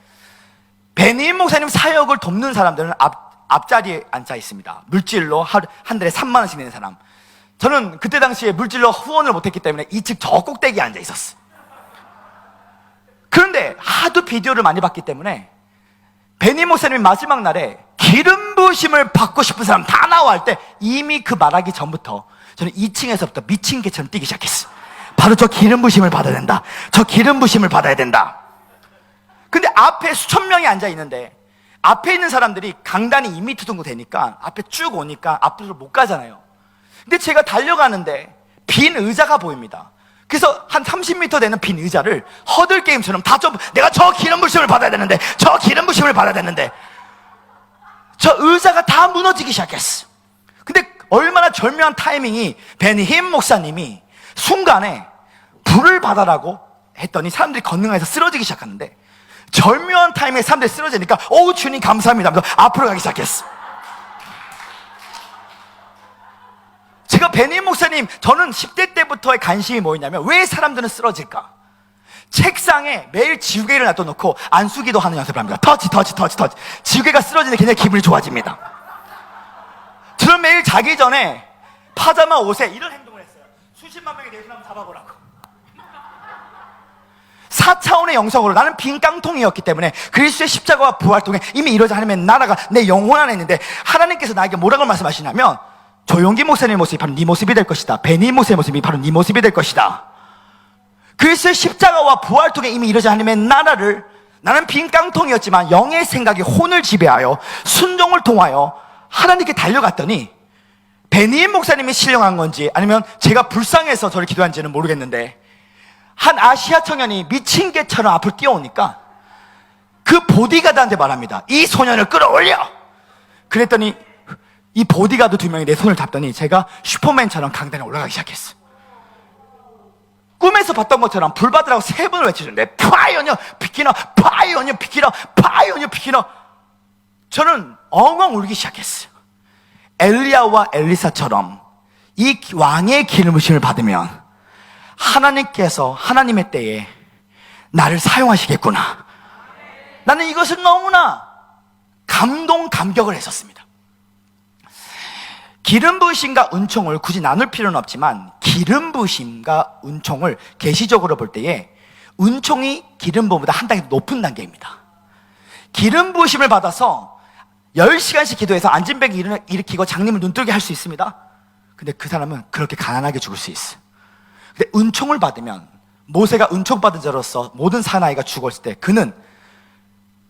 베니힘 목사님 사역을 돕는 사람들은 앞자리에 앉아 있습니다. 물질로 한 달에 3만 원씩 내는 사람. 저는 그때 당시에 물질로 후원을 못했기 때문에 2층 저 꼭대기에 앉아 있었어요. 그런데 하도 비디오를 많이 봤기 때문에 베니힘 목사님이 마지막 날에 기름 부으심을 받고 싶은 사람 다 나와 할 때 이미 그 말하기 전부터 저는 2층에서부터 미친 개처럼 뛰기 시작했어요. 바로 저 기름 부으심을 받아야 된다. 저 기름 부으심을 받아야 된다. 근데 앞에 수천 명이 앉아 있는데 앞에 있는 사람들이 강단이 2m 정도 되니까 앞에 쭉 오니까 앞으로 못 가잖아요. 근데 제가 달려가는데 빈 의자가 보입니다. 그래서 한 30m 되는 빈 의자를 허들 게임처럼 다 좀 내가 저 기름 부심을 받아야 되는데 저 기름 부심을 받아야 되는데 저 의자가 다 무너지기 시작했어. 근데 얼마나 절묘한 타이밍이 베니힘 목사님이 순간에 불을 받아라고 했더니 사람들이 건너가서 쓰러지기 시작하는데 절묘한 타이밍에 사람들이 쓰러지니까 어우 주님 감사합니다 하면서 앞으로 가기 시작했어. 제가 베니힘 목사님, 저는 10대 때부터의 관심이 뭐였냐면 왜 사람들은 쓰러질까? 책상에 매일 지우개를 놔둬놓고 안수기도 하는 연습을 합니다. 터치. 지우개가 쓰러지는데 굉장히 기분이 좋아집니다. 저는 매일 자기 전에 파자마 옷에 이런 행동을 했어요. 수십만 명이 내 손 한번 잡아보라고. 4차원의 영성으로 나는 빈 깡통이었기 때문에 그리스도의 십자가와 부활 통해 이미 이러지 않으면 나라가 내 영혼 안에 있는데 하나님께서 나에게 뭐라고 말씀하시냐면 조용기 목사님의 모습이 바로 네 모습이 될 것이다. 베니 목사님의 모습이 바로 네 모습이 될 것이다. 그리스도의 십자가와 부활 통해 이미 이루어진 하나님의 나라를 나는 빈 깡통이었지만 영의 생각이 혼을 지배하여 순종을 통하여 하나님께 달려갔더니 베니 목사님이 신령한 건지 아니면 제가 불쌍해서 저를 기도한지는 모르겠는데 한 아시아 청년이 미친 개처럼 앞을 뛰어오니까 그 보디가드한테 말합니다. 이 소년을 끌어올려! 그랬더니 이 보디가드 2명이 내 손을 잡더니 제가 슈퍼맨처럼 강단에 올라가기 시작했어. 꿈에서 봤던 것처럼 불 받으라고 3번을 외쳐주는데 파이오니어 비키너, 파이오니어 비키너, 파이오니어 비키너. 저는 엉엉 울기 시작했어요. 엘리야와 엘리사처럼 이 왕의 기름부심을 받으면 하나님께서 하나님의 때에 나를 사용하시겠구나. 나는 이것을 너무나 감격을 했었습니다. 기름 부으심과 은총을 굳이 나눌 필요는 없지만 기름 부으심과 은총을 계시적으로 볼 때에 은총이 기름 부음보다 한 단계 높은 단계입니다. 기름 부으심을 받아서 10시간씩 기도해서 안진뱅이 일으키고 장님을 눈뜨게 할 수 있습니다. 근데 그 사람은 그렇게 가난하게 죽을 수 있어요. 근데 은총을 받으면 모세가 은총 받은 자로서 모든 사나이가 죽었을 때 그는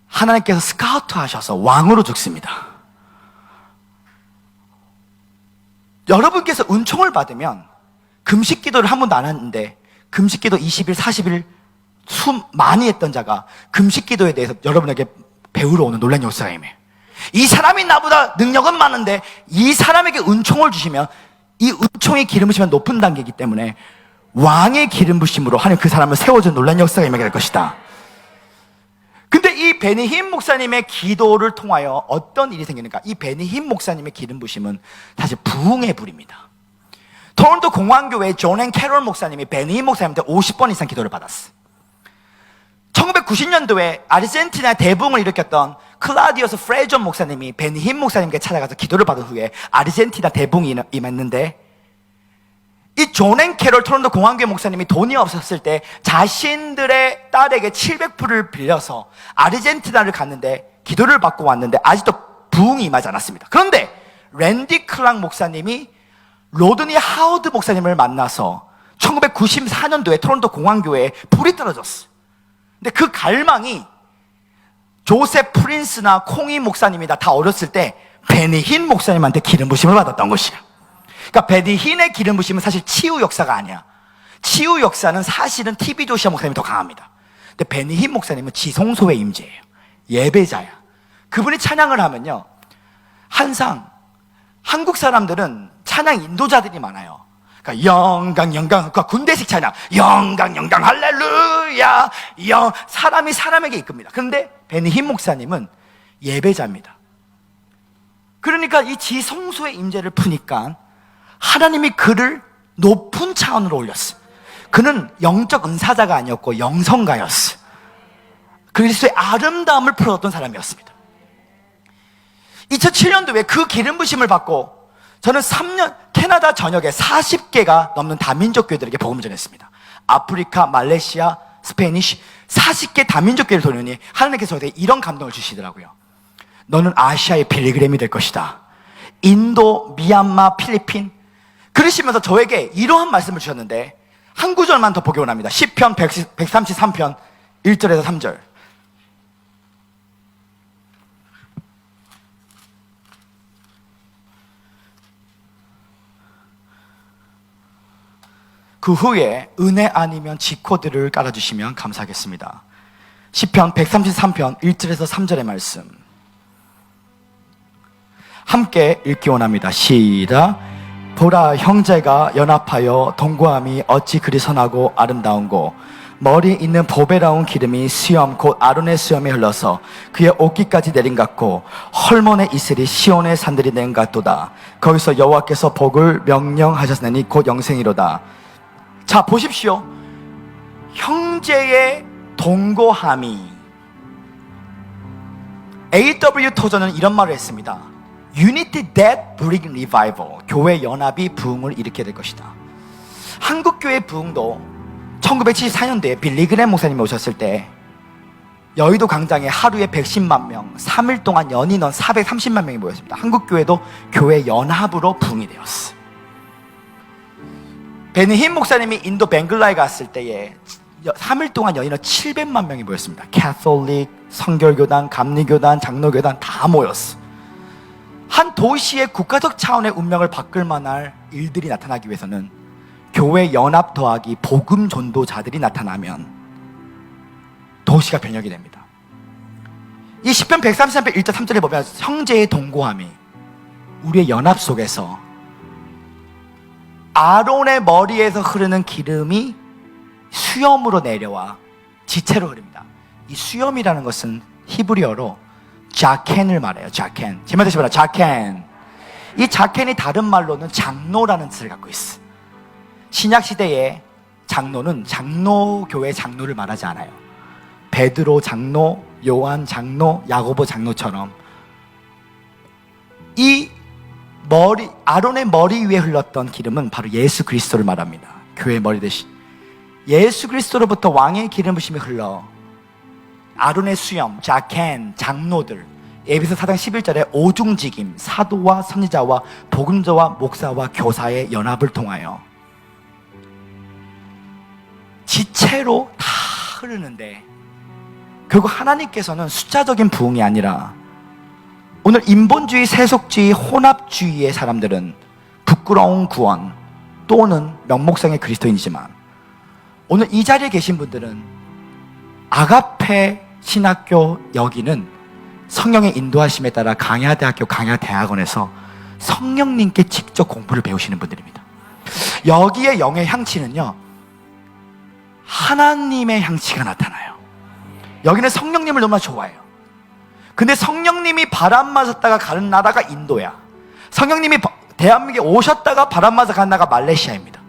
하나님께서 스카우트 하셔서 왕으로 죽습니다. 여러분께서 은총을 받으면 금식 기도를 한 번도 안 했는데 금식 기도 20일, 40일 많이 했던 자가 금식 기도에 대해서 여러분에게 배우러 오는 놀라운 역사가 임해요. 이 사람이 나보다 능력은 많은데 이 사람에게 은총을 주시면 이 은총의 기름 부심은 높은 단계이기 때문에 왕의 기름 부심으로 하나님 그 사람을 세워준 놀라운 역사가 임하게 될 것이다. 근데 이 베니힘 목사님의 기도를 통하여 어떤 일이 생기는가? 이 베니힘 목사님의 기름 부심은 사실 부흥의 불입니다. 토론토 공화교회 존 앤 캐롤 목사님이 베니힘 목사님한테 50번 이상 기도를 받았어요. 1990년도에 아르헨티나 대붕을 일으켰던 클라디오스 프레존 목사님이 베니힘 목사님께 찾아가서 기도를 받은 후에 아르헨티나 대붕이 임했는데 이 존 앤 캐롤 토론토 공화교회 목사님이 돈이 없었을 때 자신들의 딸에게 700불을 빌려서 아르헨티나를 갔는데 기도를 받고 왔는데 아직도 부흥이 임하지 않았습니다. 그런데 랜디 클락 목사님이 로드니 하우드 목사님을 만나서 1994년도에 토론토 공화교회에 불이 떨어졌어요. 근데 그 갈망이 조셉 프린스나 콩이 목사님이다 다 어렸을 때 베니힌 목사님한테 기름 부심을 받았던 것이야. 그러니까 베니힌의 기름 부심은 사실 치유 역사가 아니야. 치유 역사는 사실은 TV 조시아 목사님이 더 강합니다. 근데 베니힌 목사님은 지성소의 임재예요. 예배자야. 그분이 찬양을 하면요, 항상 한국 사람들은 찬양 인도자들이 많아요. 그러니까 영광 그러니까 군대식 찬양 영광 할렐루야 사람이 사람에게 이끕니다. 그런데 베니힘 목사님은 예배자입니다. 그러니까 이 지성소의 임재를 푸니까 하나님이 그를 높은 차원으로 올렸어요. 그는 영적 은사자가 아니었고 영성가였어요. 그리스도의 아름다움을 풀어줬던 사람이었습니다. 2007년도에 그 기름 부심을 받고 저는 3년 캐나다 전역에 40개가 넘는 다민족 교회들에게 복음을 전했습니다. 아프리카, 말레이시아, 스페니쉬 40개 다민족 교회를 돌려니 하나님께서 저에게 이런 감동을 주시더라고요. 너는 아시아의 필리그램이 될 것이다. 인도, 미얀마, 필리핀 그러시면서 저에게 이러한 말씀을 주셨는데 한 구절만 더 보기 원합니다. 시편 133편 1절에서 3절. 그 후에 은혜 아니면 지코들을 깔아주시면 감사하겠습니다. 시편 133편 1절에서 3절의 말씀 함께 읽기 원합니다. 시작. 보라, 형제가 연합하여 동거함이 어찌 그리 선하고 아름다운고 머리 있는 보배라운 기름이 수염 곧 아론의 수염에 흘러서 그의 옷깃까지 내린 같고 헐몬의 이슬이 시온의 산들이 낸 같도다. 거기서 여호와께서 복을 명령하셨으니 곧 영생이로다. 자, 보십시오. 형제의 동거함이 A.W. 토저는 이런 말을 했습니다. Unity that bring revival. 교회 연합이 부흥을 일으키게 될 것이다. 한국교회 부흥도 1974년도에 빌리그램 목사님이 오셨을 때 여의도 광장에 하루에 110만 명, 3일 동안 연인원 430만 명이 모였습니다. 한국교회도 교회 연합으로 부흥이 되었어요. 베니 흰 목사님이 인도 벵글라에 갔을 때에 3일 동안 연인원 700만 명이 모였습니다. 캐톨릭, 성결교단, 감리교단, 장로교단 다 모였어. 한 도시의 국가적 차원의 운명을 바꿀 만한 일들이 나타나기 위해서는 교회 연합 더하기 복음 전도자들이 나타나면 도시가 변혁이 됩니다. 이 시편 133편 1절 3절에 보면 형제의 동고함이 우리의 연합 속에서 아론의 머리에서 흐르는 기름이 수염으로 내려와 지체로 흐릅니다. 이 수염이라는 것은 히브리어로 자켄을 말해요. 자켄. 제 말 다시 말해. 자켄. 이 자켄이 다른 말로는 장로라는 뜻을 갖고 있어. 신약 시대에 장로는 장로교회 장로를 말하지 않아요. 베드로 장로, 요한 장로, 야고보 장로처럼 이 머리, 아론의 머리 위에 흘렀던 기름은 바로 예수 그리스도를 말합니다. 교회의 머리 대신 예수 그리스도로부터 왕의 기름 부심이 흘러 아론의 수염, 자켄, 장로들, 에베소 4장 11절에 오중직임, 사도와 선지자와 복음자와 목사와 교사의 연합을 통하여 지체로 다 흐르는데, 결국 하나님께서는 숫자적인 부흥이 아니라 오늘 인본주의, 세속주의, 혼합주의의 사람들은 부끄러운 구원 또는 명목상의 그리스도인이지만, 오늘 이 자리에 계신 분들은 아가페 신학교 여기는 성령의 인도하심에 따라 강야대학교 강야대학원에서 성령님께 직접 공부를 배우시는 분들입니다. 여기에 영의 향취는요, 하나님의 향취가 나타나요. 여기는 성령님을 너무나 좋아해요. 근데 성령님이 바람 맞았다가 가는 나라가 인도야. 성령님이 대한민국에 오셨다가 바람 맞아 간 나라가 말레이시아입니다.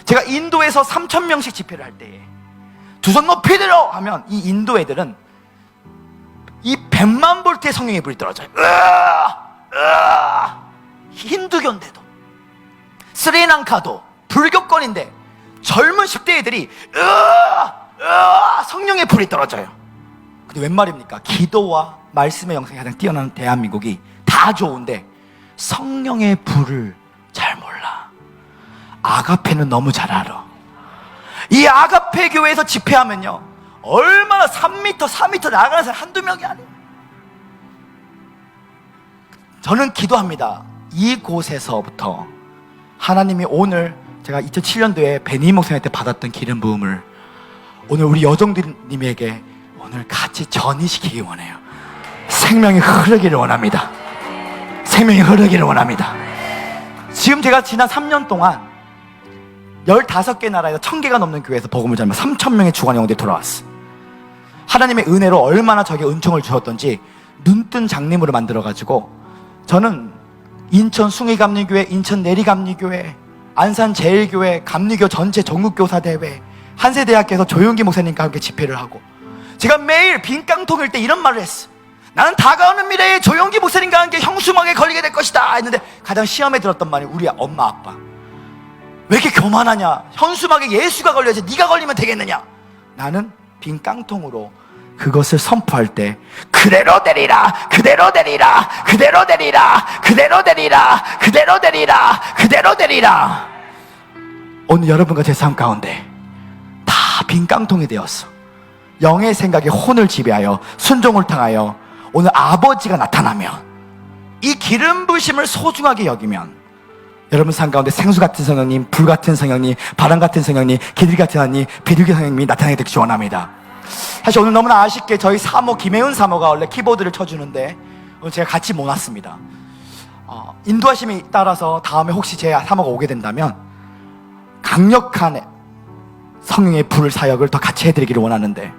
제가 인도에서 3,000명씩 집회를 할 때에 두 손 높이 들어 하면 이 인도 애들은 이 100만 볼트의 성령의 불이 떨어져요. 힌두교인데도, 스리랑카도 불교권인데 젊은 10대 애들이 성령의 불이 떨어져요. 근데 웬 말입니까? 기도와 말씀의 영성이 가장 뛰어난 대한민국이 다 좋은데 성령의 불을 잘 몰라. 아가페는 너무 잘 알아. 이 아가페 교회에서 집회하면요, 얼마나 3m, 4m 나가는 사람 한두 명이 아니에요. 저는 기도합니다. 이곳에서부터 하나님이 오늘 제가 2007년도에 베니 목사님한테 받았던 기름 부음을 오늘 우리 여종님에게 오늘 같이 전이시키기 원해요. 생명이 흐르기를 원합니다. 생명이 흐르기를 원합니다. 지금 제가 지난 3년 동안 15개 나라에서 1,000개가 넘는 교회에서 복음을 전하며 3,000명의 주간 영혼들이 돌아왔어. 하나님의 은혜로 얼마나 저에게 은총을 주셨던지 눈뜬 장님으로 만들어가지고, 저는 인천 숭의감리교회, 인천 내리감리교회, 안산 제일교회, 감리교 전체 전국교사대회, 한세대학교에서 조용기 목사님과 함께 집회를 하고, 제가 매일 빈깡통일 때 이런 말을 했어. 나는 다가오는 미래에 조용기 목사님과 함께 형수막에 걸리게 될 것이다 했는데, 가장 시험에 들었던 말이 우리 엄마 아빠, 왜 이렇게 교만하냐, 현수막에 예수가 걸려야지 네가 걸리면 되겠느냐. 나는 빈 깡통으로 그것을 선포할 때 그대로 되리라, 그대로 되리라, 그대로 되리라, 그대로 되리라, 그대로 되리라, 그대로 되리라. 오늘 여러분과 제 삶 가운데 다 빈 깡통이 되었어. 영의 생각에 혼을 지배하여 순종을 당하여 오늘 아버지가 나타나면, 이 기름 부심을 소중하게 여기면 여러분 삶 가운데 생수 같은 성령님, 불 같은 성령님, 바람 같은 성령님, 기들 같은 하나님, 비둘기 성령님이 나타나게 되기 원합니다. 사실 오늘 너무나 아쉽게 저희 사모, 김혜은 사모가 원래 키보드를 쳐주는데 오늘 제가 같이 못 왔습니다. 인도하심이 따라서 다음에 혹시 제 사모가 오게 된다면 강력한 성령의 불 사역을 더 같이 해드리기를 원하는데,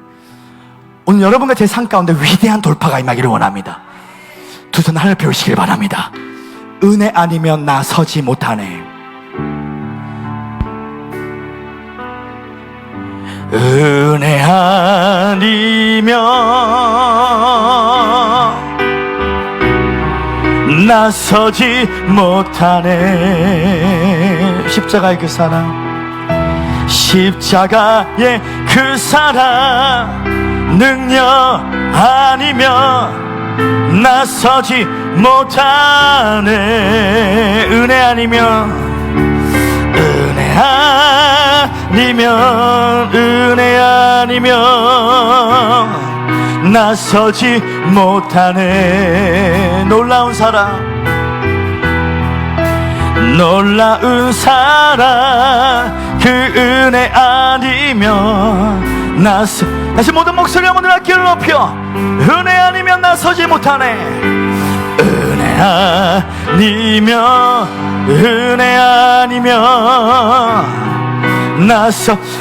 오늘 여러분과 제 삶 가운데 위대한 돌파가 임하기를 원합니다. 두 손 하늘 펴시길 바랍니다. 은혜 아니면 나 서지 못하네. 은혜 아니면 나 서지 못하네. 십자가의 그 사랑, 십자가의 그 사랑 능력 아니면 나서지 못하네. 은혜 아니면, 은혜 아니면, 은혜 아니면 나서지 못하네. 놀라운 사랑, 놀라운 사랑, 그 은혜 아니면 다시 모든 목소리 한번 어깨를 높여. 은혜 아니면 나서지 못하네. 은혜 아니면, 은혜 아니면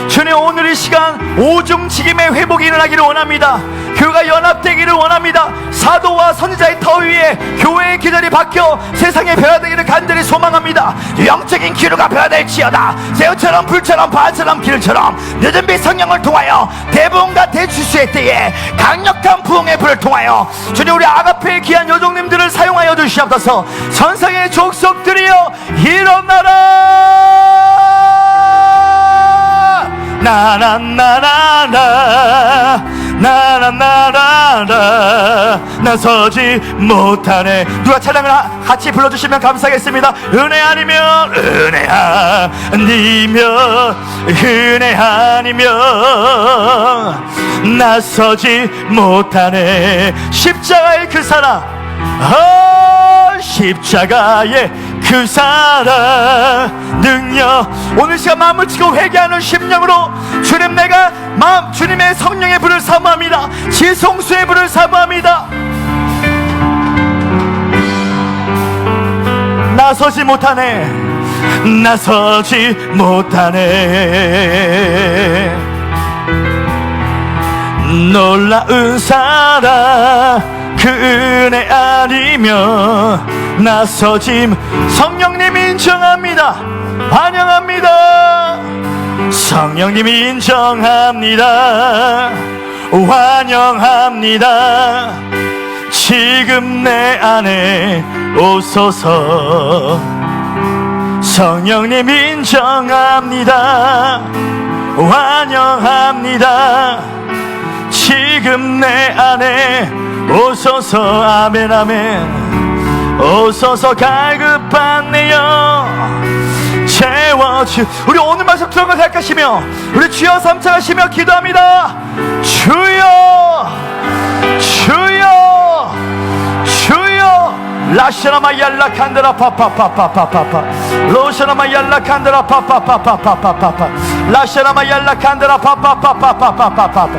주님, 오늘 이 시간 오중직임의 회복이 일어나기를 원합니다. 교회가 연합되기를 원합니다. 사도와 선지자의 터 위에 교회의 기절이 바뀌어 세상에 변화되기를 간절히 소망합니다. 영적인 기류가 변화될지어다. 새우처럼 불처럼 바처럼 길처럼 늦은 빛 성령을 통하여 대부흥과 대추수의 때에 강력한 부흥의 불을 통하여 주님, 우리 아가페의 귀한 여종님들을 사용하여 주시옵소서. 선상의 족속들이여 일어나라. 나나나나나 나나나나나 나서지 못하네. 누가 찬양을 같이 불러주시면 감사하겠습니다. 은혜 아니면, 은혜 아니면, 은혜 아니면 나서지 못하네. 십자가의 그 사랑, 십자가의 그 사랑 능력. 오늘 시간 마음을 치고 회개하는 심령으로 주님, 내가 주님의 성령의 불을 사모합니다. 지성수의 불을 사모합니다. 나서지 못하네. 나서지 못하네. 놀라운 사랑, 그 은혜 아니면 나서짐. 성령님 인정합니다. 환영합니다. 성령님 인정합니다. 환영합니다. 지금 내 안에 오소서. 성령님 인정합니다. 환영합니다. 지금 내 안에 오소서. 아멘 아멘. 오소서. 갈급한 내 영 채워주. 우리 오늘 말씀 들어가 생각하시며 우리 주여 삼창하시며 기도합니다. 주여, 주여, 주여. 라샤라마 얄라 칸드라 파파파파파파파. 로샤라마 얄라 칸드라 파파파파파파파. 라샤라마 얄라 칸드라 파파파파파파파.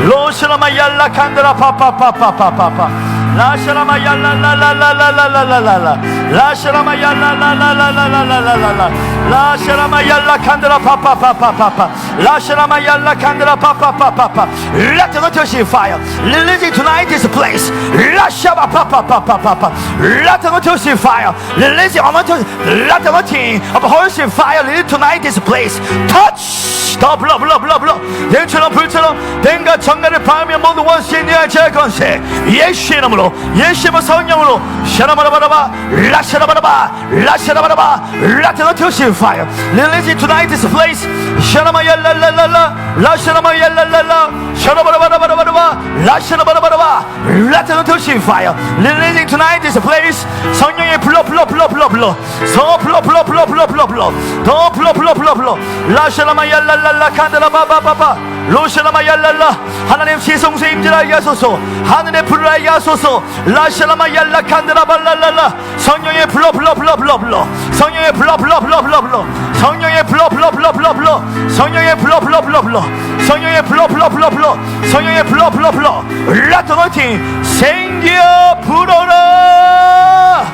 로샤라마 얄라 칸드라 파파파파파파파. 라샤라마 얄라라라라라라라라라. 라샤라마 얄라라라라라라라라. 라샤라마 얄라 칸드라 파파파파파파. 라샤라마 얄라 칸드라 파파파파파. Let the anointing fire releasing tonight this place. 라샤바 파파파파파파. Let the anointing fire releasing anointing. Let the anointing of the Holy Spirit fire release tonight this place. Touch. 더 불러 불러 불러 불러. 냉처럼 불처럼 뱀과 정갈을 파하며 모든 원수의 뇌할 제할 건세 예수의 이름으로, 예수의 성령으로. 샤라바라바라바 라샤라바라바 라샤라바라바. Let the anointing fire releasing tonight this place. 샤라마얄랄랄랄라 라샤라마얄랄랄라. 샤라바라바라바라바 라샤라바라바라바. Let the anointing fire releasing tonight this place. 성령의 불러 불러 불러 불러 불러. 더 불러 불러 불러 불러 불러 불러. 더 불러 불러 불러 불러. 라샤라마얄랄랄라 칸드라바바바바. 로샤라마얄랄라. 하나님 지성소에 임재하게 하소서. 하늘의 불을 알게 하소서. 라샤라마얄라 칸드라발랄랄라. 성령의 불러 불러 불러 불러 불러. 성령의 불러 불러 불러 불러 불러. 성령의 불러 불러 불러 불러 불러. 성령의 불러 불러 불러 불러. 성령의 불러 불러 불러 불러. 성령의 불러 불러 불러. Let the anointing 생겨 불어라.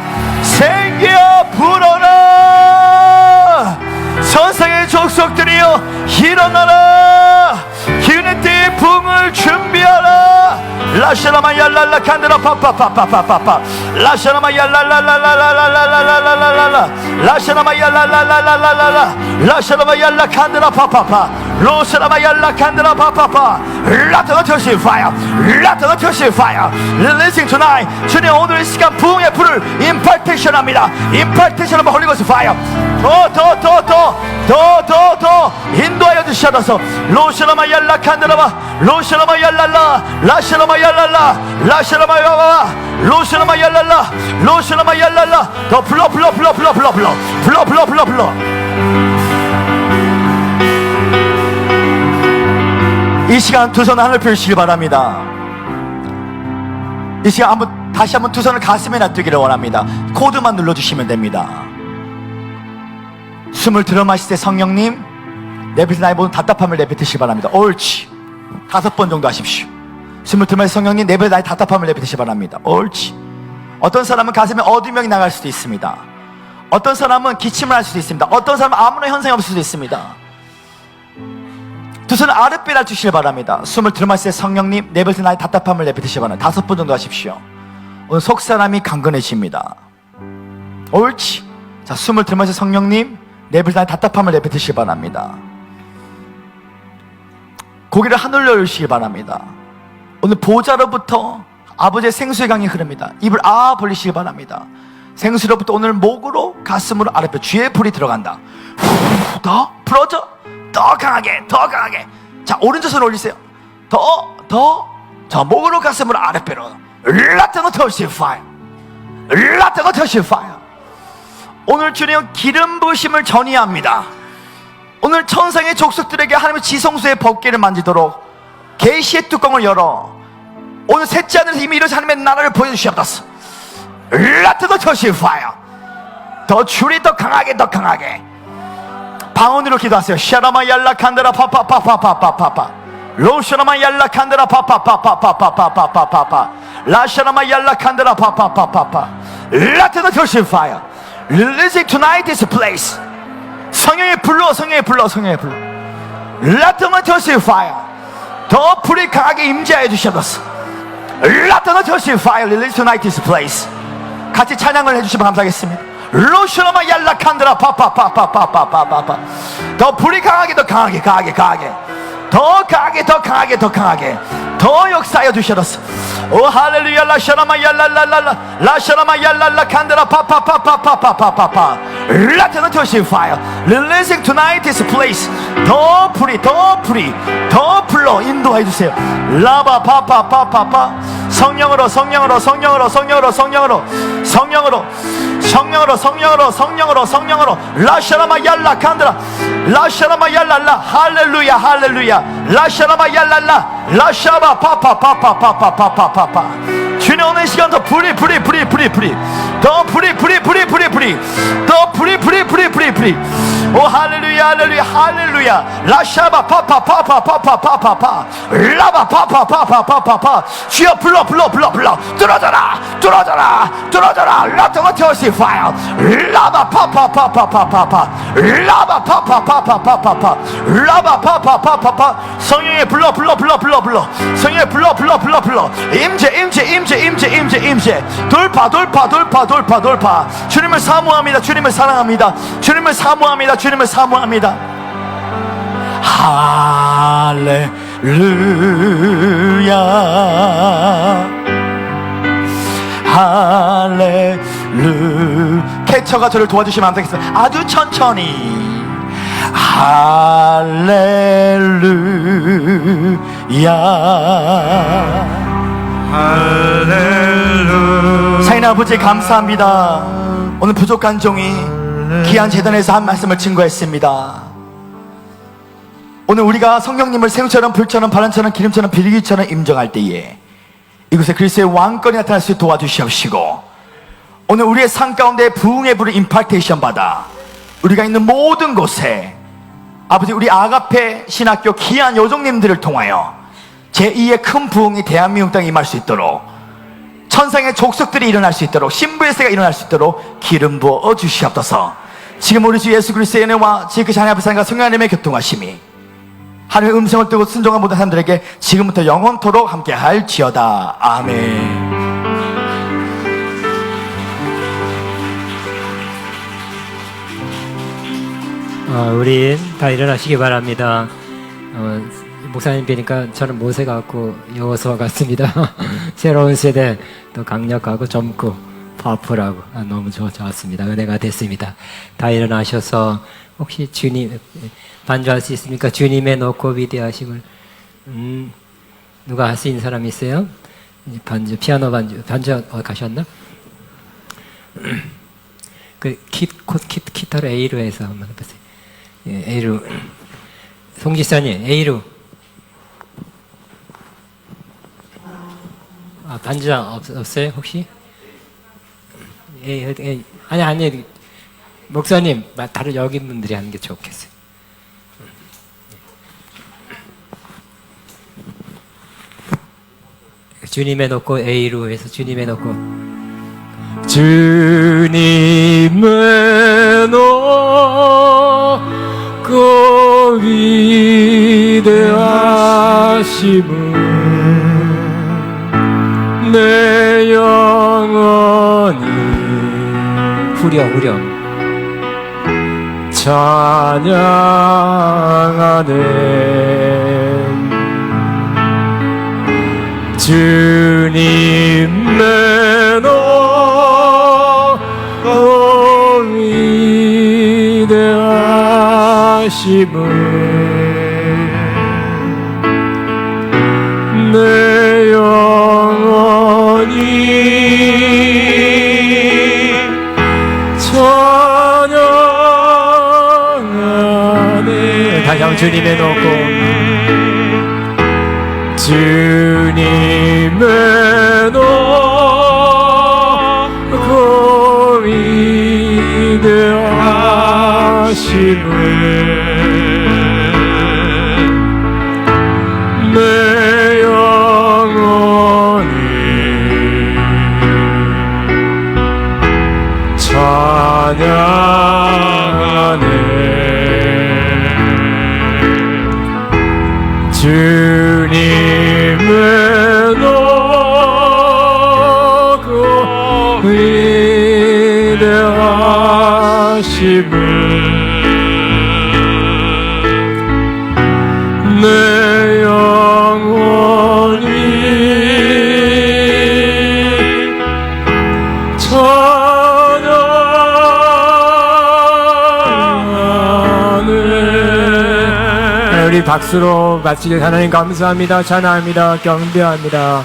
생겨 불어라. 선상의 족속들이여 일어나라. 기운의 때의 붕을 준비하라. 라샤라마 얄랄라 칸드라 파파파파파파파. 라샤라마야 라라라라라라라라라라라 라샤라마야 라라라라라라라 라샤라마야 라칸드라 파파파 로샤라마야 라칸드라 파파파 라트가 터시 파이어 라트가 터시 파이어 Releasing tonight 주님 오늘 이 시간 부흥의 불을 임팔테이션 합니다. 임팔테이션 한번 홀리고스 파이어 더 인도하여 주시옵소서. 로샤라마야 라칸드라바 로샤라마야 라라 라샤라마야 라라 라샤라마야 로샤라마야 라라 로샤라마야 라라 더 불러 이 시간 두 손 하늘 펴주시기 바랍니다. 이 시간 다시 한번 두 손을 가슴에 놔두기를 원합니다. 코드만 눌러주시면 됩니다. 숨을 들어 마실 때 성령님 내뱉은 나의 모든 답답함을 내뱉으시기 바랍니다. 옳지. 5번 정도 하십시오. 숨을 들어 마실 성령님 내뱉은 나의 답답함을 내뱉으시기 바랍니다. 옳지. 어떤 사람은 가슴에 어두명이 나갈 수도 있습니다. 어떤 사람은 기침을 할 수도 있습니다. 어떤 사람은 아무런 현상이 없을 수도 있습니다. 두 손을 아랫배에 놔주시길 바랍니다. 숨을 들어 마실 때 성령님 내뱉은 나의 답답함을 내뱉으시기 바랍니다. 5번 정도 하십시오. 오늘 속사람이 강건해집니다. 옳지. 자, 숨을 들어 마실 때 성령님 내뱉은 나의 답답함을 내뱉으시기 바랍니다. 고개를 하늘로 열시기 바랍니다. 오늘 보좌로부터 아버지의 생수의 강이 흐릅니다. 입을 벌리시기 바랍니다. 생수로부터 오늘 목으로 가슴으로 아랫배 쥐의 불이 들어간다. 더 풀어져. 더 강하게. 자, 오른쪽 손을 올리세요. 자, 목으로 가슴으로 아랫배로 라트가 터시 파이어 라트가 터시 파이어. 오늘 주님 기름 부으심을 전이합니다. 오늘 천상의 족속들에게 하나님의 지성소의 법궤를 만지도록 계시의 뚜껑을 열어 오늘 셋째 하늘에서 이미 이루어진 하나님의 나라를 보여주시옵소서. 라트가 터시 파이어. 더 줄이 더 강하게 방언으로 기도하세요. 샤라마 얄라 칸드라 파파파파파파파파 로샤라마 얄라 칸드라 파파파파파파파파파파 라샤라마 얄라 칸드라 파파파파파 라트가 터시 파이어. Releasing tonight this place. 성령의 불로 라트가 터시 파이어. 더 불이 강하게 임재하여 주시옵소서. 라트가 터시 파이어. Release tonight this place. 같이 찬양을 해주시면 감사하겠습니다. 로슈라마 얄라 칸드라 파파파파파파파파 더 불이 강하게 더 강하게 더 역사하여 주셔서 오 할렐루야 라샤라마 얄랄랄랄라 라샤라마 얄랄라 칸드라 파파파파파파파파파 라테너 터시 파이어 Releasing tonight this place. 더 불이 더 불러 인도해 주세요. 라바 파파파파파 성령으로 라샤라마 얄라 칸드라 라샤라마 얄랄라 할렐루야 라샤라마 얄랄라 라샤바 파파파파파파파파파 주님 오늘 시간 더 불이 더 불이 오 할렐루야 라샤바 파파파파파파파파 라바 파파파파파파파 주여 불러 뚫어져라 라터가 터시 파이어 라바 파파파파파파파 라바 파파파파파파파 라바 파파파파파 성령의 불러 성령의 불러 임재 돌파 주님을 사모합니다. 주님을 사랑합니다. 주님을 사모합니다. 할렐루야 캐쳐가 저를 도와주시면 안 되겠어요? 아주 천천히 할렐루야 사인 아버지 감사합니다. 오늘 부족한 종이 귀한 재단에서 한 말씀을 증거했습니다. 오늘 우리가 성령님을 생수처럼 불처럼 바람처럼 기름처럼 비리기처럼 임정할 때에 이곳에 그리스도의 왕권이 나타날 수 있도록 도와주시옵시고 오늘 우리의 삶 가운데 부흥의 불을 임파테이션 받아 우리가 있는 모든 곳에 아버지 우리 아가페 신학교 귀한 요정님들을 통하여 제2의 큰 부흥이 대한민국 땅에 임할 수 있도록 천상의 족속들이 일어날 수 있도록 신부의 세가 일어날 수 있도록 기름 부어 주시옵소서. 지금 우리 주 예수 그리스도의 은혜와 지극히 자녀 앞에 사랑과 성령 하나님의 교통하심이 하나님의 음성을 듣고 순종한 모든 사람들에게 지금부터 영원토록 함께 할지어다. 아멘. 우리 다 일어나시기 바랍니다. 목사님 뵈니까 저는 모세 같고 여호수아 같습니다. 새로운 세대 또 강력하고 젊고 파워풀하고 너무 좋았습니다. 은혜가 됐습니다. 다 일어나셔서 혹시 주님 반주할 수 있습니까? 주님의 높고 위대하심을 누가 할 수 있는 사람 있어요? 반주 피아노 반주 가셨나? 그 기타로 A로 해서 한번 해보세요. 예, A로 송지사님 A로. 반주장 없어요 혹시? 아니 목사님 다른 여기 분들이 하는 게 좋겠어요. 주님의 놓고 A로 해서 주님의 놓고 주님의 놓고 위대하심은 내 영혼이 후렴 찬양하네. 주님의 높고 위대하심은 내 영혼이 찬양하네. 다시 한번 주님의 높고 주님의 높고 위대하심은 내 영혼이 찬양하네. 주님의 높고 위대하심은 내 영혼이 찬양하네. 우리 박수로 마치게 하나님 감사합니다. 찬양합니다. 경배합니다.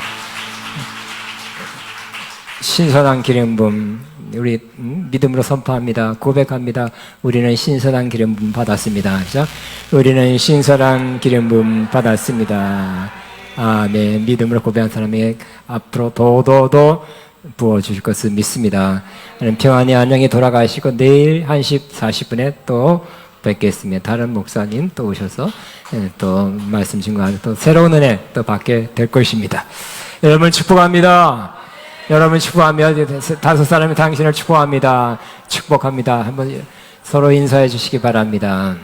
신선한 기름 부음 우리 믿음으로 선포합니다. 고백합니다. 우리는 신선한 기름 부음 받았습니다. 그죠? 우리는 신선한 기름 부음 받았습니다. 아멘. 믿음으로 고백한 사람에게 앞으로 더 부어주실 것을 믿습니다. 평안히 안녕히 돌아가시고 내일 1시 40분에 또 뵙겠습니다. 다른 목사님 또 오셔서 또 말씀 증거하는 또 새로운 은혜 또 받게 될 것입니다. 여러분 축복합니다. 여러분 축복하며 5사람이 당신을 축복합니다. 축복합니다. 한번 서로 인사해 주시기 바랍니다.